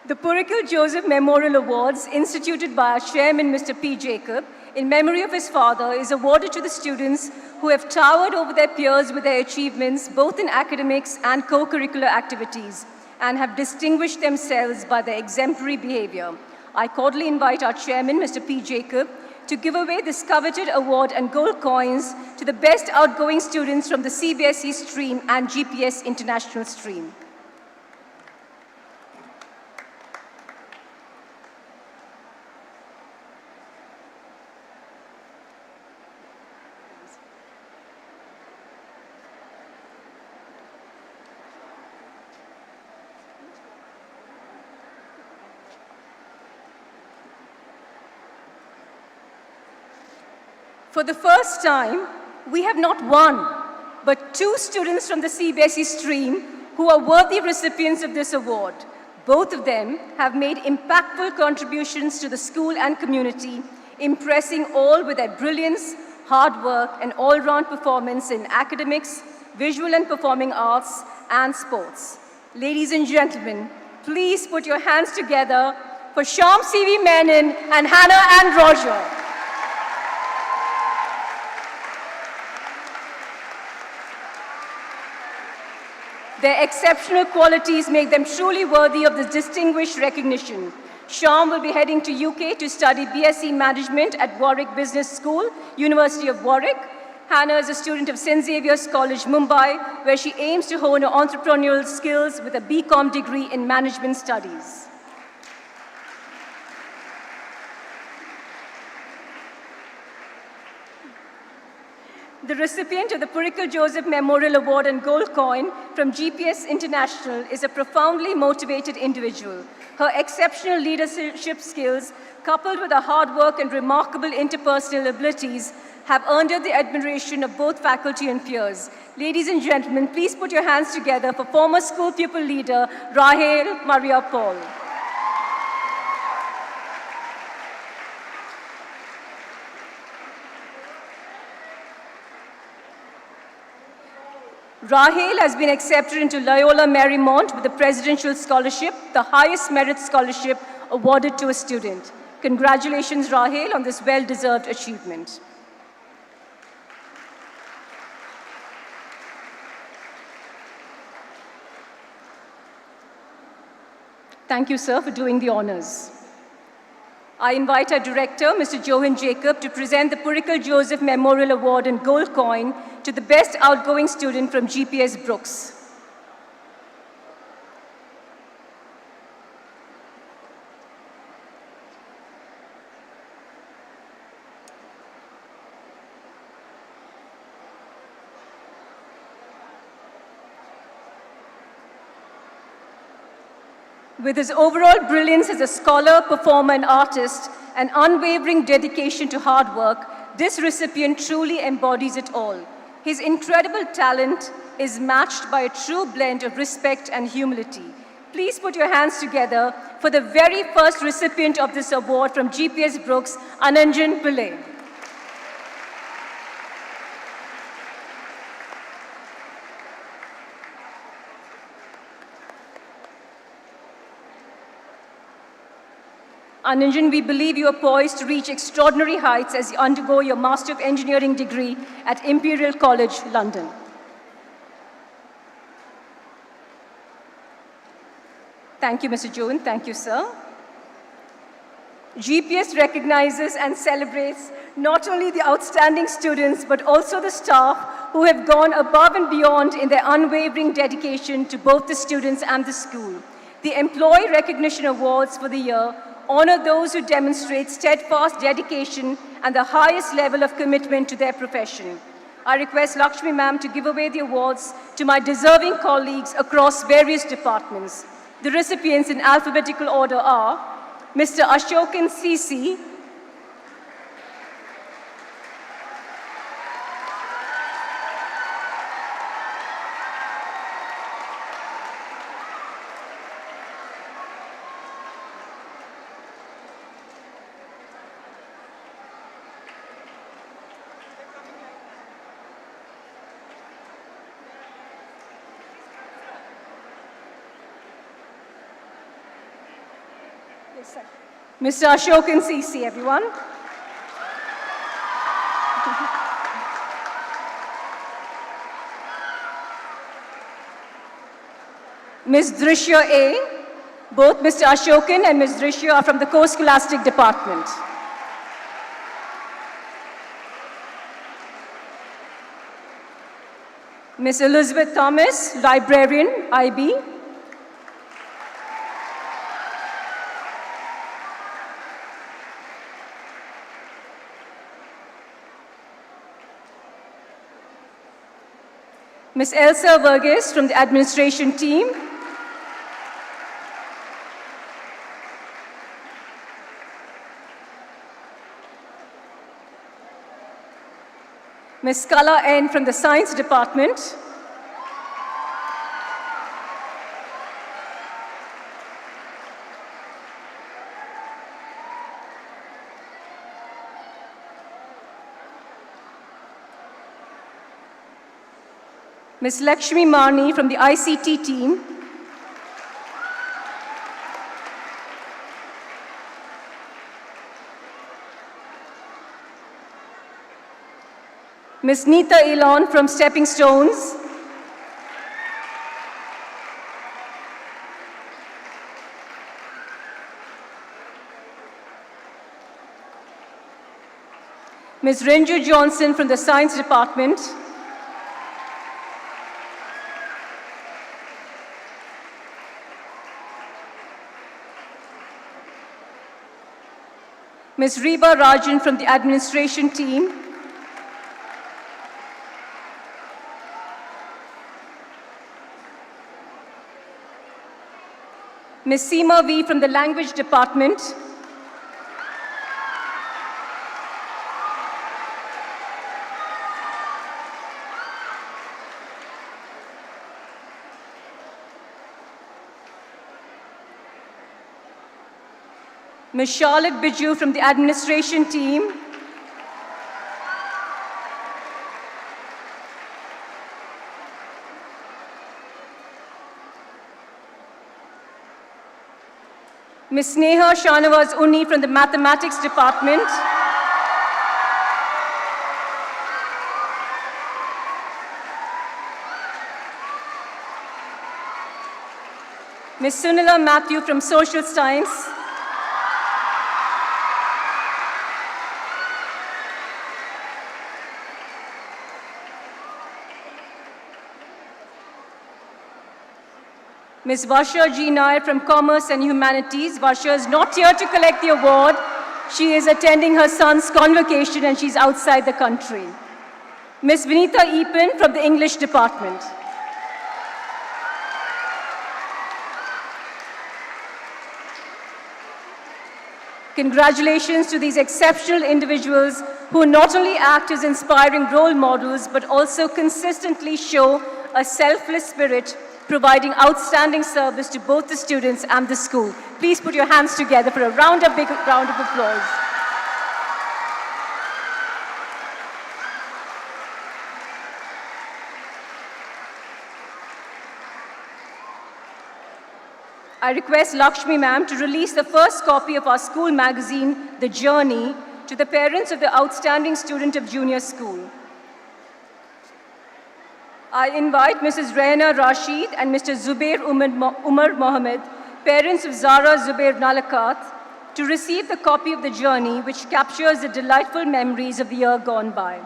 The Purikal Joseph Memorial Awards, instituted by our chairman, Mr. P. Jacob, in memory of his father, is awarded to the students who have towered over their peers with their achievements, both in academics and co-curricular activities, and have distinguished themselves by their exemplary behavior. I cordially invite our chairman, Mr. P. Jacob, to give away this coveted award and gold coins to the best outgoing students from the CBSE stream and GPS International stream. For the first time, we have not one, but two students from the CBSE stream who are worthy recipients of this award. Both of them have made impactful contributions to the school and community, impressing all with their brilliance, hard work, and all-round performance in academics, visual and performing arts, and sports. Ladies and gentlemen, please put your hands together for Shyam C.V. Menon and Hannah and Roger. Their exceptional qualities make them truly worthy of this distinguished recognition. Shyam will be heading to UK to study BSc Management at Warwick Business School, University of Warwick. Hannah is a student of St. Xavier's College, Mumbai, where she aims to hone her entrepreneurial skills with a BCom degree in Management Studies. The recipient of the Purikal Joseph Memorial Award and Gold Coin from GPS International is a profoundly motivated individual. Her exceptional leadership skills, coupled with her hard work and remarkable interpersonal abilities, have earned her the admiration of both faculty and peers. Ladies and gentlemen, please put your hands together for former school pupil leader, Rahel Maria Paul. Rahel has been accepted into Loyola Marymount with the Presidential Scholarship, the highest merit scholarship awarded to a student. Congratulations, Rahel, on this well-deserved achievement. Thank you, sir, for doing the honors. I invite our director, Mr. Johan Jacob, to present the Purikal Joseph Memorial Award and Gold Coin to the best outgoing student from GPS Brooks. With his overall brilliance as a scholar, performer, and artist, and unwavering dedication to hard work, this recipient truly embodies it all. His incredible talent is matched by a true blend of respect and humility. Please put your hands together for the very first recipient of this award from GPS Brooks, Ananjan Pillai. Ananjan, we believe you are poised to reach extraordinary heights as you undergo your Master of Engineering degree at Imperial College, London. Thank you, Mr. Johan. Thank you, sir. GPS recognizes and celebrates not only the outstanding students, but also the staff who have gone above and beyond in their unwavering dedication to both the students and the school. The Employee Recognition Awards for the year honor those who demonstrate steadfast dedication and the highest level of commitment to their profession. I request Lakshmi ma'am to give away the awards to my deserving colleagues across various departments. The recipients in alphabetical order are Mr. Ashokan CC, Mr. Ashokan CC, everyone. Ms. Drishya A. Both Mr. Ashokan and Ms. Drishya are from the Co-Scholastic Department. Ms. Elizabeth Thomas, Librarian, IB. Ms. Elsa Verghese from the administration team. Ms. Kala N from the science department. Ms. Lakshmi Marni from the ICT team. Ms. Neeta Elon from Stepping Stones. Ms. Renju Johnson from the Science Department. Ms. Reba Rajan from the administration team. Ms. Seema V from the language department. Ms. Charlotte Biju from the administration team. Ms. Sneha Shanawaz Unni from the mathematics department. Ms. Sunila Matthew from social science. Ms. Varsha G. Nair from Commerce and Humanities. Varsha is not here to collect the award. She is attending her son's convocation and she's outside the country. Ms. Vinita Epen from the English department. Congratulations to these exceptional individuals who not only act as inspiring role models, but also consistently show a selfless spirit, providing outstanding service to both the students and the school. Please put your hands together for a big round of applause. I request Lakshmi ma'am to release the first copy of our school magazine, The Journey, to the parents of the outstanding student of junior school. I invite Mrs. Reina Rashid and Mr. Zubair Umar Mohammed, parents of Zara Zubair Nalakat, to receive the copy of the journey which captures the delightful memories of the year gone by.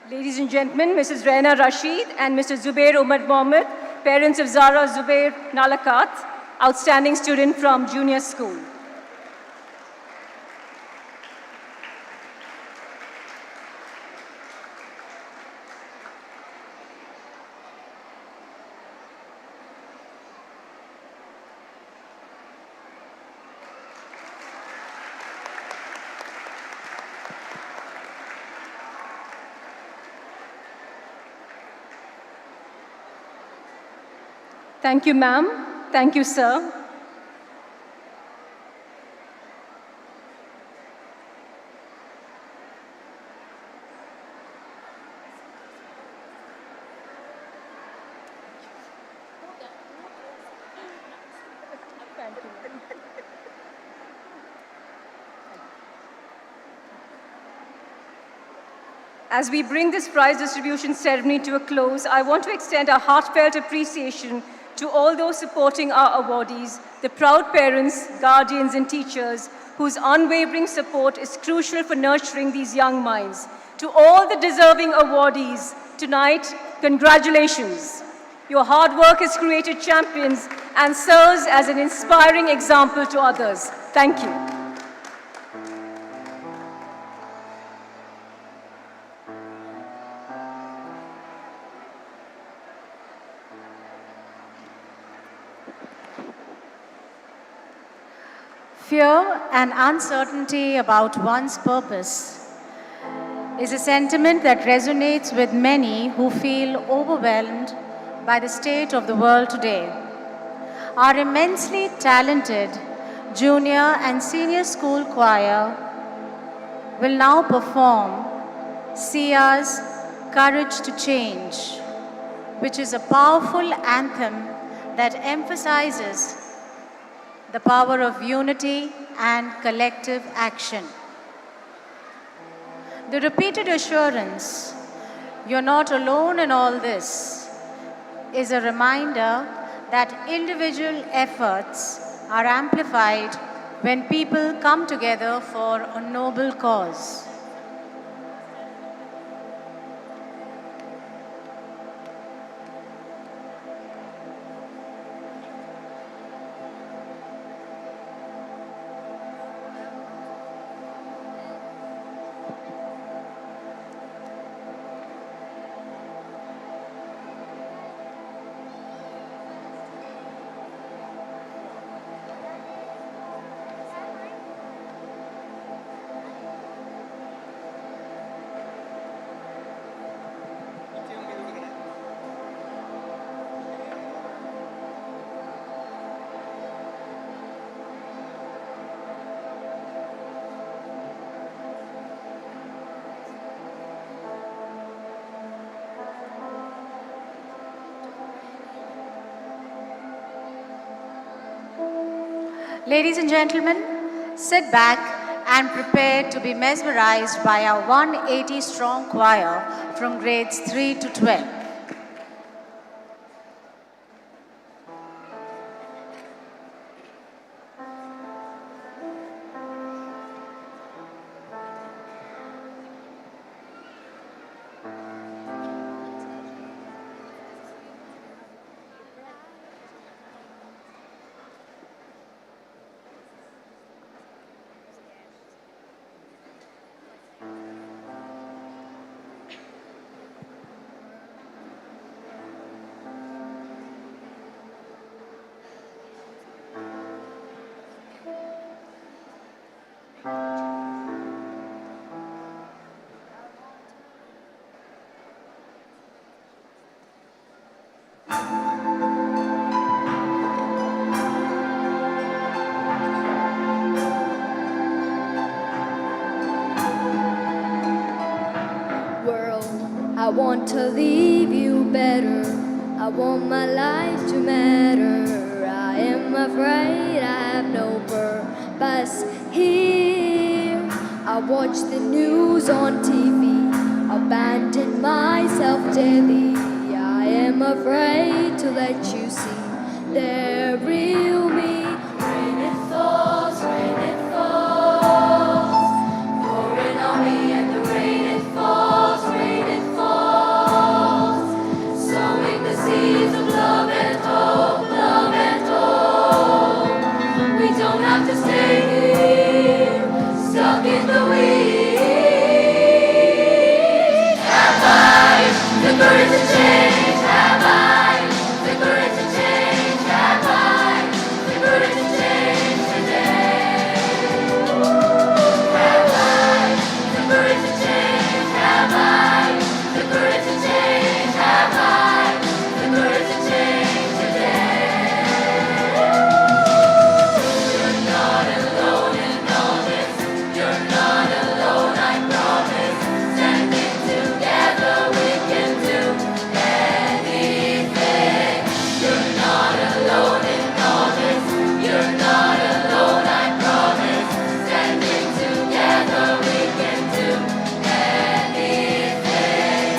Ladies and gentlemen, Mrs. Raina Rashid and Mr. Zubair Umar Mohammed, parents of Zara Zubair Nalakat, outstanding student from junior school. Thank you, ma'am. Thank you, sir. As we bring this prize distribution ceremony to a close, I want to extend a heartfelt appreciation to all those supporting our awardees, the proud parents, guardians, and teachers whose unwavering support is crucial for nurturing these young minds. To all the deserving awardees tonight, congratulations. Your hard work has created champions and serves as an inspiring example to others. Thank you. Fear and uncertainty about one's purpose is a sentiment that resonates with many who feel overwhelmed by the state of the world today. Our immensely talented junior and senior school choir will now perform Sia's Courage to Change, which is a powerful anthem that emphasizes the power of unity and collective action. The repeated assurance, "You're not alone in all this," is a reminder that individual efforts are amplified when people come together for a noble cause. Ladies and gentlemen, sit back and prepare to be mesmerized by our 180-strong choir from grades 3 to 12. I want to leave you better. I want my life to matter. I am afraid I have no purpose here. I watch the news on TV, abandon myself daily. I am afraid to let you see the real me. Rain it falls, pouring on me, and the rain it falls, sowing the seeds of love and hope, love and hope. We don't have to stay here, stuck in the weeds. Have I the courage to change? Have I the courage to change? Have I the courage to change today? Have I the courage to change? Have I the courage to change? Have I the courage to change today? You're not alone in all this. You're not alone, I promise. Standing together, we can do anything. You're not alone in all this. You're not alone, I promise. Standing together, we can do anything.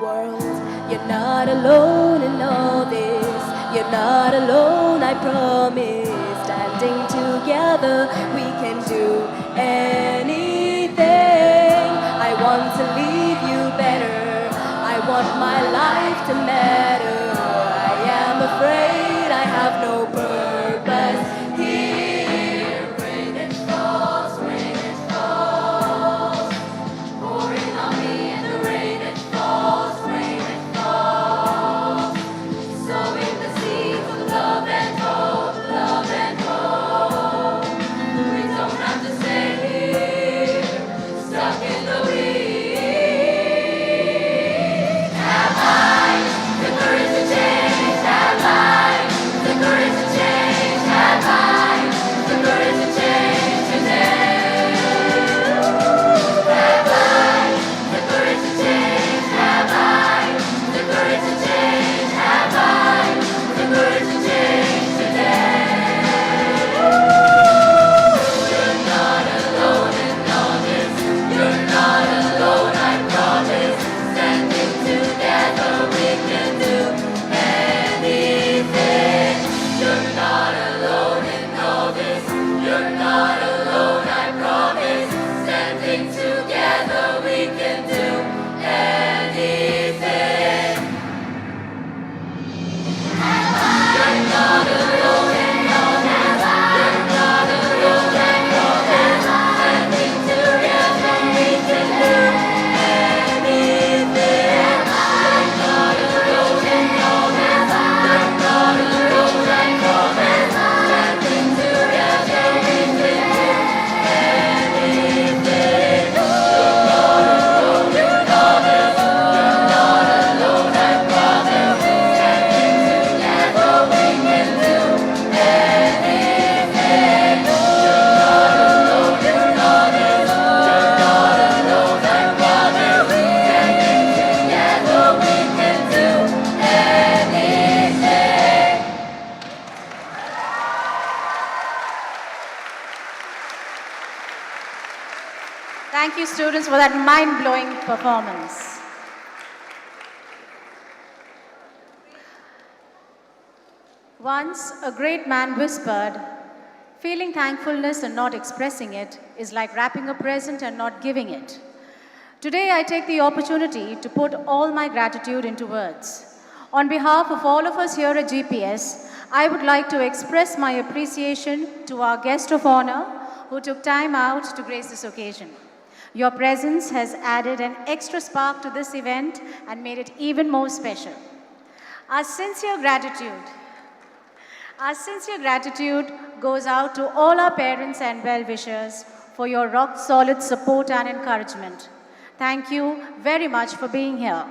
World, you're not alone in all this. You're not alone, I promise. Standing together, we can do anything. I want to leave you better. I want my life to matter. I am afraid I have no purpose here. Rain it falls, pouring on me, and the rain it falls, sowing the seeds of love and hope, love and hope. We don't have to stay here, stuck in the weeds. Have I the courage to change? Have I the courage to change? Have I the courage to change today? Have I the courage to change? Have I the courage to change? Have I the courage to change today? You're not alone in all this. You're not alone, I promise. Standing together, we can do anything. You're not alone in all this. You're not alone, I promise. Standing together, we can do anything. You're not alone in all this. You're not alone, I promise. Standing together, we can do anything. You're not alone in all this. You're not alone, I promise. Standing together, we can do anything. You're not alone in all this. You're not alone, I promise. Standing together, we can do anything. You're not alone in all this. You're not alone, I promise. Standing together, we can do anything. Thank you, students, for that mind-blowing performance. Once, a great man whispered, "Feeling thankfulness and not expressing it is like wrapping a present and not giving it." Today, I take the opportunity to put all my gratitude into words. On behalf of all of us here at GPS, I would like to express my appreciation to our guest of honor who took time out to grace this occasion. Your presence has added an extra spark to this event and made it even more special. Our sincere gratitude goes out to all our parents and well-wishers for your rock-solid support and encouragement. Thank you very much for being here.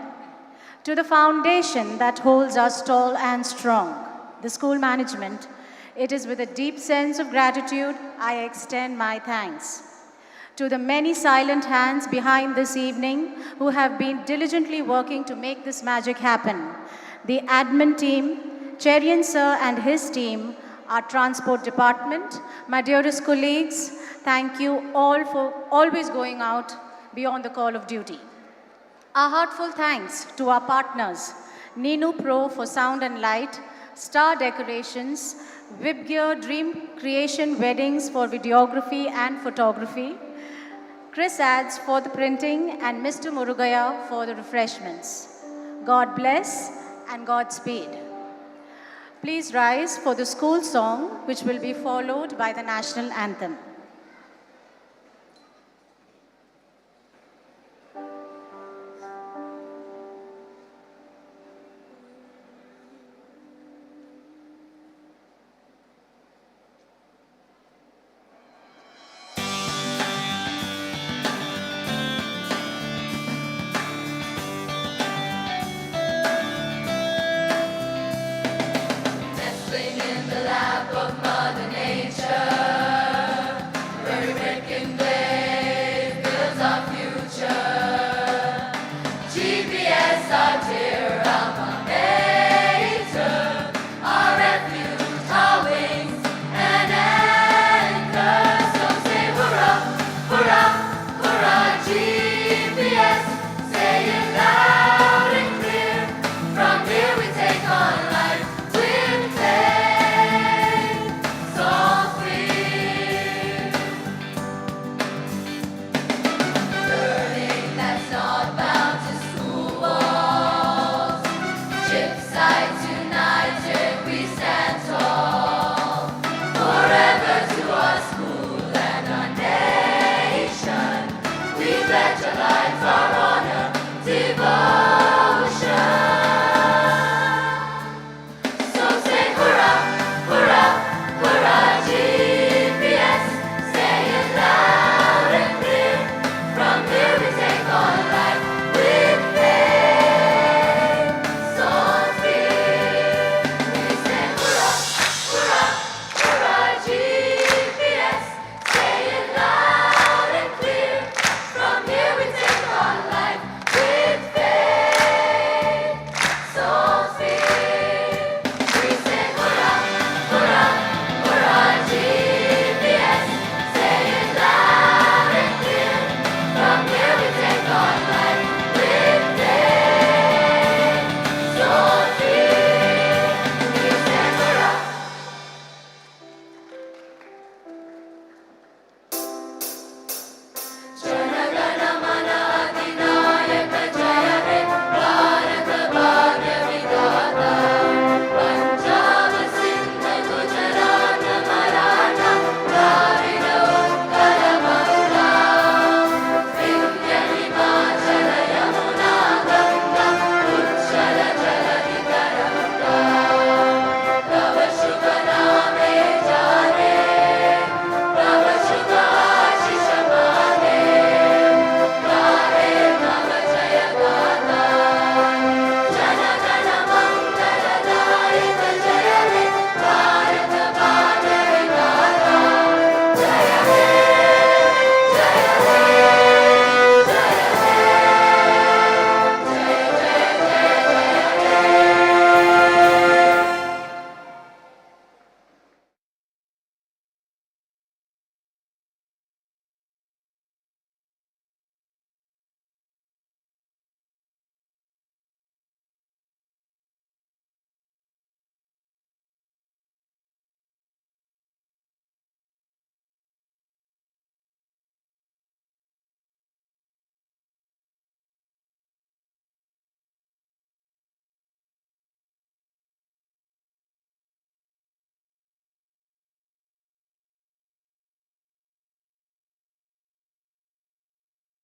To the foundation that holds us tall and strong, the school management, it is with a deep sense of gratitude I extend my thanks. To the many silent hands behind this evening who have been diligently working to make this magic happen. The admin team, Cherian sir and his team, our transport department, my dearest colleagues, thank you all for always going out beyond the call of duty. Our heartfelt thanks to our partners, Ninu Pro for sound and light, Star Decorations, Webgear Dream Creation Weddings for videography and photography, Chris Ads for the printing, and Mr. Murugaya for the refreshments. God bless and Godspeed. Please rise for the school song, which will be followed by the national anthem.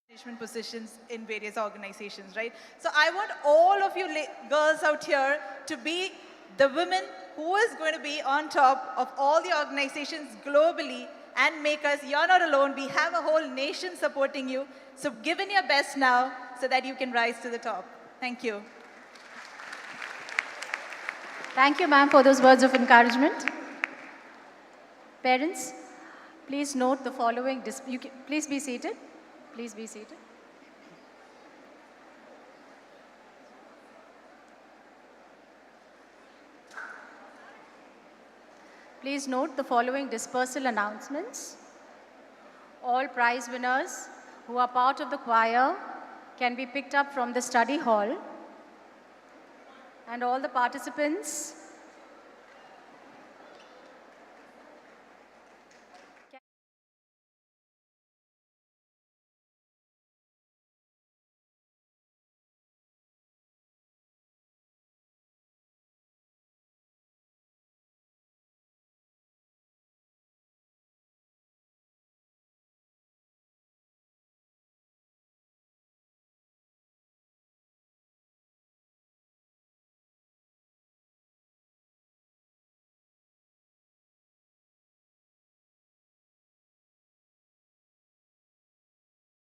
Management positions in various organizations, right? So I want all of you girls out here to be the women who is going to be on top of all the organizations globally and make us, you're not alone, we have a whole nation supporting you. So give in your best now so that you can rise to the top. Thank you. Thank you, ma'am, for those words of encouragement. Parents, Please note the following, please be seated. Please be seated. Please note the following dispersal announcements. All prize winners who are part of the choir can be picked up from the study hall, and all the participants